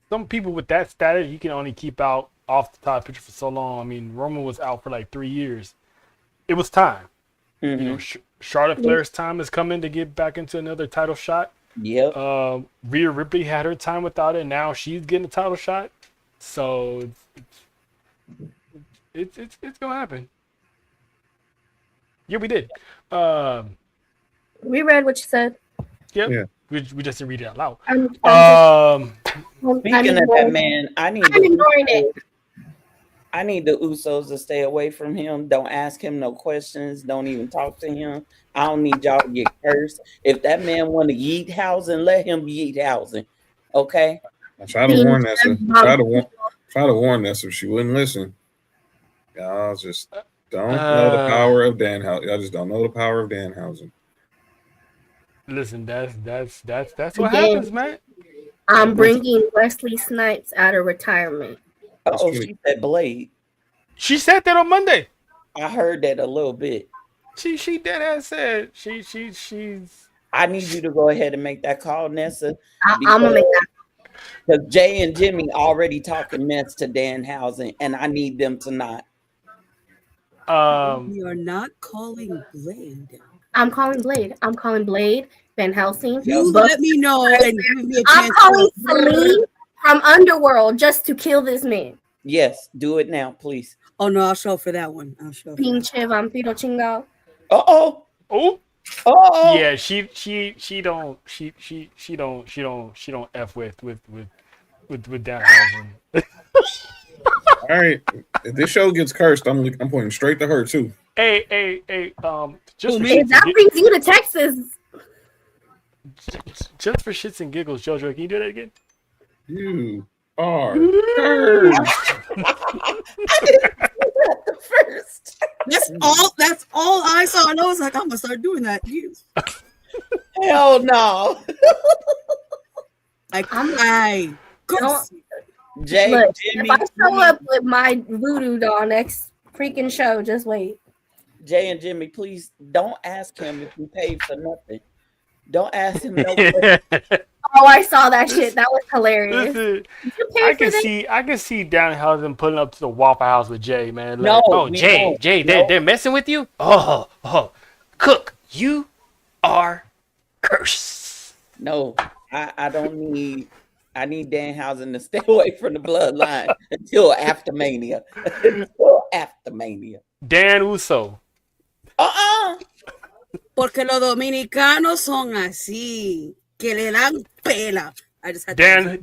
Speaker 2: Some people with that status, you can only keep out off the top picture for so long. I mean, Roman was out for like 3 years. It was time. You know, Charlotte Flair's time is coming to get back into another title shot.
Speaker 8: Yep.
Speaker 2: Rhea Ripley had her time without it. Now she's getting a title shot. So it's gonna happen. Yeah, we did.
Speaker 4: We read what you said.
Speaker 2: Yep. Yeah. We just didn't read it out loud.
Speaker 8: Speaking of that man, I need the Usos to stay away from him. Don't ask him no questions. Don't even talk to him. I don't need y'all to get cursed. If that man want to yeet housing, let him yeet housing. Okay?
Speaker 3: I tried to warn Nessa. Try to warn Nessa if she wouldn't listen. Y'all just don't know the power of Danhausen. Y'all just don't know the power of Danhausen.
Speaker 2: Listen, that's what happens, man.
Speaker 4: I'm bringing Wesley Snipes out of retirement.
Speaker 8: Oh, she said Blade.
Speaker 2: She said that on Monday.
Speaker 8: I heard that a little bit.
Speaker 2: She dead ass said she's.
Speaker 8: I need you to go ahead and make that call, Nessa.
Speaker 4: I'm gonna make that.
Speaker 8: Because Jay and Jimmy already talking mess to Danhausen, and I need them to not.
Speaker 5: We are not calling Blade.
Speaker 4: I'm calling Blade. I'm calling Blade, Van Helsing.
Speaker 5: You let me know and give me a chance.
Speaker 4: I'm calling Celine from Underworld just to kill this man.
Speaker 8: Yes, do it now, please.
Speaker 5: Oh no, I'll show for that one. I'll show.
Speaker 4: Pinche vampiro chingao.
Speaker 8: Oh.
Speaker 2: Yeah, she don't F with Danhausen.
Speaker 3: All right, if this show gets cursed, I'm pointing straight to her too.
Speaker 2: Hey, just
Speaker 4: if that brings you to Texas.
Speaker 2: Just for shits and giggles, JoJo, can you do that again?
Speaker 3: You are cursed.
Speaker 8: I didn't do that the first.
Speaker 5: That's all I saw, and I was like, I'm gonna start doing that.
Speaker 8: Hell no.
Speaker 4: Jay, look, if I show up with my voodoo doll next freaking show, just wait.
Speaker 8: Jay and Jimmy, please don't ask him if you paid for nothing. Don't ask him no questions.
Speaker 4: Oh, I saw that shit. That was hilarious.
Speaker 2: I can see Danhausen pulling up to the Waffle House with Jay, man. Like, Jay, they're messing with you? Oh, Cook, you are cursed.
Speaker 8: No, I don't need. I need Danhausen to stay away from the bloodline until after Mania.
Speaker 2: Dan Uso.
Speaker 5: Porque los dominicanos son así, que le dan pela. I just had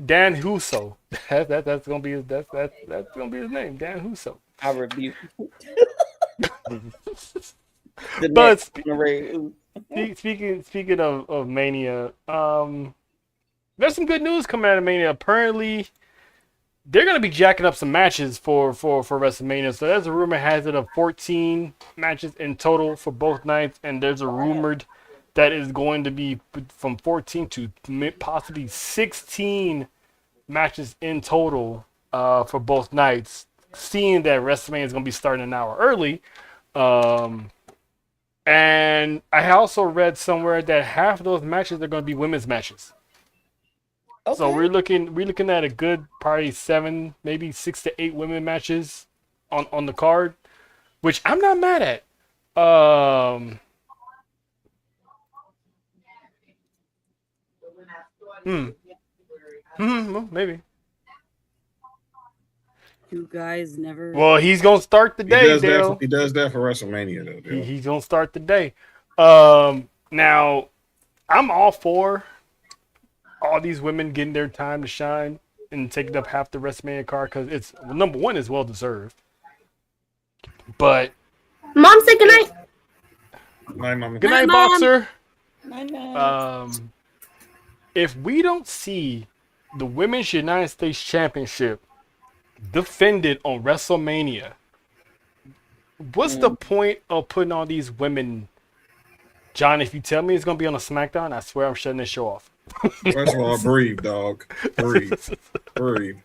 Speaker 2: Dan Huso. That's gonna be that's gonna be his name. Dan Huso.
Speaker 8: I rebuke.
Speaker 2: But speaking of Mania, there's some good news coming out of Mania. Apparently, they're gonna be jacking up some matches for WrestleMania. So there's a rumor has it of 14 matches in total for both nights, and there's a rumored that is going to be from 14 to possibly 16 matches in total for both nights. Seeing that WrestleMania is going to be starting an hour early, and I also read somewhere that half of those matches are going to be women's matches. Okay. So we're looking at a good probably 7, maybe 6 to 8 women matches on the card, which I'm not mad at. Well, maybe.
Speaker 5: You guys never.
Speaker 2: Well, he's gonna start the day, Dale.
Speaker 3: He does that for WrestleMania, though. Dale.
Speaker 2: He's gonna start the day. Now, I'm all for all these women getting their time to shine and taking up half the WrestleMania card because it's number one is well deserved. But
Speaker 4: Mom, say goodnight.
Speaker 3: Night, Mama.
Speaker 2: Good night, Boxer.
Speaker 8: Night.
Speaker 2: If we don't see the Women's United States Championship defended on WrestleMania, what's the point of putting all these women? John, if you tell me it's going to be on a SmackDown, I swear I'm shutting this show off.
Speaker 3: First of all, breathe, dog. Breathe. Breathe.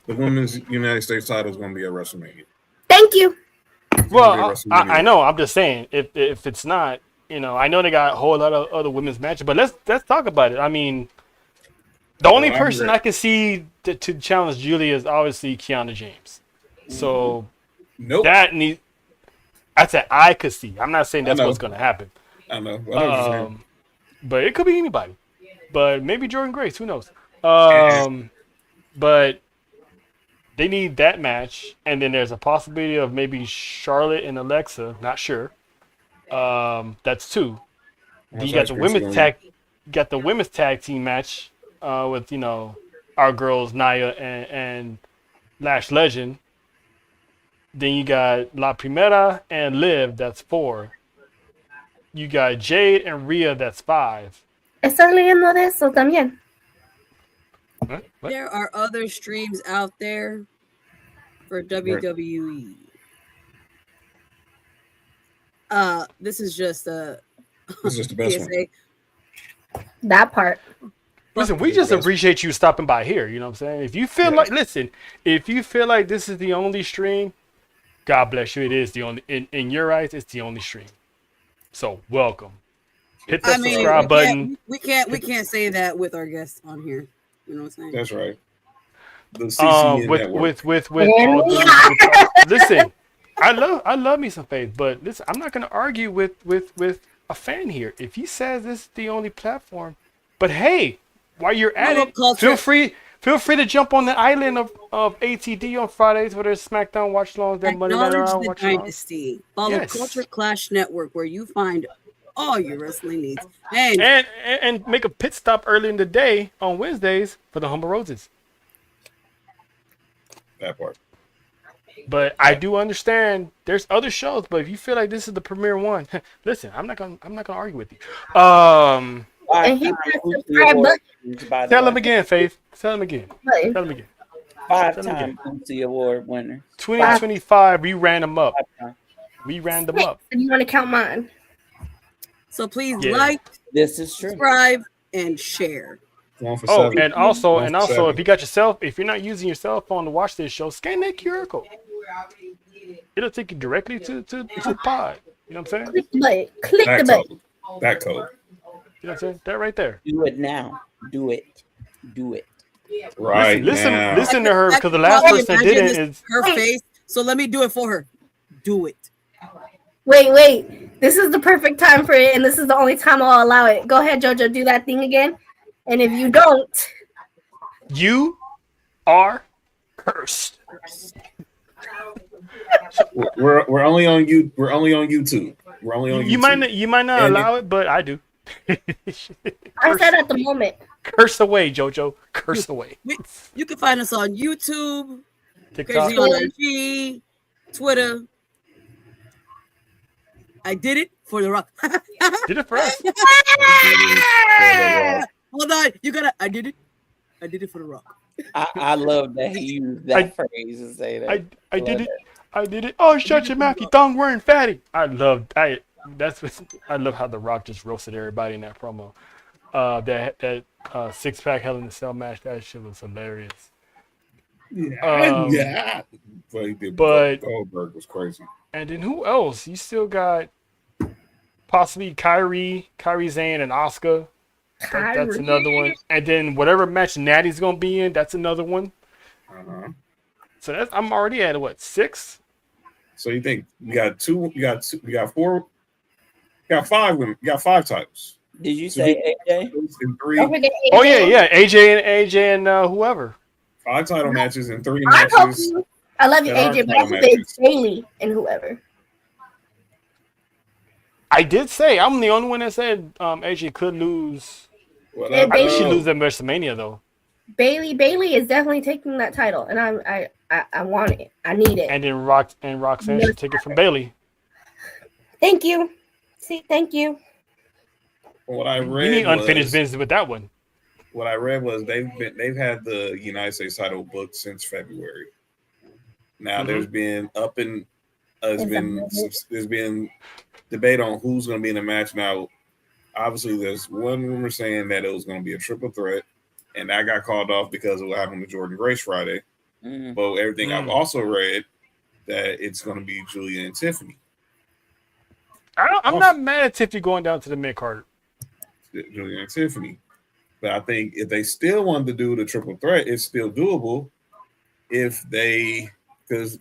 Speaker 3: The Women's United States title is going to be at WrestleMania.
Speaker 4: Thank you.
Speaker 2: Well, I know. I'm just saying, if it's not, I know they got a whole lot of other women's matches, but let's talk about it. I mean, the only person I can see to challenge Julia is obviously Kiana James. So that that's an I could see. I'm not saying that's what's going to happen.
Speaker 3: I know.
Speaker 2: But it could be anybody. But maybe Jordan Grace. Who knows? But they need that match, and then there's a possibility of maybe Charlotte and Alexa. Not sure. That's 2. You got the women's tag team match with our girls Nia and Lash Legend. Then you got La Primera and Liv. That's 4. You got Jade and Rhea. That's 5.
Speaker 4: ¿Estás leyendo de eso también?
Speaker 2: What?
Speaker 5: There are other streams out there for WWE. This is just the best one.
Speaker 4: That part.
Speaker 2: Listen, we just appreciate you stopping by here. You know what I'm saying? If you feel like this is the only stream, God bless you. It is the only in your eyes. It's the only stream. So welcome. Hit that subscribe button.
Speaker 5: We can't say that with our guests on here. You know what I'm saying?
Speaker 3: That's right. The CCN
Speaker 2: with listen, I love me some Faith, but listen, I'm not gonna argue with a fan here. If he says this is the only platform, but hey, while you're at it, feel free to jump on the island of ATD on Fridays where there's SmackDown watch-alongs, that Monday Night Raw
Speaker 5: watch-alongs. Follow Culture Clash Network where you find all your wrestling needs.
Speaker 2: And make a pit stop early in the day on Wednesdays for the Humble Roses.
Speaker 3: That part.
Speaker 2: But I do understand there's other shows, but if you feel like this is the premier one, listen, I'm not gonna argue with you.
Speaker 4: And he
Speaker 2: tell him again, Faith. Tell him again.
Speaker 8: 5-time Bootsy Award winner.
Speaker 2: 2025, we ran them up. We ran them up.
Speaker 4: You want to count mine?
Speaker 5: So please like,
Speaker 8: this is true,
Speaker 5: subscribe, and share.
Speaker 2: And also, if you're not using your cell phone to watch this show, scan that QR code. It'll take you directly to the pod. You know what I'm saying?
Speaker 4: Click the button.
Speaker 3: That code.
Speaker 2: You know what I'm saying? That right there.
Speaker 8: Do it now. Do it.
Speaker 3: Right.
Speaker 2: Listen to her, because the last person didn't. Is
Speaker 5: her face. So let me do it for her. Do it.
Speaker 4: Wait. This is the perfect time for it, and this is the only time I'll allow it. Go ahead, JoJo. Do that thing again. And if you don't,
Speaker 2: you are cursed.
Speaker 3: We're only on you. We're only on YouTube. We're only on YouTube.
Speaker 2: You might not allow it, but I do.
Speaker 4: I said at the moment.
Speaker 2: Curse away, JoJo. Curse away.
Speaker 5: You can find us on YouTube,
Speaker 2: TikTok,
Speaker 5: Crazy on IG, Twitter. I did it for the Rock.
Speaker 2: Did it for us.
Speaker 5: Hold on, you gotta. I did it. I did it for the Rock.
Speaker 8: I love that he used that phrase to say that.
Speaker 2: I did it. I did it. Oh, shut your mouth, you thong wearing fatty. I love how The Rock just roasted everybody in that promo. That 6-pack Hell in a Cell match, that shit was hilarious.
Speaker 3: Yeah. But Goldberg was crazy.
Speaker 2: And then who else? You still got possibly Kyrie Zane, and Asuka. That's another one. And then whatever match Natty's gonna be in, that's another one. So I'm already at what, 6?
Speaker 3: So you think you got 4, you got 5 women, you got 5 titles.
Speaker 8: Did you say AJ?
Speaker 3: In 3.
Speaker 2: Oh yeah, AJ and whoever.
Speaker 3: 5 title matches and 3 matches.
Speaker 4: I love you, AJ, but I hope it's Bailey and whoever.
Speaker 2: I did say I'm the only one that said AJ could lose.
Speaker 3: Well,
Speaker 2: I think she lose at WrestleMania though.
Speaker 4: Bailey is definitely taking that title, and I want it. I need it.
Speaker 2: And then Roxanne should take it from Bailey.
Speaker 4: Thank you. Thank you.
Speaker 3: What I read,
Speaker 2: you need unfinished business with that one.
Speaker 3: What I read was they've had the United States title booked since February. Now there's been there's been debate on who's going to be in the match. Now, obviously, there's one rumor saying that it was going to be a triple threat, and that got called off because of what happened to Jordan Grace Friday. But everything I've also read that it's going to be Julia and Tiffany.
Speaker 2: I'm not mad at Tiffany going down to the mid-card.
Speaker 3: Julia and Tiffany. But I think if they still wanted to do the triple threat, it's still doable. Because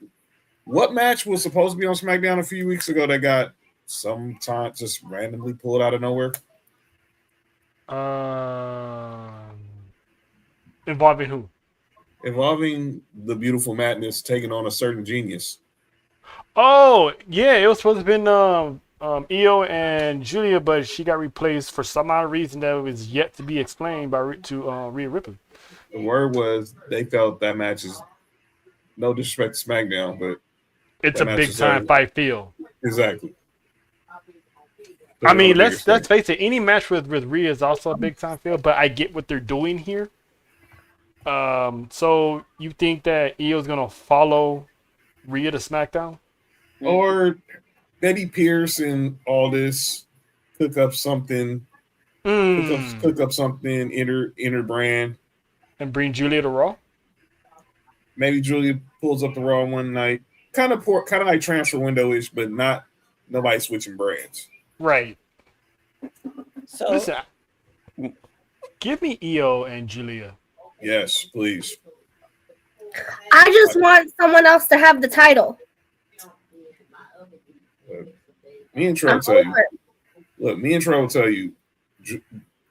Speaker 3: what match was supposed to be on SmackDown a few weeks ago that got sometime just randomly pulled out of nowhere?
Speaker 2: Involving who?
Speaker 3: Involving the Beautiful Madness taking on a certain genius.
Speaker 2: Oh, yeah, it was supposed to have been Io and Julia, but she got replaced for some odd reason that was yet to be explained by Rhea Ripley.
Speaker 3: The word was they felt that match is, no disrespect to SmackDown, but
Speaker 2: it's a big time fight feel.
Speaker 3: Exactly.
Speaker 2: I mean, let's face it. Any match with Rhea is also a big time feel, but I get what they're doing here. So you think that Io's gonna follow Rhea to SmackDown,
Speaker 3: or Betty Pierce and all this cook up something, cook up something inner brand,
Speaker 2: and bring Julia to Raw?
Speaker 3: Maybe Julia pulls up the Raw one night, kind of like transfer window-ish, but not nobody switching brands.
Speaker 2: Right.
Speaker 8: So
Speaker 2: listen, give me Io and Julia.
Speaker 3: Yes, please.
Speaker 4: I just want someone else to have the title.
Speaker 3: Me and Trey will tell you. Look, me and Trey will tell you.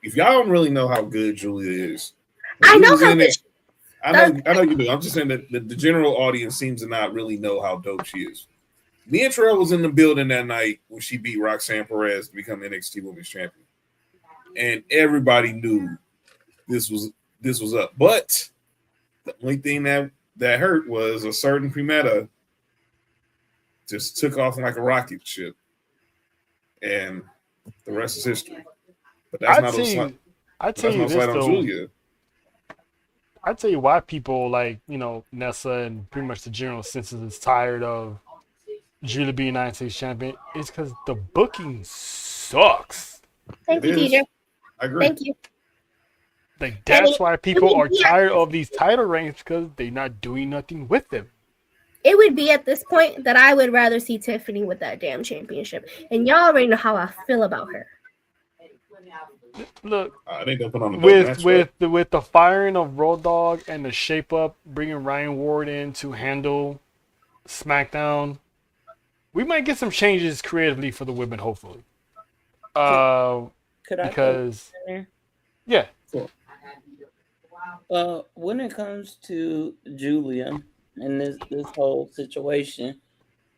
Speaker 3: If y'all don't really know how good Julia is,
Speaker 4: I know how good.
Speaker 3: I know you do. I'm just saying that the general audience seems to not really know how dope she is. Me and Trey was in the building that night when she beat Roxanne Perez to become NXT Women's Champion, and everybody knew this was up. But the only thing that hurt was a certain Primeta just took off like a rocket ship, and the rest is history. But that's
Speaker 2: I'd tell you this though.
Speaker 3: Julia.
Speaker 2: I'd tell you why people like Nessa and pretty much the general census is tired of Julia being United States champion. It's because the booking sucks.
Speaker 4: Thank you, DJ.
Speaker 3: I agree.
Speaker 4: Thank you.
Speaker 2: Like that's why people are tired of these title reigns, because they're not doing nothing with them.
Speaker 4: It would be at this point that I would rather see Tiffany with that damn championship, and y'all already know how I feel about her.
Speaker 2: Look,
Speaker 3: I think they'll put on
Speaker 2: with the firing of Road Dogg and the shape up, bringing Ryan Ward in to handle SmackDown, we might get some changes creatively for the women, hopefully. Because yeah.
Speaker 8: When it comes to Julia, in this whole situation.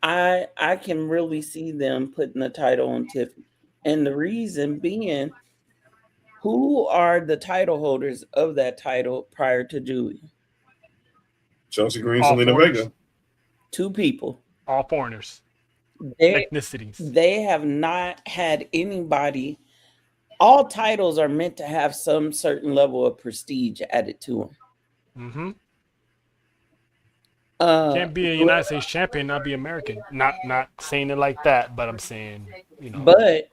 Speaker 8: I can really see them putting the title on Tiffany. And the reason being, who are the title holders of that title prior to Julia?
Speaker 3: Chelsea Green,
Speaker 2: All
Speaker 3: Selena
Speaker 2: foreigners.
Speaker 3: Vega.
Speaker 8: 2 people.
Speaker 2: All foreigners.
Speaker 8: They
Speaker 2: Ethnicities.
Speaker 8: they have not had anybody. All titles are meant to have some certain level of prestige added to them.
Speaker 2: Can't be a United States champion, not be American. Not saying it like that, but I'm saying,
Speaker 8: But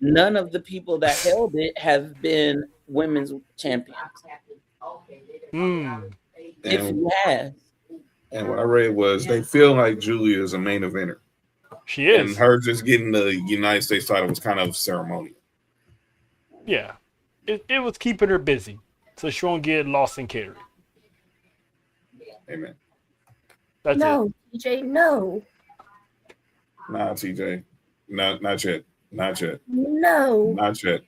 Speaker 8: none of the people that held it have been women's champions. If you have.
Speaker 3: And what I read was they feel like Julia is a main eventer.
Speaker 2: She is.
Speaker 3: And her just getting the United States title was kind of ceremonial.
Speaker 2: Yeah. It was keeping her busy, so she won't get lost in catering.
Speaker 3: Amen.
Speaker 2: That's
Speaker 4: no, it. TJ, no.
Speaker 3: Nah, TJ. Not yet. Not yet.
Speaker 4: No.
Speaker 3: Not yet.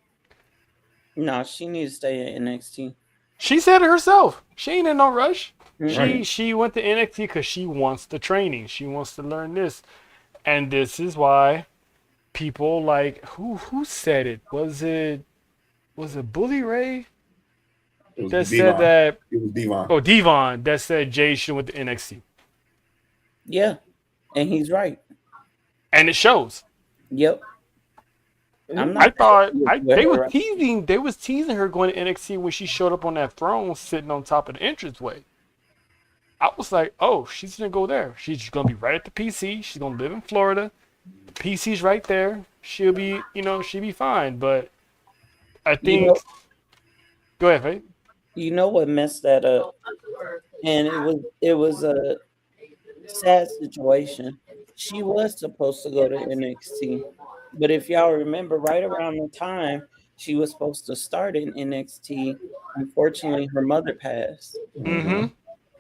Speaker 8: No, she needs to stay in NXT.
Speaker 2: She said it herself. She ain't in no rush.
Speaker 8: Right.
Speaker 2: She went to NXT because she wants the training. She wants to learn this. And this is why people like who said it? Was it Bully Ray? That said that
Speaker 3: it was Devon.
Speaker 2: Oh, Devon that said Jade should went to NXT.
Speaker 8: Yeah. And he's right.
Speaker 2: And it shows.
Speaker 8: Yep.
Speaker 2: I thought they was teasing her going to NXT when she showed up on that throne sitting on top of the entranceway. I was like, oh, she's gonna go there. She's gonna be right at the PC. She's gonna live in Florida. The PC's right there. She'll be, she'll be fine. But I think go ahead, Faye.
Speaker 8: You know what messed that up? And it was a sad situation. She was supposed to go to NXT. But if y'all remember, right around the time she was supposed to start in NXT, unfortunately, her mother passed.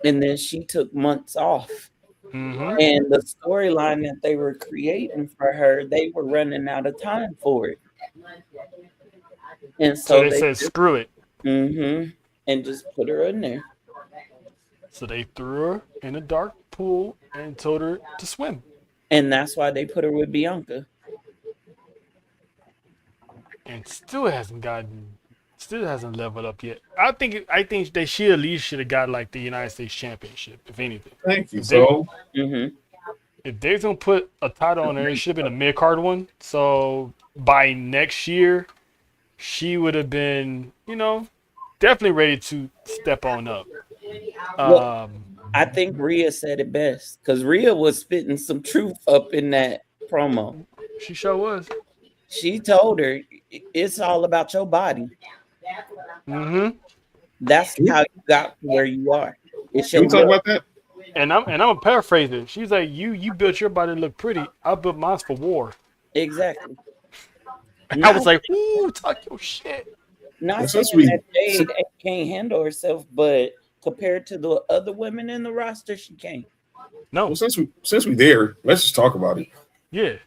Speaker 8: And then she took months off. And the storyline that they were creating for her, they were running out of time for it. And so
Speaker 2: they said, screw it.
Speaker 8: And just put her in there.
Speaker 2: So they threw her in a dark pool and told her to swim.
Speaker 8: And that's why they put her with Bianca.
Speaker 2: And still hasn't leveled up yet. I think they should at least should have got like the United States Championship, if anything.
Speaker 3: Thank you.
Speaker 2: If they're gonna put a title on her, it should have been a mid card one. So by next year, she would have been, definitely ready to step on up.
Speaker 8: I think Rhea said it best because Rhea was spitting some truth up in that promo.
Speaker 2: She sure was.
Speaker 8: She told her it's all about your body. That's how you got to where you are.
Speaker 3: Can we talk about that?
Speaker 2: And I'm gonna paraphrase it. She's like, you built your body to look pretty. I built mine for war.
Speaker 8: Exactly.
Speaker 2: I was like, ooh, talk your shit.
Speaker 8: Not saying that Jade can't handle herself, but compared to the other women in the roster, she can't.
Speaker 2: No.
Speaker 3: Well, since we there, let's just talk about it.
Speaker 2: Yeah.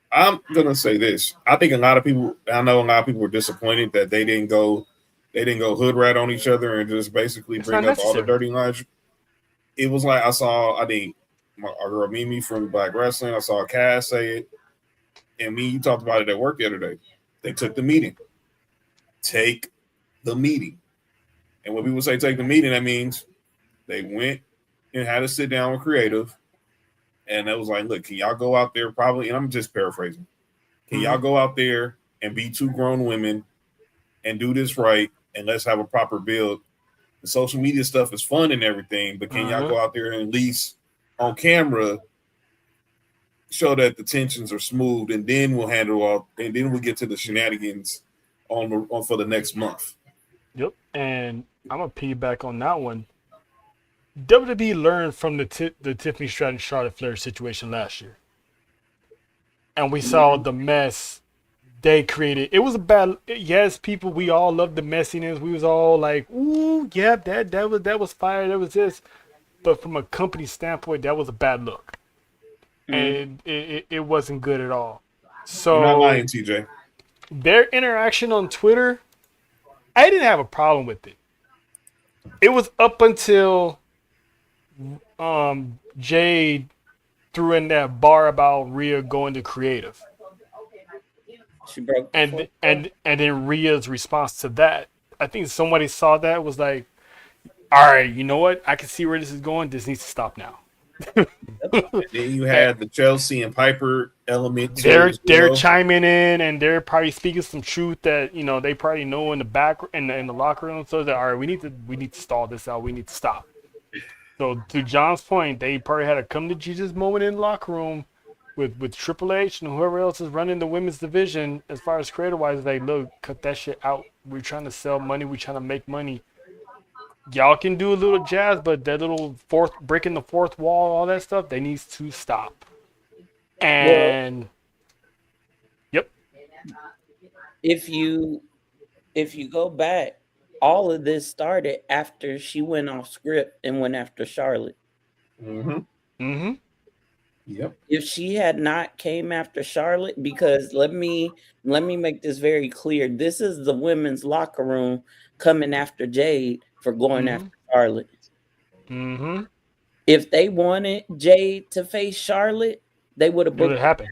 Speaker 3: I'm gonna say this. I know a lot of people were disappointed that they didn't go hood rat on each other and just basically bring up all the dirty lines. It was like I think our girl Mimi from Black Wrestling, I saw Cass say it, and you talked about it at work the other day. They took the meeting. Take the meeting. And when people say take the meeting, that means they went and had to sit down with creative. And it was like, look, can y'all go out there probably, and I'm just paraphrasing. Can y'all go out there and be 2 grown women and do this right, and let's have a proper build? The social media stuff is fun and everything, but can y'all go out there and at least on camera show that the tensions are smooth, and then we'll handle all, and then we'll get to the shenanigans on for the next month.
Speaker 2: Yep, and I'm gonna piggyback on that one. WWE learned from the Tiffany Stratton Charlotte Flair situation last year, and we saw the mess they created. It was a bad. Yes, people, we all loved the messiness. We was all like, "Ooh, yeah, that was fire. That was this," but from a company standpoint, that was a bad look, and it wasn't good at all. So
Speaker 3: you're not lying, TJ.
Speaker 2: Their interaction on Twitter, I didn't have a problem with it. It was up until Jade threw in that bar about Rhea going to creative.
Speaker 8: She broke the fourth
Speaker 2: and then Rhea's response to that, I think somebody saw that was like, all right, you know what? I can see where this is going. This needs to stop now.
Speaker 3: And then you had the Chelsea and Piper element.
Speaker 2: They're chiming in and they're probably speaking some truth that they probably know in the back in the locker room. So that all right, we need to stall this out. We need to stop. So to John's point, they probably had a come to Jesus moment in the locker room with Triple H and whoever else is running the women's division as far as creative wise. Like, look, cut that shit out. We're trying to sell money. We're trying to make money. Y'all can do a little jazz, but that little breaking the fourth wall, all that stuff, they needs to stop. And yep.
Speaker 8: If you go back, all of this started after she went off script and went after Charlotte.
Speaker 3: Yep.
Speaker 8: If she had not came after Charlotte, because let me make this very clear. This is the women's locker room coming after Jade for going after Charlotte. If they wanted Jade to face Charlotte, they would have booked it.
Speaker 2: Happen.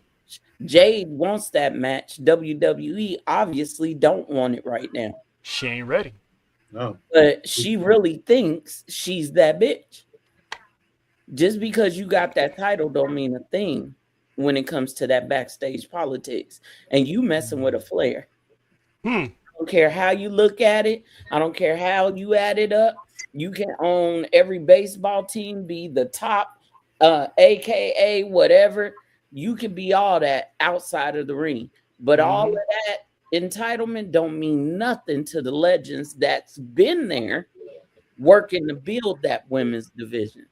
Speaker 8: Jade wants that match. WWE obviously don't want it right now.
Speaker 2: She ain't ready.
Speaker 3: No.
Speaker 8: But she really thinks she's that bitch. Just because you got that title don't mean a thing when it comes to that backstage politics. And you messing with a Flair. I don't care how you look at it. I don't care how you add it up. You can own every baseball team, be the top, AKA whatever. You can be all that outside of the ring. But all of that entitlement don't mean nothing to the legends that's been there working to build that women's division.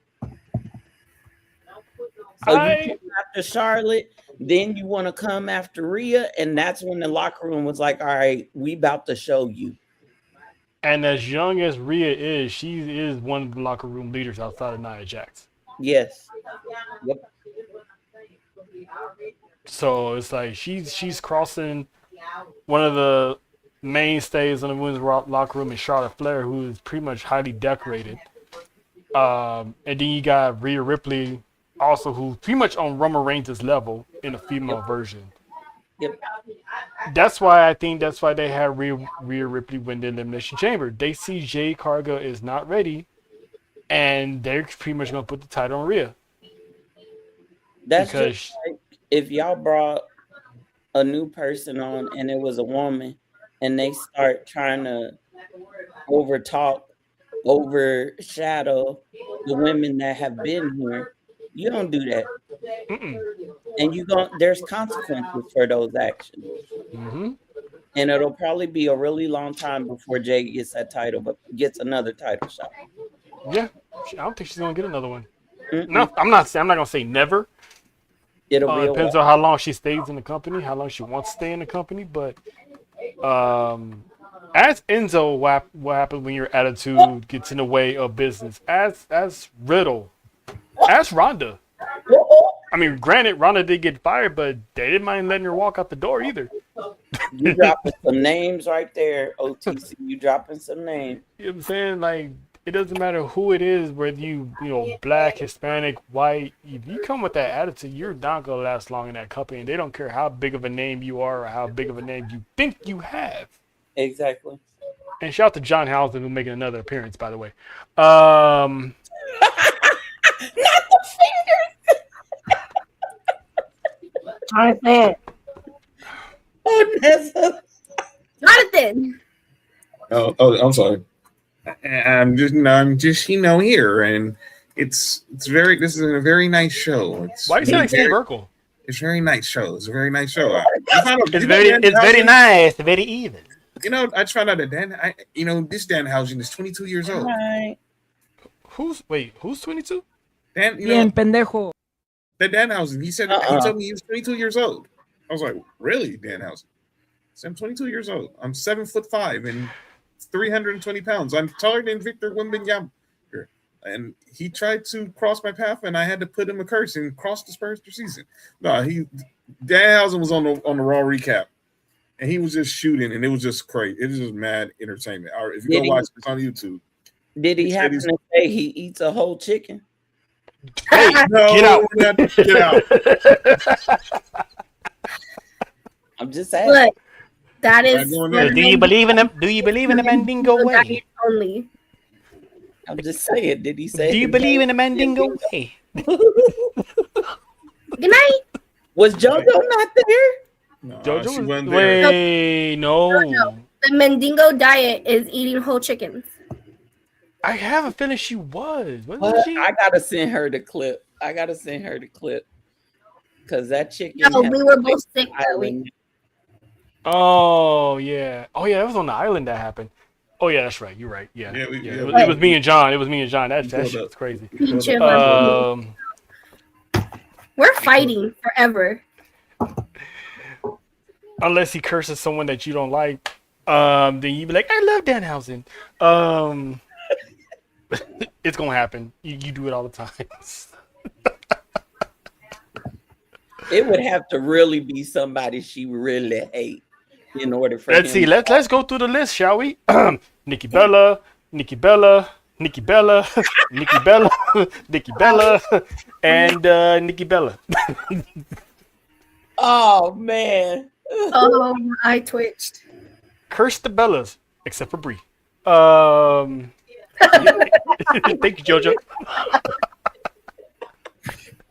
Speaker 8: So you come after Charlotte, then you want to come after Rhea, and that's when the locker room was like, all right, we about to show you.
Speaker 2: And as young as Rhea is, she is one of the locker room leaders outside of Nia Jax.
Speaker 8: Yes. Yep.
Speaker 2: So it's like she's crossing one of the mainstays in the women's locker room in Charlotte Flair, who is pretty much highly decorated. And then you got Rhea Ripley, also who's pretty much on Roman Reigns' level in a female version.
Speaker 8: Yep.
Speaker 2: That's why they had Rhea Ripley win the Elimination Chamber. They see Jade Cargill is not ready, and they're pretty much going to put the title on Rhea.
Speaker 8: That's just like if y'all brought a new person on and it was a woman, and they start trying to overshadow the women that have been here. You don't do that. And there's consequences for those actions. And it'll probably be a really long time before Jay gets that title, but gets another title shot.
Speaker 2: Yeah, I don't think she's gonna get another one. No, I'm not gonna say never.
Speaker 8: It'll be
Speaker 2: depends on how long she stays in the company, how long she wants to stay in the company. But ask Enzo what happens when your attitude gets in the way of business. Ask Riddle. Ask Ronda. I mean, granted, Ronda did get fired, but they didn't mind letting her walk out the door either.
Speaker 8: You dropping some names right there, OTC. You dropping some names.
Speaker 2: You know what I'm saying? Like, it doesn't matter who it is, whether you black, Hispanic, white. If you come with that attitude, you're not gonna last long in that company. And they don't care how big of a name you are or how big of a name you think you have.
Speaker 8: Exactly.
Speaker 2: And shout out to John Housen, who's making another appearance, by the way.
Speaker 8: Not the fingers.
Speaker 4: Jonathan. Jonathan.
Speaker 3: Oh, I'm sorry. I'm just here, and it's very. This is a very nice show.
Speaker 2: Why you say like Steve Urkel?
Speaker 3: It's a very nice show. It's a very nice show.
Speaker 2: It's very nice, very even.
Speaker 3: I just found out that this Danhausen is 22 years old.
Speaker 8: Right.
Speaker 2: Who's 22?
Speaker 3: Dan,
Speaker 10: Bien pendejo.
Speaker 3: The Danhausen. He said he told me he was 22 years old. I was like, really, Danhausen? So I'm 22 years old. I'm 7'5" and 320 pounds. I'm taller than Victor Wembanyama. And he tried to cross my path, and I had to put him a curse and cross the Spurs per season. No, Danhausen was on the Raw recap, and he was just shooting, and it was just great. It was just mad entertainment. Or if you go watch it, it's on YouTube.
Speaker 8: Did he happen to say he eats a whole chicken?
Speaker 2: Hey,
Speaker 3: No,
Speaker 2: get out.
Speaker 3: get out.
Speaker 8: I'm just saying.
Speaker 4: Look, that
Speaker 3: Not
Speaker 4: is.
Speaker 3: going
Speaker 4: for
Speaker 3: there.
Speaker 4: the
Speaker 2: Do you believe in them? Do you believe in the Mandingo way?
Speaker 4: diet only.
Speaker 8: I'm just saying. Did he say?
Speaker 2: Do you believe in the Mandingo way?
Speaker 4: Good night.
Speaker 8: Was JoJo not there?
Speaker 3: No,
Speaker 2: Jojo
Speaker 3: she
Speaker 2: was,
Speaker 3: wasn't there.
Speaker 2: wait, no.
Speaker 4: The Mandingo diet is eating whole chickens.
Speaker 2: I have a feeling she was.
Speaker 8: What?
Speaker 2: Wasn't she?
Speaker 8: I gotta send her the clip. Because that chicken.
Speaker 4: No,
Speaker 8: had
Speaker 4: we were both sick that week.
Speaker 8: island.
Speaker 2: Oh yeah. Oh yeah, that was on the island that happened. Oh yeah, that's right. You're right. Yeah.
Speaker 3: Yeah,
Speaker 2: It was me and John. It was me and John. That shit was crazy.
Speaker 4: We're fighting forever.
Speaker 2: Unless he curses someone that you don't like, then you be like, I love Danhausen. It's gonna happen. You do it all the time.
Speaker 8: It would have to really be somebody she really hate in order for.
Speaker 2: Let's see. Let's go through the list, shall we? Nikki Bella, Nikki Bella, Nikki Bella, Nikki Bella, Nikki Bella, and Nikki Bella.
Speaker 8: Oh man.
Speaker 4: Oh, I twitched.
Speaker 2: Curse the Bellas, except for Brie. Thank you, JoJo.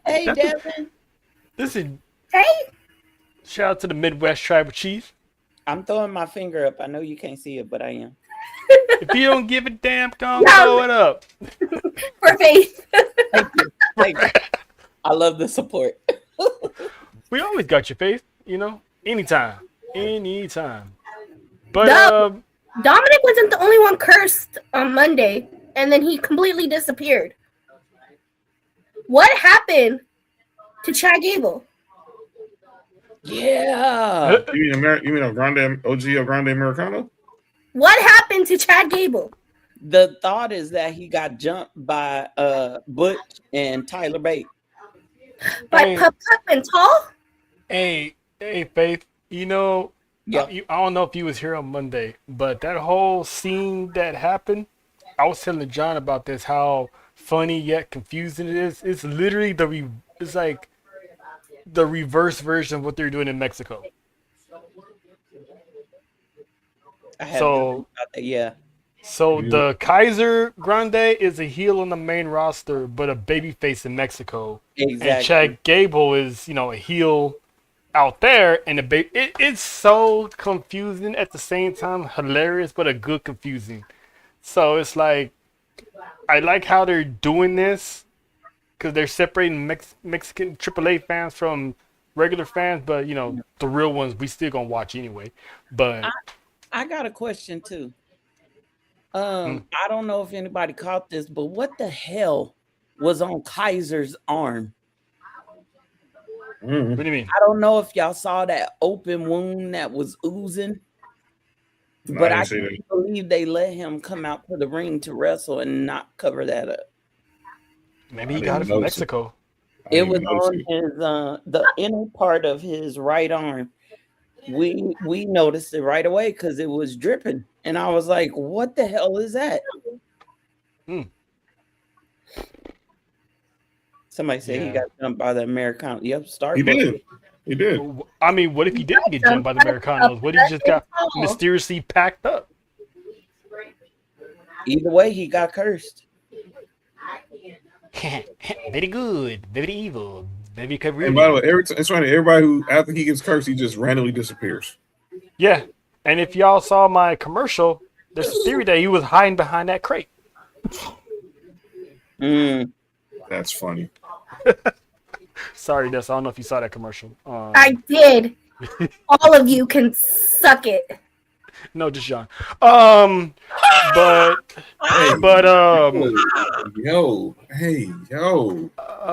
Speaker 8: Hey, Devin.
Speaker 2: Listen.
Speaker 4: Hey.
Speaker 2: Shout out to the Midwest Tribal Chief.
Speaker 8: I'm throwing my finger up. I know you can't see it, but I am.
Speaker 2: If you don't give a damn, don't throw it up.
Speaker 4: For Faith.
Speaker 8: Thank you. I love the support.
Speaker 2: We always got your faith, you know? Anytime. But
Speaker 4: Dominic wasn't the only one cursed on Monday, and then he completely disappeared. What happened to Chad Gable?
Speaker 8: Yeah.
Speaker 3: You mean a Grande OG of Grande Americano?
Speaker 4: What happened to Chad Gable?
Speaker 8: The thought is that he got jumped by Butch and Tyler Bate.
Speaker 4: By Pup and Tall?
Speaker 2: Hey, Faith, you know, I don't know if you was here on Monday, but that whole scene that happened, I was telling John about this, how funny yet confusing it is. It's literally it's like the reverse version of what they're doing in Mexico. So the Kaiser Grande is a heel on the main roster, but a babyface in Mexico.
Speaker 8: Exactly.
Speaker 2: And Chad Gable is, you know, a heel out there, and it's so confusing at the same time, hilarious, but a good confusing. So it's like, I like how they're doing this because they're separating Mexican AAA fans from regular fans, but you know, the real ones we still gonna watch anyway. But
Speaker 8: I got a question too. I don't know if anybody caught this, but what the hell was on Kaiser's arm?
Speaker 2: What do you mean?
Speaker 8: I don't know if y'all saw that open wound that was oozing, but I can't believe they let him come out to the ring to wrestle and not cover that up.
Speaker 2: Maybe he got it from Mexico.
Speaker 8: It was on his the inner part of his right arm. We noticed it right away because it was dripping, and I was like, "What the hell is that?" Somebody said he got jumped by the Americano. Yep, Starbucks.
Speaker 3: He did.
Speaker 2: I mean, what if he didn't get jumped by the Americanos? What if he just got mysteriously packed up?
Speaker 8: Either way, he got cursed.
Speaker 2: Very good, very evil, very career.
Speaker 3: And by the way, it's funny. Everybody who after he gets cursed, he just randomly disappears.
Speaker 2: Yeah, and if y'all saw my commercial, there's a theory that he was hiding behind that crate.
Speaker 3: That's funny.
Speaker 2: Sorry, Ness. I don't know if you saw that commercial.
Speaker 4: I did. All of you can suck it.
Speaker 2: No, just John.
Speaker 3: Yo,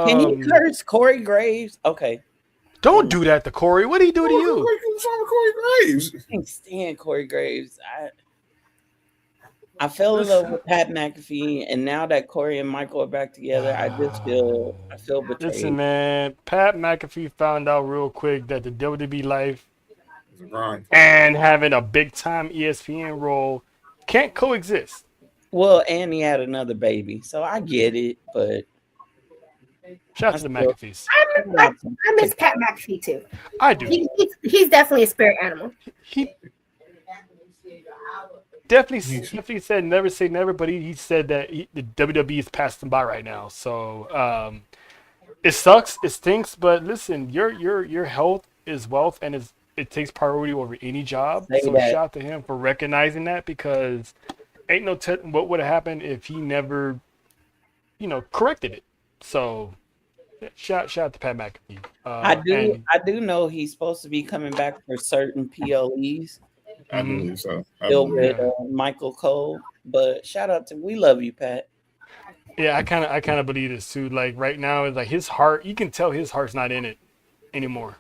Speaker 8: Can you curse Corey Graves? Okay.
Speaker 2: Don't do that to Corey. What did he do to you?
Speaker 3: Corey Graves.
Speaker 8: I can't stand Corey Graves. I fell in love with Pat McAfee, and now that Corey and Michael are back together, I feel betrayed.
Speaker 2: Listen, man, Pat McAfee found out real quick that the WWE life and having a big time ESPN role can't coexist.
Speaker 8: Well, and he had another baby, so I get it, but
Speaker 2: Shout out to the McAfees.
Speaker 4: I miss Pat McAfee too.
Speaker 2: I do.
Speaker 4: He's definitely a spirit animal.
Speaker 2: He definitely said never say never, but he said that the WWE is passing him by right now. So it sucks, it stinks, but listen, your health is wealth, and it takes priority over any job. So shout out to him for recognizing that, because ain't no what would have happened if he never, corrected it. So shout out to Pat McAfee.
Speaker 8: I do know he's supposed to be coming back for certain PLEs.
Speaker 3: I believe so.
Speaker 8: Still with Michael Cole, but shout out to we love you, Pat.
Speaker 2: Yeah, I kind of believe this too. Like right now, it's like his heart. You can tell his heart's not in it anymore.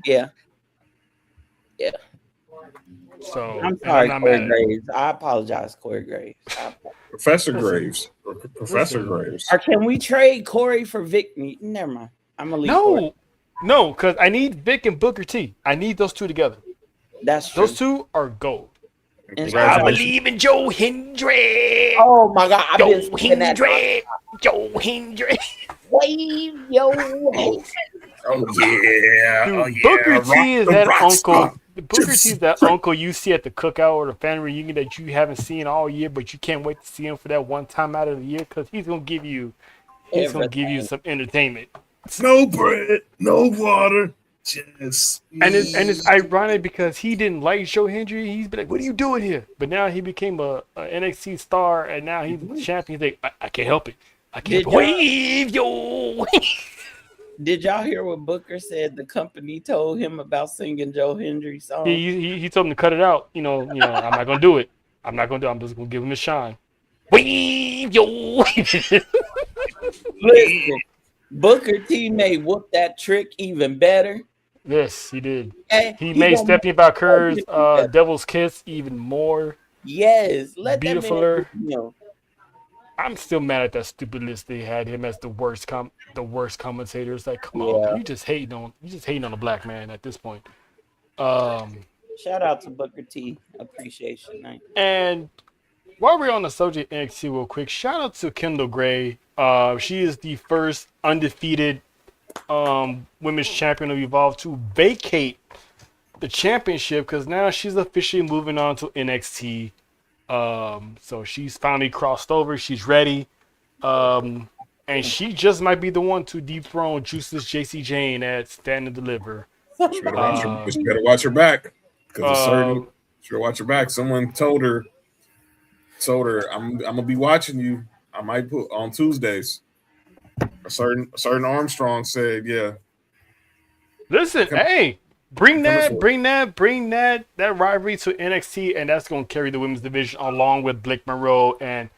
Speaker 8: Yeah.
Speaker 2: So
Speaker 8: I'm sorry, Corey Graves. I apologize, Corey Graves.
Speaker 3: Professor Graves. Professor Graves.
Speaker 8: Or can we trade Corey for Vic? Never mind. I'm gonna leave.
Speaker 2: No, because I need Vic and Booker T. I need those two together.
Speaker 8: That's true.
Speaker 2: Those two are gold.
Speaker 8: I
Speaker 2: believe in Joe Hendry.
Speaker 8: Oh my God, I've been
Speaker 2: saying that. Joe Hendry.
Speaker 8: Wave yo.
Speaker 3: Oh yeah.
Speaker 2: Dude, Booker T is that uncle. Booker T is that uncle you see at the cookout or the family reunion that you haven't seen all year, but you can't wait to see him for that one time out of the year, because he's gonna give you some entertainment.
Speaker 3: No bread, no water. Just
Speaker 2: and it's ironic because he didn't like Joe Hendry. He's been like, "What are you doing here?" But now he became a NXT star, and now he's the champion. He's like, I can't help it. I can't wave yo.
Speaker 8: Did y'all hear what Booker said? The company told him about singing Joe Hendry's song.
Speaker 2: He told him to cut it out. I'm not gonna do it. I'm just gonna give him a shine. Wave yo.
Speaker 8: Listen, Booker T made whoop that trick even better.
Speaker 2: Yes, he did.
Speaker 8: Okay?
Speaker 2: He made Stephanie Valkyr's Devil's Kiss even more.
Speaker 8: Yes, let
Speaker 2: beautifuler.
Speaker 8: That man,
Speaker 2: I'm still mad at that stupid list. They had him as the worst commentators. Like, come on, man. You just hating on a black man at this point.
Speaker 8: Shout out to Booker T. Appreciation night.
Speaker 2: And while we're on the subject of NXT real quick, shout out to Kendall Gray. She is the first undefeated women's champion of Evolve to vacate the championship, because now she's officially moving on to NXT. So she's finally crossed over. She's ready. And she just might be the one to dethrone Juice's JC Jane at Stand and Deliver.
Speaker 3: She better watch her back. Because she better watch her back. Someone told her, I'm gonna be watching you. I might put on Tuesdays. A certain Armstrong said, yeah.
Speaker 2: Listen, hey, bring that rivalry to NXT, and that's gonna carry the women's division along with Blake Monroe and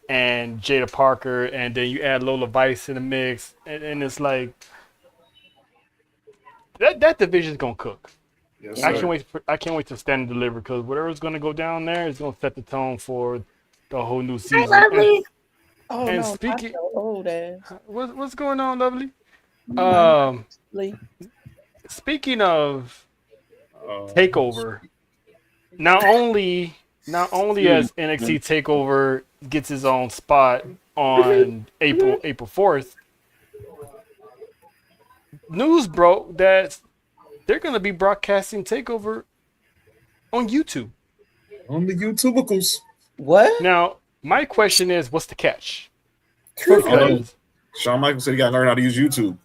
Speaker 2: Jada Parker, and then you add Lola Vice in the mix, and it's like that division's gonna cook.
Speaker 3: Yes,
Speaker 2: I can't wait to Stand and Deliver, because whatever's gonna go down there is gonna set the tone for the whole new season.
Speaker 4: Hi, Lovely.
Speaker 2: Speaking, what's going on, Lovely? Speaking of Takeover, not only as NXT Takeover gets his own spot on April 4th, news broke that they're going to be broadcasting Takeover on YouTube.
Speaker 3: On the YouTubicals.
Speaker 8: What?
Speaker 2: Now, my question is, what's the catch?
Speaker 3: Because Shawn Michaels said he got to learn how to use YouTube.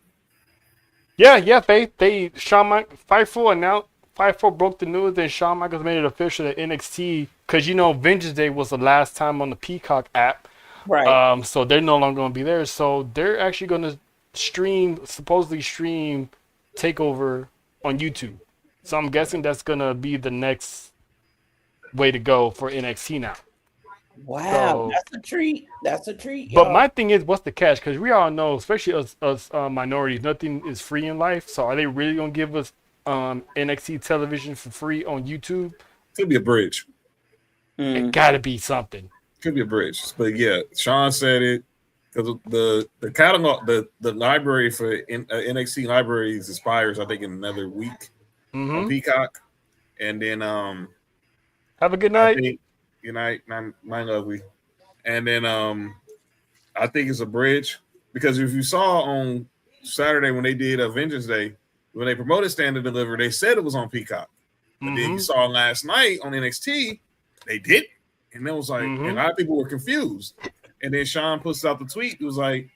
Speaker 2: Yeah, Fightful announced. Fightful broke the news, then Shawn Michaels made it official that NXT, because Vengeance Day was the last time on the Peacock app,
Speaker 8: right?
Speaker 2: So they're no longer going to be there. So they're actually going to supposedly stream Takeover on YouTube. So I'm guessing that's going to be the next way to go for NXT now.
Speaker 8: Wow, that's a treat.
Speaker 2: But my thing is, what's the catch? Because we all know, especially us minorities, nothing is free in life. So are they really going to give us NXT television for free on YouTube?
Speaker 3: Could be a bridge.
Speaker 2: It got to be something.
Speaker 3: Could be a bridge. But yeah, Sean said it, because the catalog, the library for NXT libraries expires, I think, in another week on Peacock. And then
Speaker 2: have a good night.
Speaker 3: Good night, mine ugly. And then I think it's a bridge, Because if you saw on Saturday when they did Vengeance Day, when they promoted Stand and Deliver, they said it was on Peacock. But then you saw last night on NXT, they did. And it was like, and a lot of people were confused. And then Sean puts out the tweet. It was like,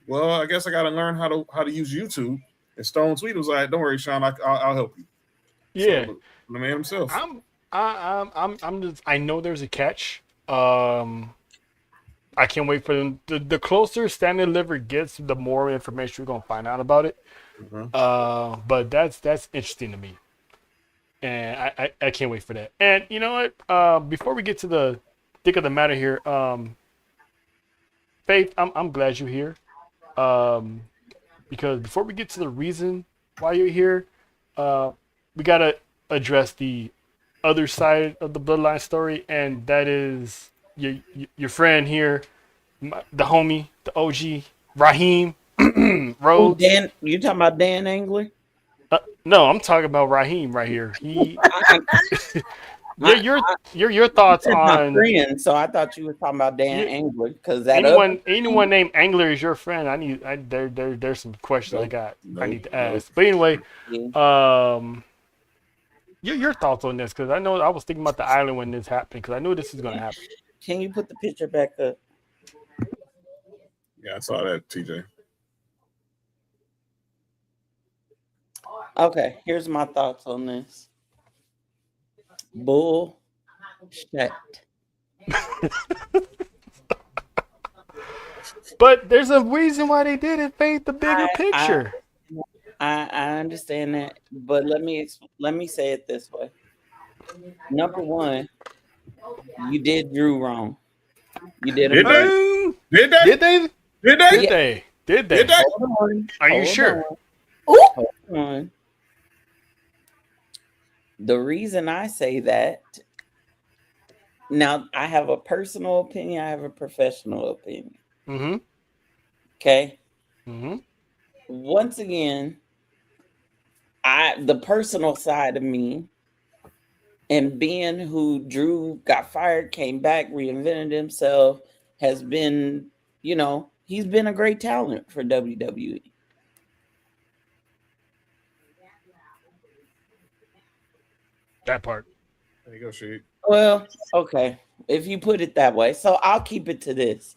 Speaker 3: well, I guess I got to learn how to use YouTube. And Stone tweet was like, don't worry, Sean, I'll help you.
Speaker 2: Yeah.
Speaker 3: So, the man himself.
Speaker 2: I know there's a catch. I can't wait for them. The closer Stand and Deliver gets, the more information we're gonna find out about it. But that's interesting to me, and I can't wait for that. And you know what? Before we get to the thick of the matter here, Faith, I'm glad you're here. Because before we get to the reason why you're here, we gotta address the other side of the bloodline story, and that is your friend here, the homie, the OG, Raheem Rhodes.
Speaker 8: Dan, you talking about Dan Angler?
Speaker 2: No, I'm talking about Raheem right here. Your thoughts on
Speaker 8: friend? So I thought you were talking about Dan Angler because that
Speaker 2: anyone named Angler is your friend. There's some questions I need to ask. But anyway, your thoughts on this, because I know I was thinking about the island when this happened, because I knew this was going to happen.
Speaker 8: Can you put the picture back up?
Speaker 3: Yeah, I saw that, TJ.
Speaker 8: Okay, here's my thoughts on this. Bullshit.
Speaker 2: But there's a reason why they did it, Faith, the bigger picture.
Speaker 8: I understand that, but let me say it this way. Number one, you did Drew wrong. You did
Speaker 3: Did they?
Speaker 2: Did they? Are you sure?
Speaker 8: Hold on. The reason I say that, now I have a personal opinion, I have a professional opinion. Okay. Once again, the personal side of me, and being who Drew got fired, came back, reinvented himself, has been, he's been a great talent for WWE.
Speaker 2: That part.
Speaker 3: There you go, Sheik.
Speaker 8: Well, okay, if you put it that way. So I'll keep it to this.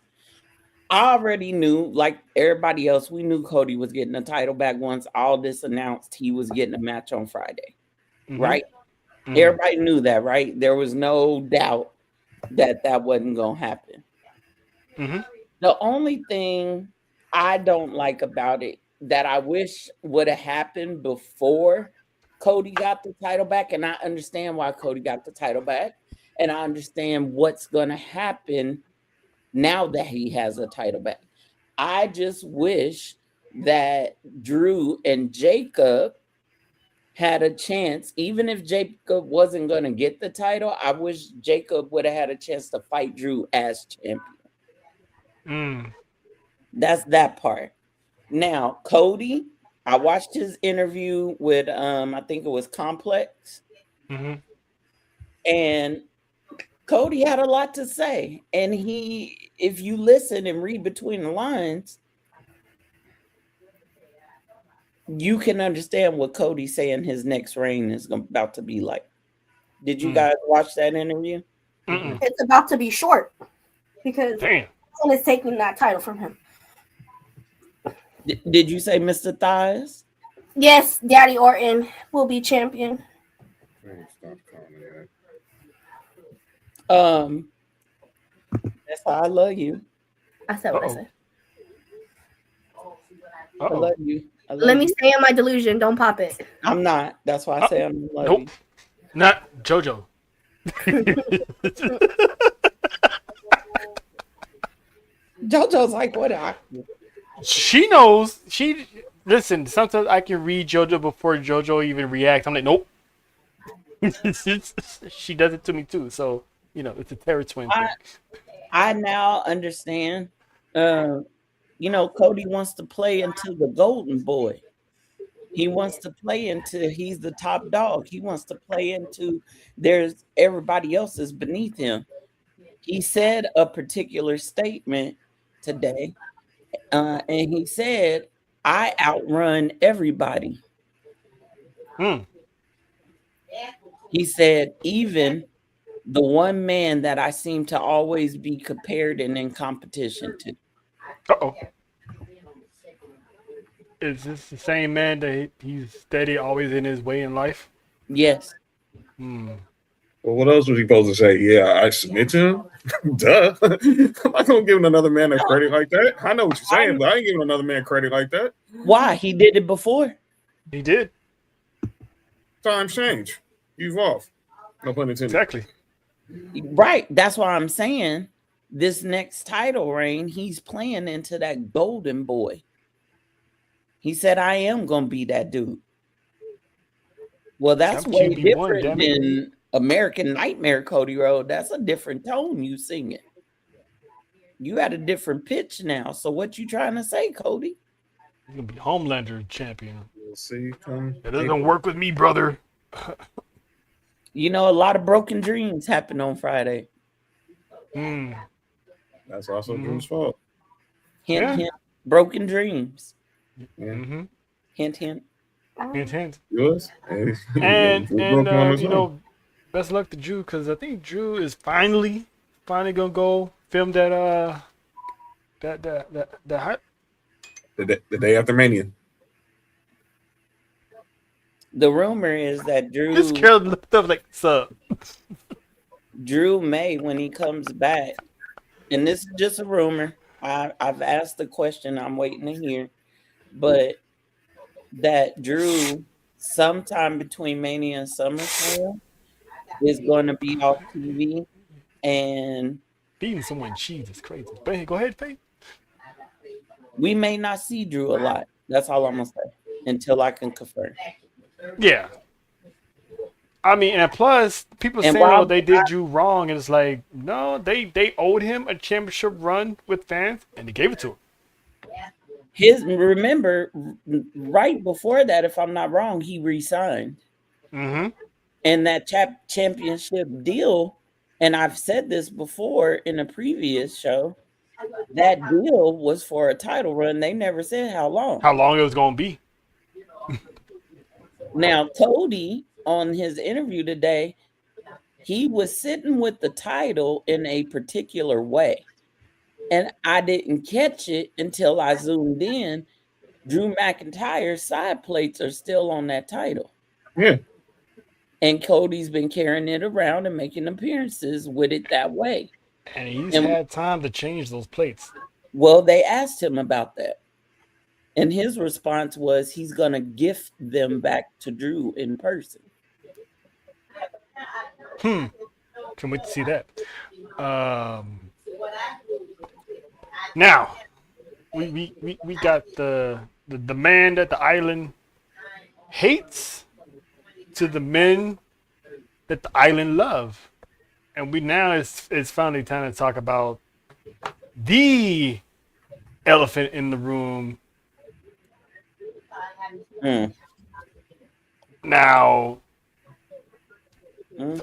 Speaker 8: I already knew, like everybody else, we knew Cody was getting a title back once all this announced he was getting a match on Friday, right? Everybody knew that, right? There was no doubt that wasn't going to happen. The only thing I don't like about it that I wish would have happened before Cody got the title back, and I understand why Cody got the title back, and I understand what's going to happen now that he has a title back. I just wish that Drew and Jacob had a chance, even if Jacob wasn't going to get the title. I wish Jacob would have had a chance to fight Drew as champion. That's that part. Now, Cody, I watched his interview with, I think it was Complex. And Cody had a lot to say. And if you listen and read between the lines, you can understand what Cody's saying his next reign is about to be like. Did you guys watch that interview?
Speaker 4: It's about to be short because someone is taking that title from him.
Speaker 8: Did you say Mr. Thighs?
Speaker 4: Yes, Daddy Orton will be champion.
Speaker 8: That's how I love you.
Speaker 4: I said what I said.
Speaker 8: I love you.
Speaker 4: Let me stay in my delusion. Don't pop it.
Speaker 8: I'm not. That's why I say I'm love you.
Speaker 2: Not JoJo.
Speaker 8: JoJo's like, what?
Speaker 2: She knows. Listen, sometimes I can read JoJo before JoJo even reacts. I'm like, nope. She does it to me too. So, it's a Terra Twin thing.
Speaker 8: I now understand. Cody wants to play into the golden boy. He wants to play into he's the top dog. He wants to play into there's everybody else is beneath him. He said a particular statement today And he said, I outrun everybody. He said, even the one man that I seem to always be compared and in competition to.
Speaker 2: Uh-oh. Is this the same man that he's steady, always in his way in life?
Speaker 8: Yes.
Speaker 3: Well, what else was he supposed to say? Yeah, I submit to him? Duh. I'm not going to give another man a credit like that. I know what you're saying, but I ain't giving another man credit like that.
Speaker 8: Why? He did it before.
Speaker 2: He did.
Speaker 3: Times change. You evolve. No pun intended.
Speaker 2: Exactly.
Speaker 8: Right. That's why I'm saying this next title reign, he's playing into that golden boy. He said, I am going to be that dude. Well, that's way different than American Nightmare, Cody Rhodes. That's a different tone you singing. You at a different pitch now. So what you trying to say, Cody?
Speaker 2: You're going to be Homelander champion.
Speaker 3: We'll see.
Speaker 2: It doesn't work with me, brother.
Speaker 8: You know, a lot of broken dreams happen on Friday.
Speaker 3: That's also Drew's fault.
Speaker 8: Hint, hint. Broken dreams.
Speaker 3: Yeah.
Speaker 8: Hint, hint.
Speaker 2: Hint, hint.
Speaker 3: Yours?
Speaker 2: And you know, best luck to Drew, because I think Drew is finally gonna go film that
Speaker 3: the day after Mania.
Speaker 8: The rumor is that Drew.
Speaker 2: This girl looked up like, sup.
Speaker 8: Drew may, when he comes back, and this is just a rumor. I've asked the question. I'm waiting to hear, but that Drew, sometime between Mania and SummerSlam, is going to be off TV and
Speaker 2: beating someone cheese is crazy. But hey, go ahead, Faith.
Speaker 8: We may not see Drew a lot. That's all I'm gonna say until I can confirm.
Speaker 2: Yeah. I mean, and plus, people say, "Oh, they did Drew wrong," and it's like, no, they owed him a championship run with fans, and they gave it to him.
Speaker 8: Remember, right before that, if I'm not wrong, he re-signed. And that championship deal, and I've said this before in a previous show, that deal was for a title run. They never said how long.
Speaker 2: How long it was going to be.
Speaker 8: Now, Cody, on his interview today, he was sitting with the title in a particular way. And I didn't catch it until I zoomed in. Drew McIntyre's side plates are still on that title.
Speaker 3: Yeah.
Speaker 8: And Cody's been carrying it around and making appearances with it that way.
Speaker 2: And he's had time to change those plates.
Speaker 8: Well, they asked him about that. And his response was he's going to gift them back to Drew in person.
Speaker 2: Can't wait to see that. Now, we got the man that the island hates to the men that the island love. And it's finally time to talk about the elephant in the room. Now,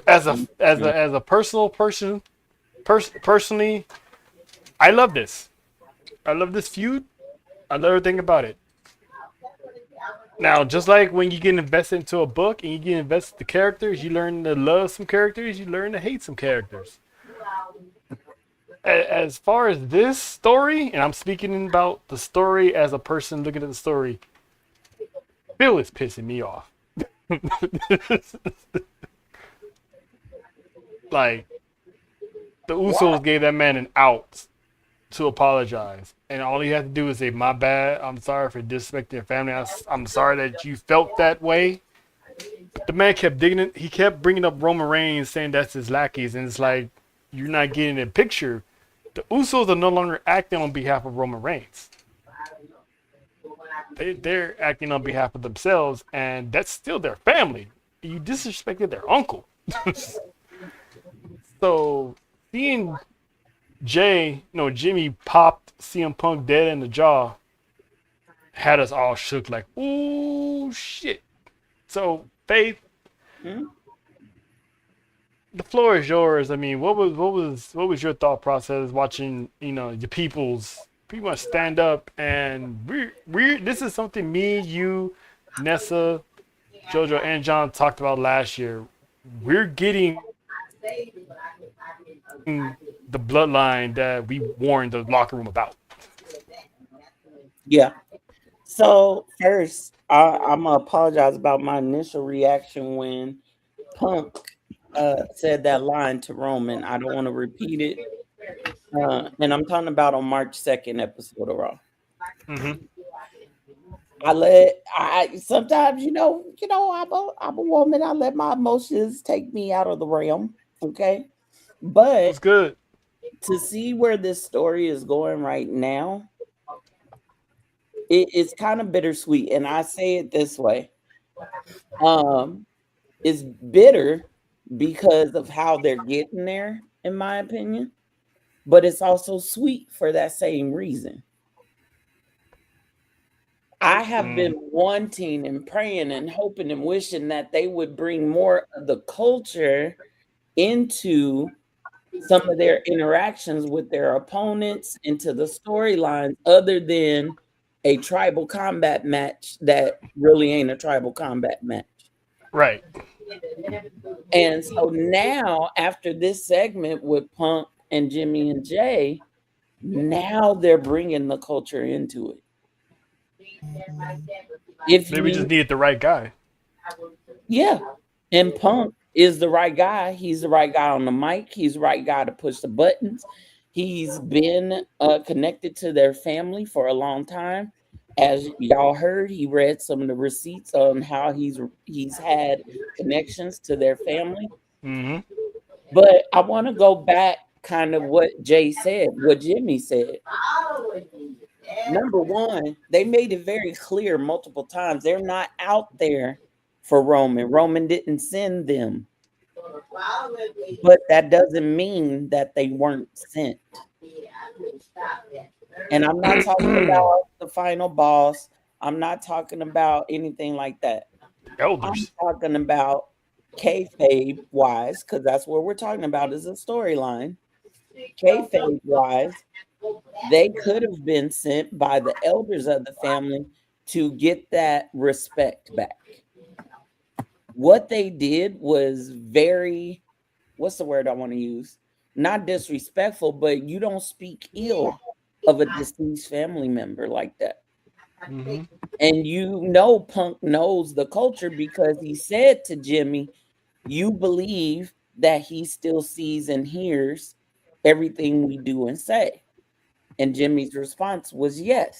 Speaker 2: as a personally, I love this. I love this feud. I love everything about it. Now, just like when you get invested into a book and you get invested in the characters, you learn to love some characters, you learn to hate some characters. As far as this story, and I'm speaking about the story as a person looking at the story, Bill is pissing me off. Like, the Usos gave that man an out to apologize. And all he had to do is say, my bad, I'm sorry for disrespecting your family. I'm sorry that you felt that way. But the man kept digging it. He kept bringing up Roman Reigns, saying that's his lackeys. And it's like, you're not getting a picture. The Usos are no longer acting on behalf of Roman Reigns. They're acting on behalf of themselves, and that's still their family. You disrespected their uncle. So, seeing Jimmy popped CM Punk dead in the jaw had us all shook like, ooh, shit. So, Faith, the floor is yours. I mean, what was your thought process watching, your peoples pretty much stand up, and we this is something me, you, Nessa, JoJo, and John talked about last year. We're getting the bloodline that we warned the locker room about.
Speaker 8: Yeah. So first, I'm gonna apologize about my initial reaction when Punk said that line to Roman. I don't want to repeat it. And I'm talking about on March 2nd episode of Raw.
Speaker 2: Mm-hmm.
Speaker 8: I sometimes, I'm a woman. I let my emotions take me out of the realm. Okay. But
Speaker 2: It's good.
Speaker 8: to see where this story is going right now, it's kind of bittersweet. And I say it this way. It's bitter because of how they're getting there, in my opinion. But it's also sweet for that same reason. I have been wanting and praying and hoping and wishing that they would bring more of the culture into some of their interactions with their opponents, into the storylines, other than a tribal combat match that really ain't a tribal combat match.
Speaker 2: Right.
Speaker 8: And so now, after this segment with Punk and Jimmy and Jay, now they're bringing the culture into it.
Speaker 2: Maybe we just needed the right guy.
Speaker 8: Yeah. And Punk is the right guy. He's the right guy on the mic. He's the right guy to push the buttons. He's been connected to their family for a long time. As y'all heard, he read some of the receipts on how he's had connections to their family.
Speaker 2: Mm-hmm.
Speaker 8: But I want to go back kind of what Jay said, what Jimmy said. Number one, they made it very clear multiple times they're not out there for Roman. Roman didn't send them. But that doesn't mean that they weren't sent. And I'm not talking about the final boss. I'm not talking about anything like that.
Speaker 2: Elders.
Speaker 8: I'm talking about kayfabe wise, because that's what we're talking about is a storyline. Kayfabe wise, they could have been sent by the elders of the family to get that respect back. What they did was very, what's the word I want to use? Not disrespectful, but you don't speak ill of a deceased family member like that.
Speaker 2: Mm-hmm.
Speaker 8: And Punk knows the culture because he said to Jimmy, you believe that he still sees and hears everything we do and say. And Jimmy's response was yes.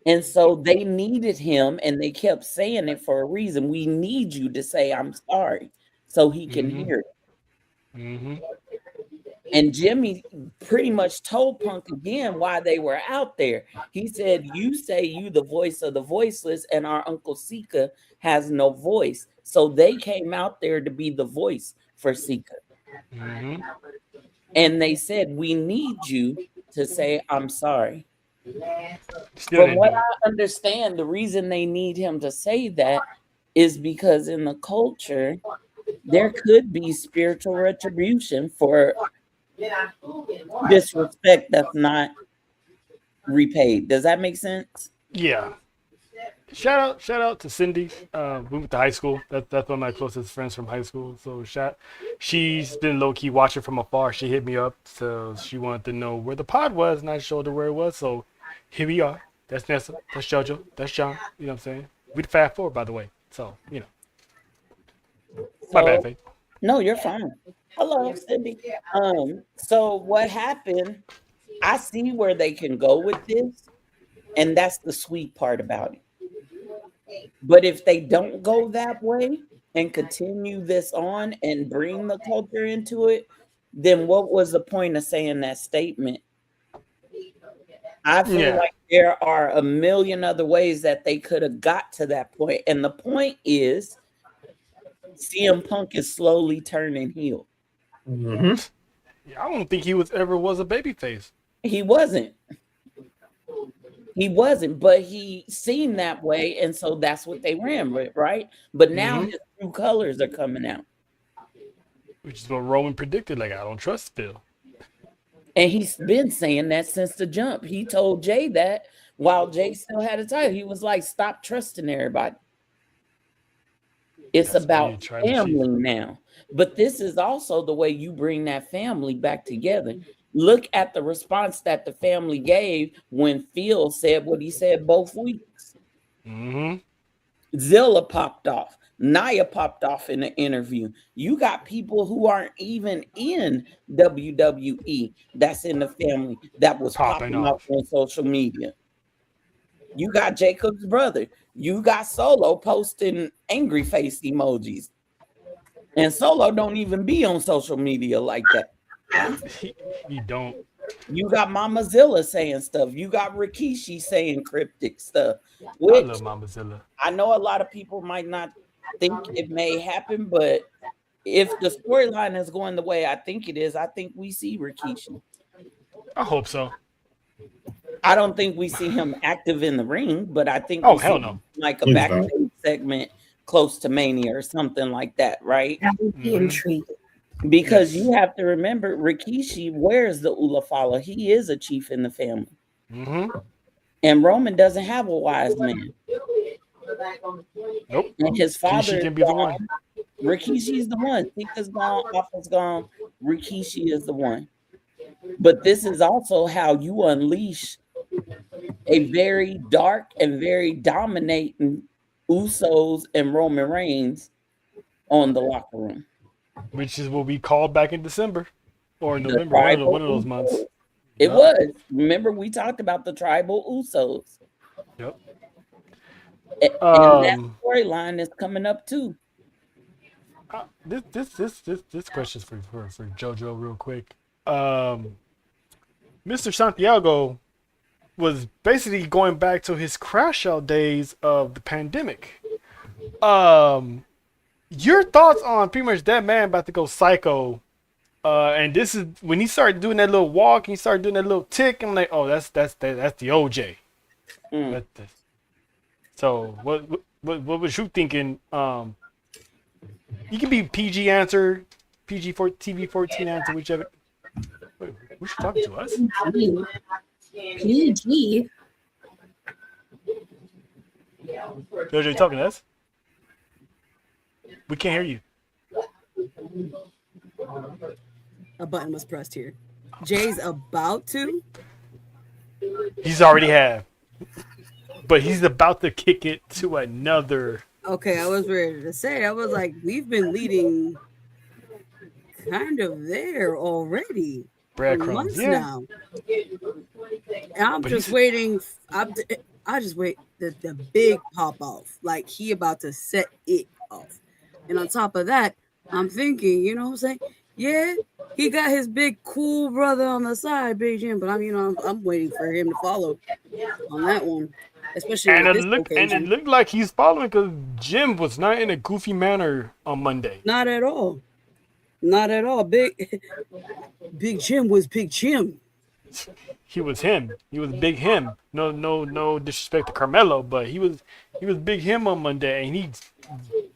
Speaker 8: And so they needed him, and they kept saying it for a reason. We need you to say, I'm sorry, so he can hear it.
Speaker 2: Mm-hmm.
Speaker 8: And Jimmy pretty much told Punk again why they were out there. He said, you say you the voice of the voiceless, and our Uncle Sika has no voice. So they came out there to be the voice for Sika.
Speaker 2: Mm-hmm.
Speaker 8: And they said, we need you to say, I'm sorry.
Speaker 2: Still
Speaker 8: From what I understand, the reason they need him to say that is because in the culture, there could be spiritual retribution for disrespect that's not repaid. Does that make sense?
Speaker 2: Yeah. Shout out to Cindy. We went to high school. That's one of my closest friends from high school. So she's been low key watching from afar. She hit me up, so she wanted to know where the pod was, and I showed her where it was. So here we are. That's Nessa. That's JoJo. That's John. You know what I'm saying? We the Fast Four, by the way. So my bad, Faith.
Speaker 8: No, you're fine. Hello, Cindy. So what happened? I see where they can go with this, and that's the sweet part about it. But if they don't go that way and continue this on and bring the culture into it, then what was the point of saying that statement? I feel like there are a million other ways that they could have got to that point. And the point is CM Punk is slowly turning heel.
Speaker 3: Mm-hmm.
Speaker 2: Yeah, I don't think he was a babyface.
Speaker 8: He wasn't. But he seemed that way, and so that's what they ran with, right? But now his true colors are coming out.
Speaker 2: Which is what Roman predicted. Like, I don't trust Phil.
Speaker 8: And he's been saying that since the jump. He told Jay that while Jay still had a title. He was like, stop trusting everybody. It's about family now. But this is also the way you bring that family back together. Look at the response that the family gave when Phil said what he said both weeks.
Speaker 2: Mm-hmm.
Speaker 8: Zilla popped off. Nia popped off in the interview. You got people who aren't even in WWE that's in the family that was popping off on social media. You got Jacob's brother. You got Solo posting angry face emojis. And Solo don't even be on social media like that.
Speaker 2: He don't.
Speaker 8: You got Mama Zilla saying stuff. You got Rikishi saying cryptic stuff.
Speaker 2: I love Mama Zilla.
Speaker 8: I know a lot of people might not think it may happen, but if the storyline is going the way I think it is, I think we see Rikishi.
Speaker 2: I hope so.
Speaker 8: I don't think we see him active in the ring, but I think
Speaker 2: hell no,
Speaker 8: like a backstage segment close to Mania or something like that, right?
Speaker 4: That would be intriguing.
Speaker 8: Because you have to remember, Rikishi wears the Ulafala. He is a chief in the family.
Speaker 2: Mm-hmm.
Speaker 8: And Roman doesn't have a wise man.
Speaker 2: Nope.
Speaker 8: And his father
Speaker 2: can be the one.
Speaker 8: Rikishi's the one. Sika's gone, Alpha's gone. Rikishi is the one. But this is also how you unleash a very dark and very dominating Usos and Roman Reigns on the locker room.
Speaker 2: Which is what we called back in December or November, one of those months.
Speaker 8: It was. Remember, we talked about the tribal Usos.
Speaker 2: Yep.
Speaker 8: And that storyline is coming up too.
Speaker 2: This question's for JoJo real quick. Mr. Santiago was basically going back to his crash out days of the pandemic. Your thoughts on pretty much that man about to go psycho? And this is when he started doing that little walk, he started doing that little tick. I'm like, oh, that's the OJ. So what was you thinking? You can be PG answer, TV 14 answer, whichever. Wait, who's talking to us?
Speaker 4: PG.
Speaker 2: Jojo, you talking to us? We can't hear you.
Speaker 5: A button was pressed here. Jay's about to.
Speaker 2: He's already have. But he's about to kick it to another.
Speaker 5: Okay, I was ready to say. I was like, we've been leading kind of there already.
Speaker 2: Breadcrumbs,
Speaker 5: now. I'm just waiting. I just wait the big pop off. Like he about to set it off. And on top of that, I'm thinking, you know what I'm saying? Yeah, he got his big cool brother on the side, Big Jim, but I'm waiting for him to follow on that one. Especially
Speaker 2: and it looked like he's following because Jim was not in a goofy manner on Monday.
Speaker 5: Not at all. Not at all. Big Jim was Big Jim.
Speaker 2: He was him. He was Big Him. No disrespect to Carmelo, but he was Big Him on Monday, and he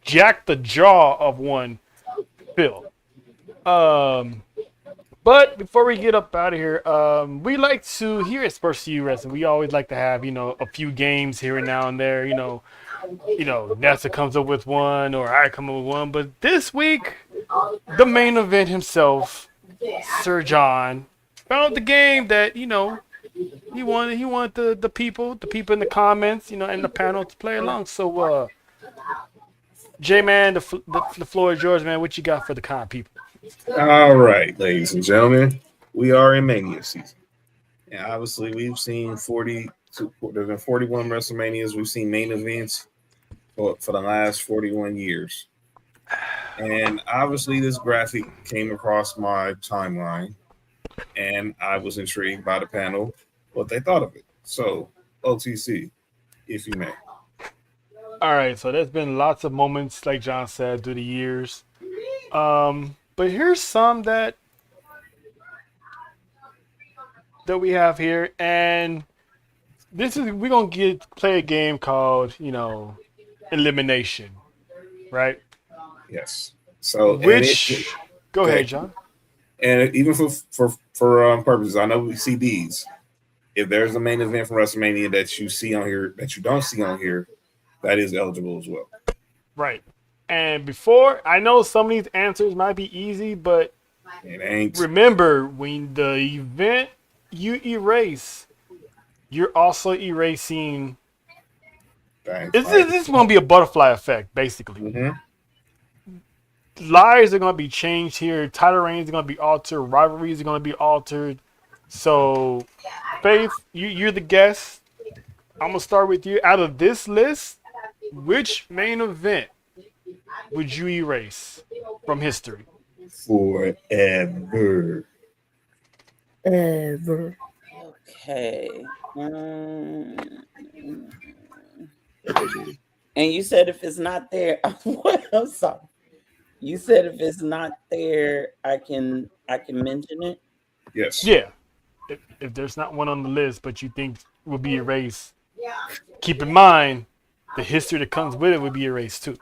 Speaker 2: jacked the jaw of one Phil. But before we get up out of here, we like to here at S4UWrestling, we always like to have a few games here and now and there. NASA comes up with one or I come up with one. But this week, the main event himself, Sir John, found the game that he wanted the people in the comments, and the panel to play along. So, J-Man, the floor is yours, man. What you got for the con people?
Speaker 3: All right, ladies and gentlemen, we are in Mania season. And obviously, we've seen there's been 41 WrestleManias. We've seen main events for the last 41 years. And obviously, this graphic came across my timeline, and I was intrigued by the panel, what they thought of it. So, OTC, if you may.
Speaker 2: All right, so there's been lots of moments, like John said, through the years. But here's some that we have here, and we're gonna play a game called elimination, right?
Speaker 3: Yes. So
Speaker 2: go ahead, John.
Speaker 3: And even for purposes, I know we see these. If there's a main event from WrestleMania that you see on here that you don't see on here, that is eligible as well.
Speaker 2: Right. And before, I know some of these answers might be easy, but
Speaker 3: it ain't.
Speaker 2: Remember, when the event you erase, you're also erasing. This is going to be a butterfly effect, basically.
Speaker 3: Mm-hmm.
Speaker 2: Lives are going to be changed here. Title reigns are going to be altered. Rivalries are going to be altered. So, Faith, you're the guest. I'm going to start with you. Out of this list, which main event would you erase from history?
Speaker 3: Forever.
Speaker 5: Ever.
Speaker 8: Okay. And you said if it's not there, I'm sorry. You said if it's not there, I can mention it.
Speaker 3: Yes.
Speaker 2: Yeah. If there's not one on the list, but you think will be erased, keep in mind the history that comes with it would be erased too.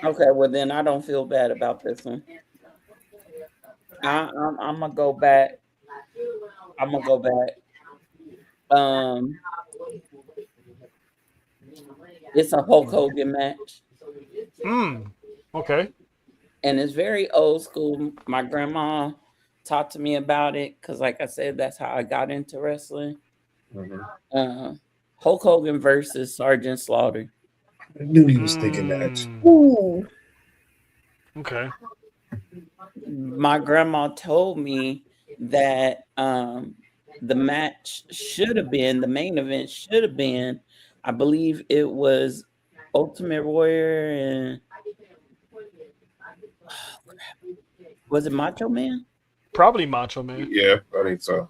Speaker 8: Okay, well then I don't feel bad about this one. I'm gonna go back. It's a Hulk Hogan match.
Speaker 2: Okay.
Speaker 8: And it's very old school. My grandma talked to me about it because, like I said, that's how I got into wrestling.
Speaker 3: Mm-hmm.
Speaker 8: Hulk Hogan versus Sergeant Slaughter.
Speaker 3: I knew he was thinking that.
Speaker 4: Ooh.
Speaker 2: Okay.
Speaker 8: My grandma told me that the match should have been, the main event should have been, I believe it was Ultimate Warrior and was it Macho Man?
Speaker 2: Probably Macho Man.
Speaker 3: Yeah, I think so.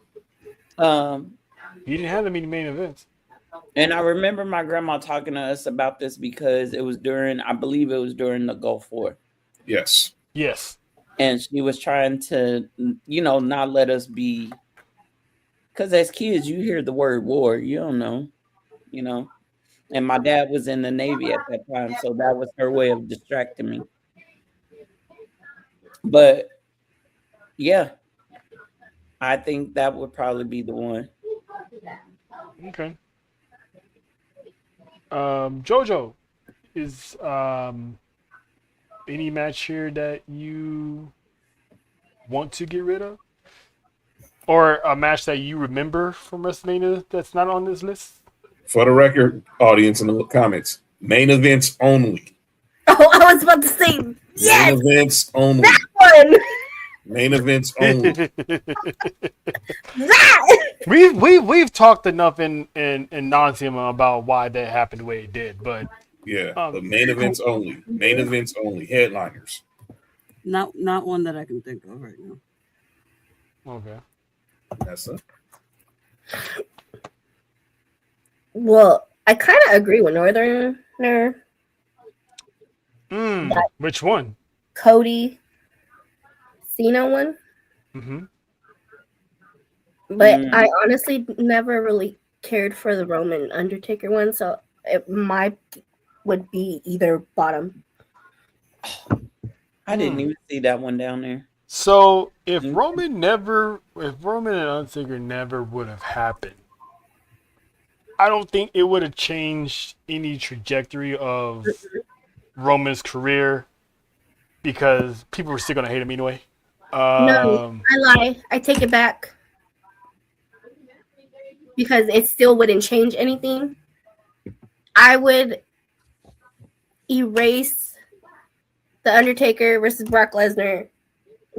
Speaker 2: He didn't have that many main events.
Speaker 8: And I remember my grandma talking to us about this because it was during, I believe it was during the Gulf War.
Speaker 3: Yes.
Speaker 2: Yes.
Speaker 8: And she was trying to, not let us be, because as kids, you hear the word war, you don't know. And my dad was in the Navy at that time, so that was her way of distracting me. But yeah, I think that would probably be the one.
Speaker 2: Okay. Jojo, is any match here that you want to get rid of? Or a match that you remember from WrestleMania that's not on this list?
Speaker 3: For the record, audience in the comments, main events only.
Speaker 4: Oh, I was about to say, yes!
Speaker 3: Main events only.
Speaker 4: That one!
Speaker 3: Main events only.
Speaker 4: That!
Speaker 3: We've
Speaker 2: talked enough in non-SEMA about why that happened the way it did, but
Speaker 3: yeah, but main events only. Main events only. Headliners.
Speaker 5: Not one that I can think of right now.
Speaker 2: Okay.
Speaker 3: That's it.
Speaker 4: Well, I kind of agree with Northerner.
Speaker 2: Which one?
Speaker 4: Cody Cena one.
Speaker 2: Mm-hmm.
Speaker 4: But I honestly never really cared for the Roman Undertaker one, so it would be either bottom.
Speaker 8: I didn't even see that one down there.
Speaker 2: So if Roman and Undertaker never would have happened, I don't think it would have changed any trajectory of Roman's career because people were still gonna hate him anyway.
Speaker 4: No, I lie. I take it back. Because it still wouldn't change anything. I would erase the Undertaker versus Brock Lesnar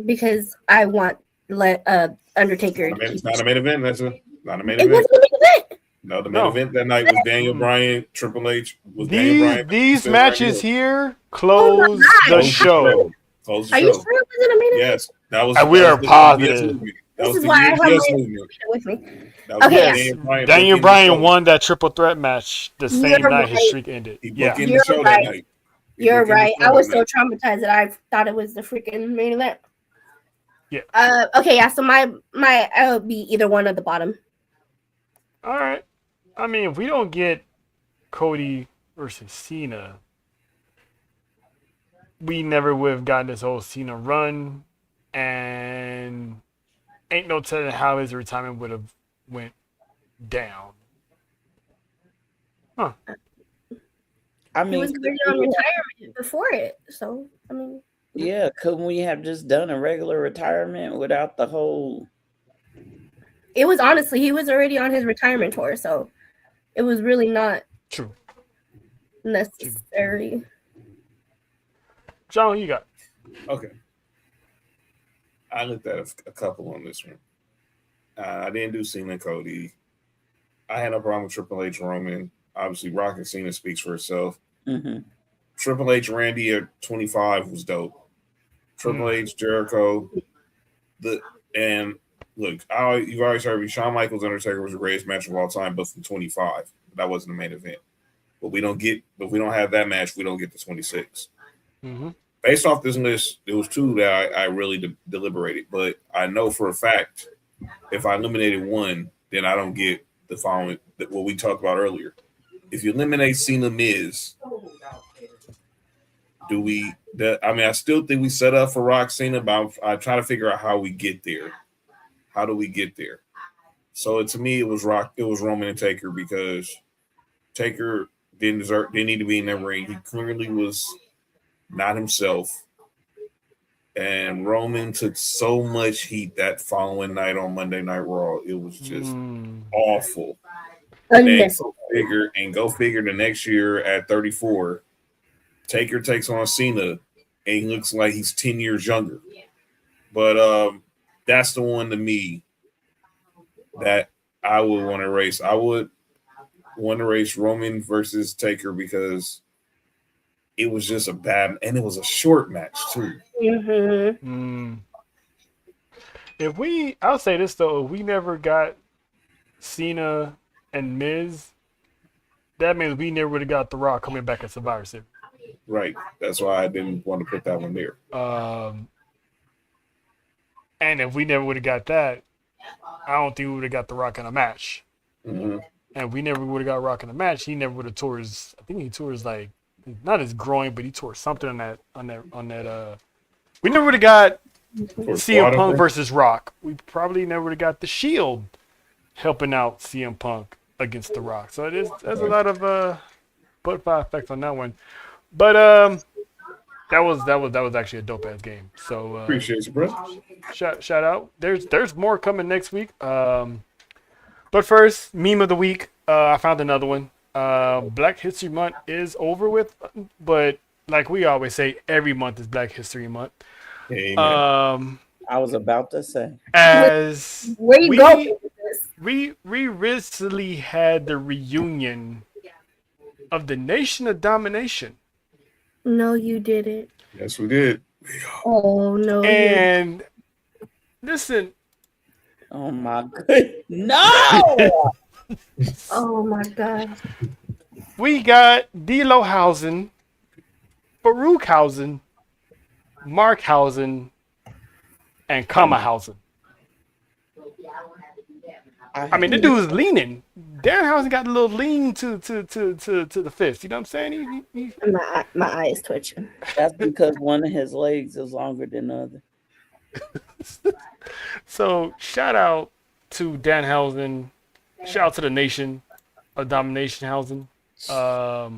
Speaker 4: because I want Undertaker.
Speaker 3: It's not a main event. That's not a main
Speaker 4: It
Speaker 3: event.
Speaker 4: wasn't a main event.
Speaker 3: No, the main event that night was Daniel Bryan, Triple H. Daniel Bryan.
Speaker 2: These matches here close the show.
Speaker 3: Close the
Speaker 4: Are
Speaker 3: show.
Speaker 4: you sure it wasn't a main event?
Speaker 3: Yes, that was.
Speaker 2: We are positive.
Speaker 3: That was
Speaker 4: This is
Speaker 3: the
Speaker 4: why I have
Speaker 3: UPS
Speaker 4: my
Speaker 3: movement.
Speaker 4: with me.
Speaker 3: That was
Speaker 4: Okay,
Speaker 2: Daniel Bryan won that triple threat match the same night his streak ended.
Speaker 3: He
Speaker 2: Yeah,
Speaker 3: booked in the show that night.
Speaker 4: You're right. I was so traumatized that I thought it was the freaking main event.
Speaker 2: Yeah.
Speaker 4: Okay. Yeah. So my I would be either one at the bottom.
Speaker 2: All right. I mean, if we don't get Cody versus Cena, we never would have gotten this whole Cena run, and ain't no telling how his retirement would have went down. Huh.
Speaker 8: I
Speaker 4: He
Speaker 8: mean,
Speaker 4: was already on retirement before it, so I mean.
Speaker 8: yeah, couldn't we have just done a regular retirement without the whole?
Speaker 4: It was honestly, he was already on his retirement tour, so it was really not
Speaker 2: True.
Speaker 4: necessary.
Speaker 2: John, who you got?
Speaker 3: Okay. I looked at a couple on this one. I didn't do Cena and Cody. I had no problem with Triple H Roman. Obviously, Rock and Cena speaks for itself.
Speaker 8: Mm-hmm.
Speaker 3: Triple H Randy at 25 was dope. Triple H Jericho. And look, you've always heard me. Shawn Michaels Undertaker was the greatest match of all time, but from 25, that wasn't the main event. But we don't have that match. We don't get the 26.
Speaker 2: Mm-hmm.
Speaker 3: Based off this list, there was two that I really deliberated, but I know for a fact if I eliminated one, then I don't get the following what we talked about earlier. If you eliminate Cena Miz, I still think we set up for Rock Cena, but I'm trying to figure out how we get there. How do we get there? So to me, it was Roman and Taker because Taker didn't need to be in that ring. He clearly was not himself. And Roman took so much heat that following night on Monday Night Raw. It was just awful. And go figure the next year at 34, Taker takes on Cena and he looks like he's 10 years younger. But that's the one to me that I would want to race. I would want to race Roman versus Taker because it was just and it was a short match too.
Speaker 4: Mm-hmm.
Speaker 2: I'll say this though, if we never got Cena and Miz, that means we never would have got The Rock coming back at Survivor Series.
Speaker 3: Right. That's why I didn't want to put that one there.
Speaker 2: And if we never would have got that, I don't think we would have got The Rock in a match.
Speaker 3: Mm-hmm.
Speaker 2: And if we never would have got Rock in a match, he never would have tore his. I think he tore his not his groin, but he tore something on that. We never would have got CM Punk versus Rock. We probably never would have got the Shield helping out CM Punk against The Rock. So there's a lot of butterfly effects on that one. But that was actually a dope ass game. So
Speaker 3: appreciate you, bro.
Speaker 2: Shout out. There's more coming next week. But first, meme of the week. I found another one. Black History Month is over with, but like we always say, every month is Black History Month.
Speaker 3: Amen.
Speaker 8: I was about to say,
Speaker 2: as
Speaker 4: where you go with this?
Speaker 2: We recently had the reunion of the Nation of Domination.
Speaker 4: No, you didn't.
Speaker 3: Yes, we did.
Speaker 4: Oh no!
Speaker 2: And listen.
Speaker 8: Oh my god! No!
Speaker 4: Oh my god!
Speaker 2: We got D'Lo Housen, Farouk Housen, Mark Housen, and Kamahausen. I mean, the dude's leaning. Danhausen got a little lean to the fist. You know what I'm saying?
Speaker 4: My eye is twitching.
Speaker 8: That's because one of his legs is longer than the other.
Speaker 2: So shout out to Danhausen. Shout out to the Nation of Domination Housen.
Speaker 4: I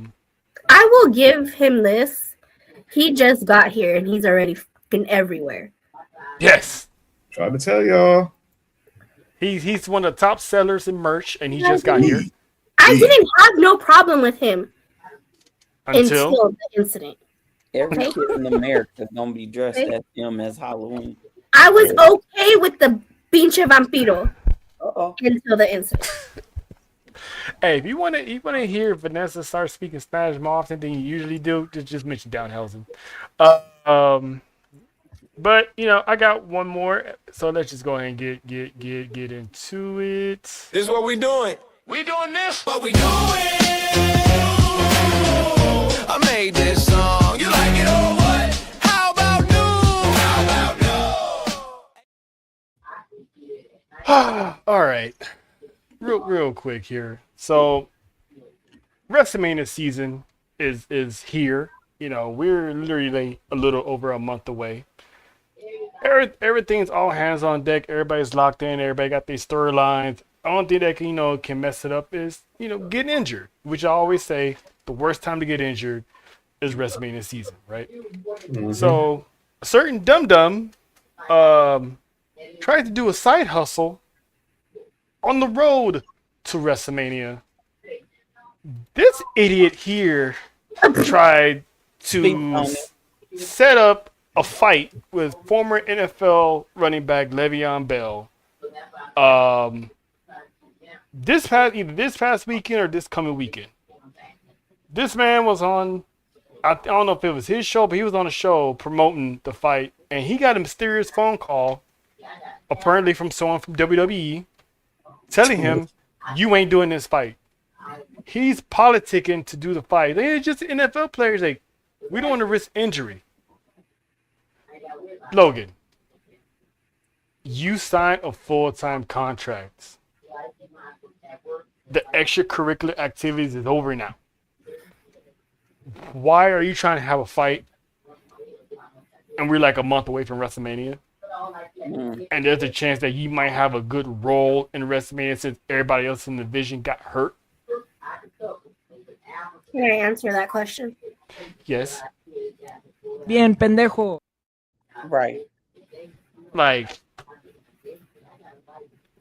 Speaker 4: will give him this. He just got here and he's already fucking everywhere.
Speaker 2: Yes.
Speaker 3: Trying to tell y'all.
Speaker 2: He's one of the top sellers in merch, and he just got here.
Speaker 4: I didn't have no problem with him
Speaker 2: until
Speaker 4: the incident.
Speaker 8: Every kid in America is gonna be dressed as him as Halloween.
Speaker 4: I was okay with the Pinche Vampiro until the incident.
Speaker 2: Hey, if you want to hear Vanessa start speaking Spanish more often than you usually do, just mention Danhausen. But I got one more, so let's just go ahead and get into it.
Speaker 10: This is what we doing. We doing this. What we doing? I made this song. You like it or what? How about
Speaker 2: no? All right, real quick here. So, WrestleMania season is here. We're literally a little over a month away. everything's all hands on deck. Everybody's locked in. Everybody got these storylines. Only thing that can mess it up is getting injured, which I always say the worst time to get injured is WrestleMania season, right?
Speaker 3: Mm-hmm.
Speaker 2: So a certain dum tried to do a side hustle on the road to WrestleMania. This idiot here tried to set up a fight with former NFL running back Le'Veon Bell. Either this past weekend or this coming weekend. This man was on, I don't know if it was his show, but he was on a show promoting the fight, and he got a mysterious phone call, apparently from someone from WWE, telling him, "You ain't doing this fight." He's politicking to do the fight. They're just NFL players. Like, we don't want to risk injury. Logan, you signed a full-time contract. The extracurricular activities is over now. Why are you trying to have a fight? And we're like a month away from WrestleMania. And there's a chance that you might have a good role in WrestleMania since everybody else in the division got hurt.
Speaker 4: Can I answer that question?
Speaker 2: Yes.
Speaker 11: Bien, pendejo.
Speaker 8: Right.
Speaker 2: Like,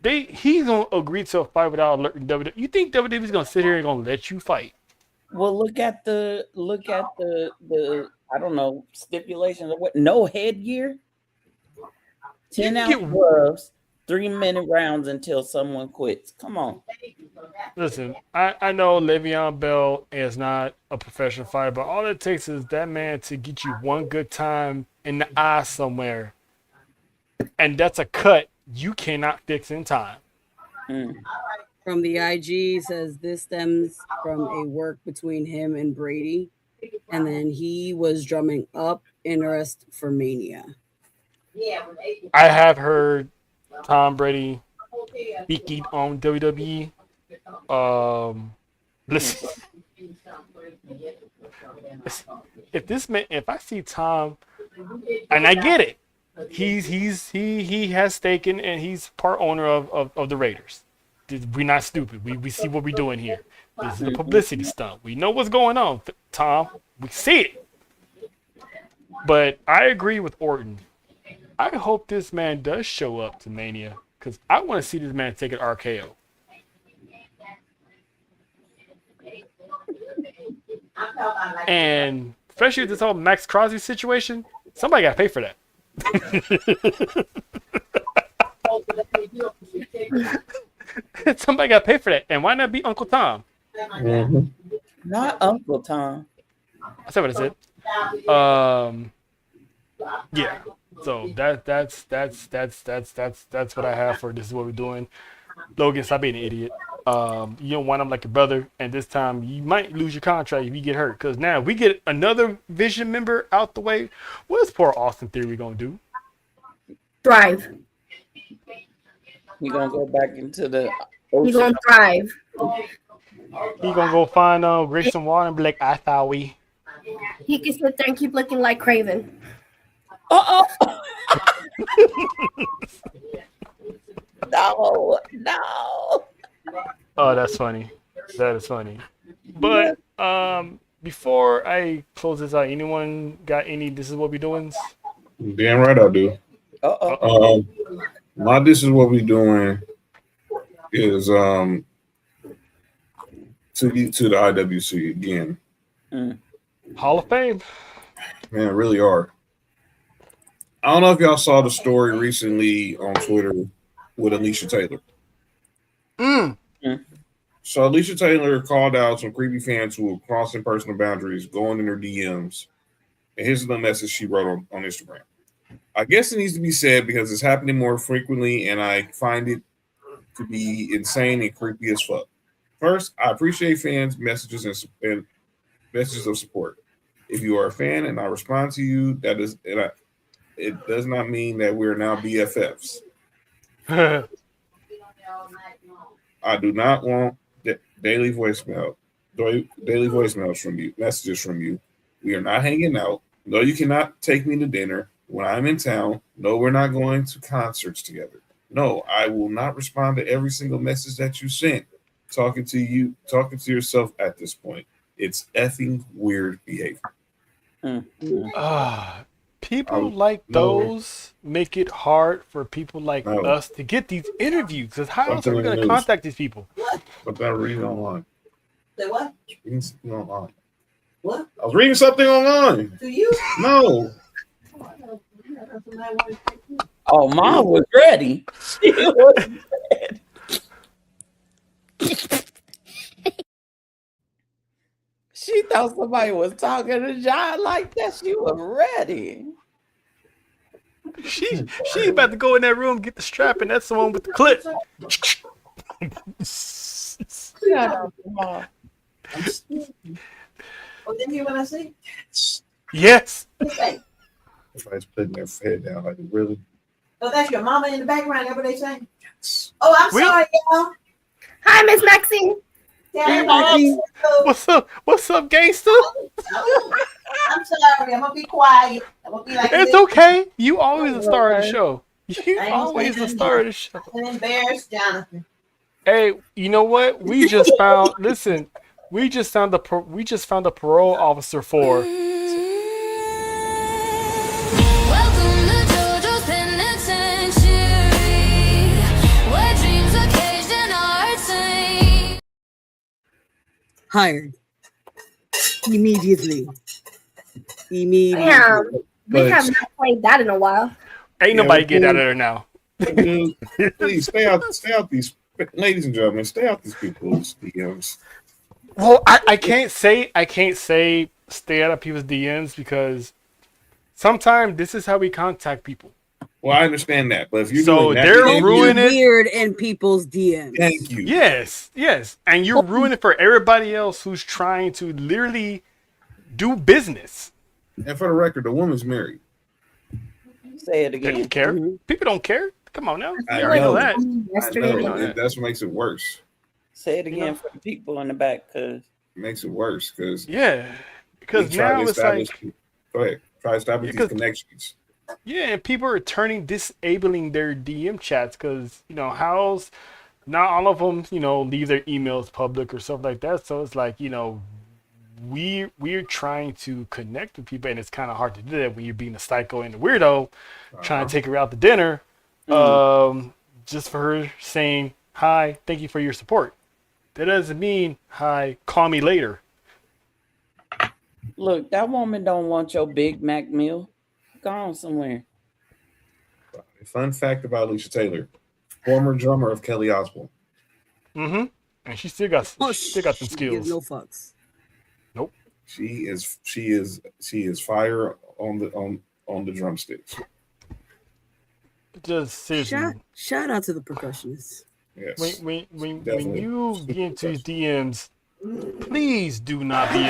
Speaker 2: he's gonna agree to a fight without alerting WWE. You think WWE's gonna sit here and gonna let you fight?
Speaker 8: Well, look at the I don't know, stipulations of what, no headgear, 10-ounce gloves, 3-minute rounds until someone quits. Come on.
Speaker 2: Listen, I know Le'Veon Bell is not a professional fighter, but all it takes is that man to get you one good time in the eye somewhere. And that's a cut you cannot fix in time.
Speaker 5: From the IG says this stems from a work between him and Brady. And then he was drumming up interest for Mania.
Speaker 2: I have heard Tom Brady speaking on WWE. Listen, if I see Tom, and I get it, he has stake in, and he's part owner of the Raiders. We're not stupid. We see what we're doing here. This is a publicity stunt. We know what's going on, Tom. We see it. But I agree with Orton. I hope this man does show up to Mania because I want to see this man take an RKO. And especially with this whole Max Crosby situation, somebody got to pay for that. Somebody got to pay for that. And why not be Uncle Tom?
Speaker 8: Mm-hmm. Not Uncle Tom.
Speaker 2: I said what I said. Yeah. So that's what I have for this is what we're doing. Logan, stop being an idiot. You don't want him like your brother, and this time you might lose your contract if you get hurt. Because now we get another Vision member out the way. What is poor Austin Theory gonna do?
Speaker 4: Thrive.
Speaker 8: He gonna go back into the
Speaker 4: ocean. He's gonna thrive.
Speaker 2: He gonna go find Grayson Waller and be like, I thought we.
Speaker 4: He can sit there and keep looking like Craven.
Speaker 8: No.
Speaker 2: Oh, that's funny. That is funny. But before I close this out, anyone got any this is what we doing?
Speaker 3: Damn right I do. My this is what we doing is to the IWC again.
Speaker 2: Hall of Fame.
Speaker 3: Man, really are. I don't know if y'all saw the story recently on Twitter with Alicia Taylor. So Alicia Taylor called out some creepy fans who were crossing personal boundaries, going in her DMs. And here's the message she wrote on Instagram. I guess it needs to be said because it's happening more frequently, and I find it to be insane and creepy as fuck. First, I appreciate fans' messages and messages of support. If you are a fan and I respond to you, it does not mean that we're now BFFs. I do not want daily voicemails from you, messages from you. We are not hanging out. No, you cannot take me to dinner. when I'm in town. No, we're not going to concerts together. No, I will not respond to every single message that you sent. Talking to yourself at this point. It's effing weird behavior.
Speaker 2: People like those make it hard for people like us to get these interviews. Because how else are we going to contact these people?
Speaker 3: But that reading online.
Speaker 9: Say what?
Speaker 3: Reading something online.
Speaker 9: What?
Speaker 3: I was reading something online.
Speaker 9: To you?
Speaker 3: No.
Speaker 8: Oh, Mom was ready. She was ready. She thought somebody was talking to John like that. She was ready.
Speaker 2: She about to go in that room, get the strap, and that's the one with the clip.
Speaker 8: Shut up, Mom.
Speaker 9: Oh, didn't you hear what I said?
Speaker 2: Yes.
Speaker 3: Everybody's putting their head down. Like, really?
Speaker 9: Oh, that's your mama in the background. That's what they saying? Oh, I'm sorry, y'all.
Speaker 4: Hi, Miss Maxine.
Speaker 9: Hey,
Speaker 2: Maxine. What's up, gangster?
Speaker 9: I'm sorry. I'm gonna be quiet. I'm gonna be like
Speaker 2: It's
Speaker 9: this.
Speaker 2: okay. You always the star of the show. You always the star of the show.
Speaker 9: I'm embarrassed, Jonathan.
Speaker 2: Hey, you know what? We just found. Listen, we just found a parole officer for.
Speaker 5: Hired. Immediately.
Speaker 4: Damn, we have not played that in a while.
Speaker 2: Ain't nobody getting out of there now.
Speaker 3: Please stay out these ladies and gentlemen, stay out these people's DMs.
Speaker 2: Well, I can't say stay out of people's DMs because sometimes this is how we contact people.
Speaker 3: Well, I understand that, but if you're
Speaker 2: so
Speaker 3: doing that,
Speaker 2: they're ruining it.
Speaker 5: Weird in people's DMs.
Speaker 3: Thank you.
Speaker 2: Yes, and you're ruining it for everybody else who's trying to literally do business.
Speaker 3: And for the record, the woman's married.
Speaker 8: Say it again.
Speaker 2: They don't care. People don't care. Come on now.
Speaker 3: I
Speaker 2: You already know that.
Speaker 4: Yesterday.
Speaker 3: That's what makes it worse.
Speaker 8: Say it again for the people in the back, cause
Speaker 3: it makes it worse because
Speaker 2: because now it's like
Speaker 3: go ahead, try to establish these connections.
Speaker 2: Yeah, and people are disabling their DM chats because how's not all of them leave their emails public or stuff like that. So it's like we're trying to connect with people, and it's kind of hard to do that when you're being a psycho and a weirdo, trying to take her out to dinner, just for her saying hi, thank you for your support. That doesn't mean hi, call me later.
Speaker 8: Look, that woman don't want your Big Mac meal. Go on somewhere.
Speaker 3: A fun fact about Alicia Taylor, former drummer of Kelly Osbourne.
Speaker 2: Mm-hmm. And she still got some skills.
Speaker 5: Gives no fucks.
Speaker 2: Nope.
Speaker 3: She is fire on the drumsticks.
Speaker 2: Just seriously.
Speaker 5: Shout out to the percussionists.
Speaker 3: Yes.
Speaker 2: When you get into these DMs, please do not be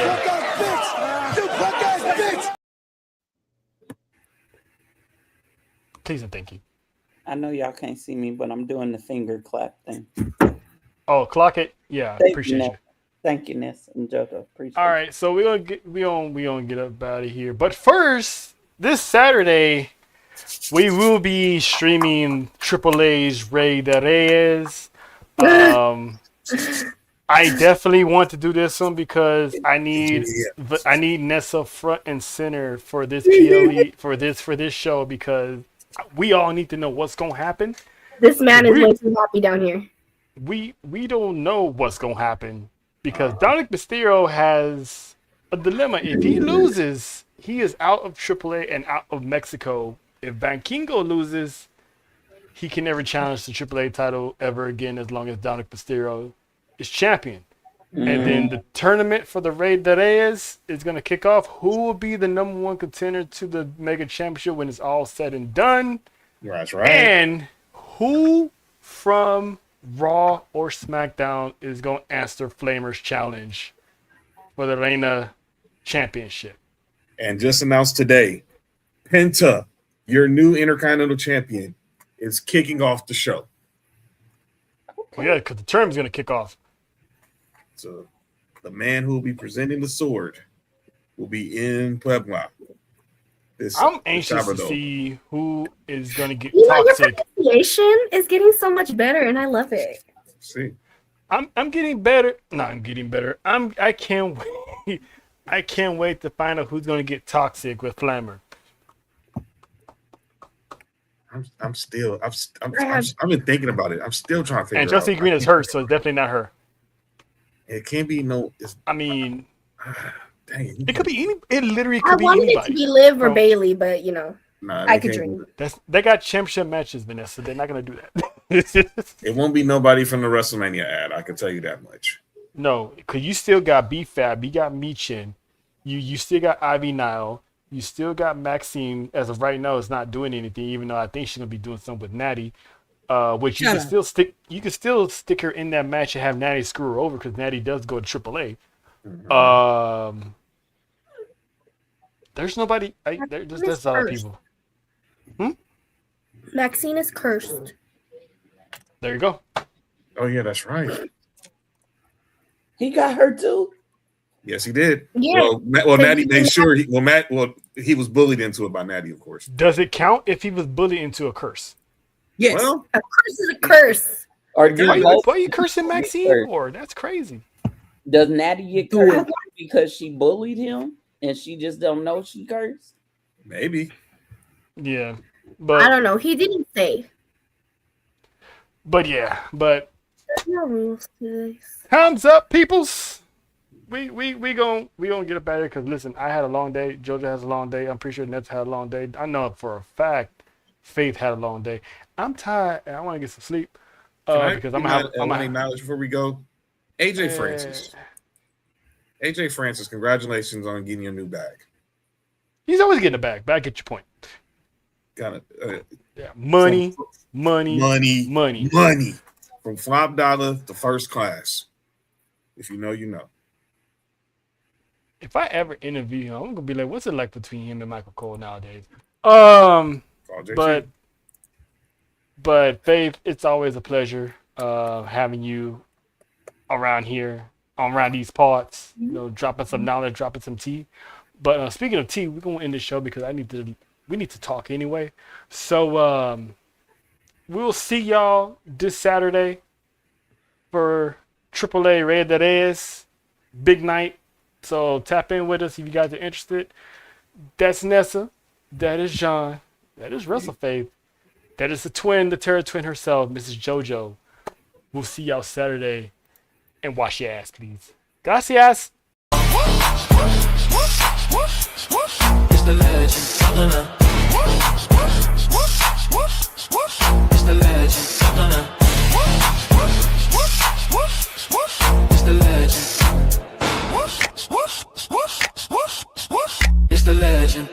Speaker 2: Please and thank you.
Speaker 8: I know y'all can't see me, but I'm doing the finger clap thing.
Speaker 2: Oh, clock it. Yeah, appreciate you.
Speaker 8: Thank you, Ness and JoJo. Appreciate
Speaker 2: All right, so we gonna get up out of here. But first, this Saturday, we will be streaming Triple A's Rey de Reyes. I definitely want to do this one because I need Nessa front and center for this PLE for this show because we all need to know what's gonna happen.
Speaker 4: This man is way too happy down here.
Speaker 2: We don't know what's gonna happen because Dominic Mysterio has a dilemma. If he loses, he is out of AAA and out of Mexico. If Vankingo loses, he can never challenge the AAA title ever again as long as Dominic Mysterio is champion. And then the tournament for the Rey de Reyes is going to kick off. Who will be the number one contender to the Mega Championship when it's all said and done?
Speaker 3: That's right.
Speaker 2: And who from Raw or SmackDown is going to answer Flamer's challenge for the Reina Championship?
Speaker 3: And just announced today, Penta, your new Intercontinental Champion, is kicking off the show.
Speaker 2: Well, yeah, because the tournament's going to kick off.
Speaker 3: So the man who will be presenting the sword will be in Puebla.
Speaker 2: I'm anxious to see who is going to get
Speaker 4: Your
Speaker 2: toxic.
Speaker 4: pronunciation is getting so much better, and I love it.
Speaker 3: See,
Speaker 2: I'm getting better. No, I'm getting better. I can't wait. I can't wait to find out who's going to get toxic with Flammer.
Speaker 3: I've been thinking about it. I'm still trying to figure out.
Speaker 2: And Chelsea Green is hurt, so it's definitely not her.
Speaker 3: It can't be no.
Speaker 2: I mean,
Speaker 3: dang,
Speaker 2: it could be any. It literally could be
Speaker 4: I wanted
Speaker 2: anybody.
Speaker 4: it to be Liv or Bailey, but you know, I could dream.
Speaker 2: They got championship matches, Vanessa. They're not gonna do that.
Speaker 3: It won't be nobody from the WrestleMania ad. I can tell you that much.
Speaker 2: No, because you still got B-Fab, you got Michin, you still got Ivy Nile, you still got Maxine. As of right now, is not doing anything, even though I think she's gonna be doing something with Natty. Which you can still stick. You can still stick her in that match and have Natty screw her over because Natty does go to AAA. There's nobody. There's a lot of people.
Speaker 4: Maxine is cursed.
Speaker 2: There you go.
Speaker 3: Oh yeah, that's right.
Speaker 8: He got her too.
Speaker 3: Yes, he did.
Speaker 4: Yeah.
Speaker 3: Well, Natty made sure. He was bullied into it by Natty, of course.
Speaker 2: Does it count if he was bullied into a curse?
Speaker 5: Yes.
Speaker 3: Well,
Speaker 4: A curse is a curse.
Speaker 2: Why are you cursing Maxine for? That's crazy.
Speaker 8: Does Natty get cursed because she bullied him and she just don't know she cursed?
Speaker 3: Maybe.
Speaker 2: Yeah, but
Speaker 4: I don't know. He didn't say.
Speaker 2: But yeah, but
Speaker 4: There's no rules to this.
Speaker 2: hands up, peoples. We gonna get up out of here because listen, I had a long day. Jojo has a long day. I'm pretty sure Nets had a long day. I know for a fact Faith had a long day. I'm tired and I want to get some sleep because I'm gonna
Speaker 3: acknowledge before we go. AJ Francis. AJ Francis, congratulations on getting your new bag.
Speaker 2: He's always getting a bag. But I get your point.
Speaker 3: Got it.
Speaker 2: Yeah, money.
Speaker 3: From flop dollar to first class. If you know, you know.
Speaker 2: If I ever interview him, I'm gonna be like, "What's it like between him and Michael Cole nowadays?" But Faith, it's always a pleasure having you around here, around these parts. You know, dropping some knowledge, dropping some tea. But speaking of tea, we're gonna end the show because we need to talk anyway. So we'll see y'all this Saturday for AAA Red That Is big night. So tap in with us if you guys are interested. That's Nessa. That is John. That is WrestleFaith. That is the twin, the Terror Twin herself, Mrs. JoJo. We'll see y'all Saturday. And wash your ass, please. Gracias.
Speaker 1: It's the legend. It's the legend. It's the legend. It's the legend.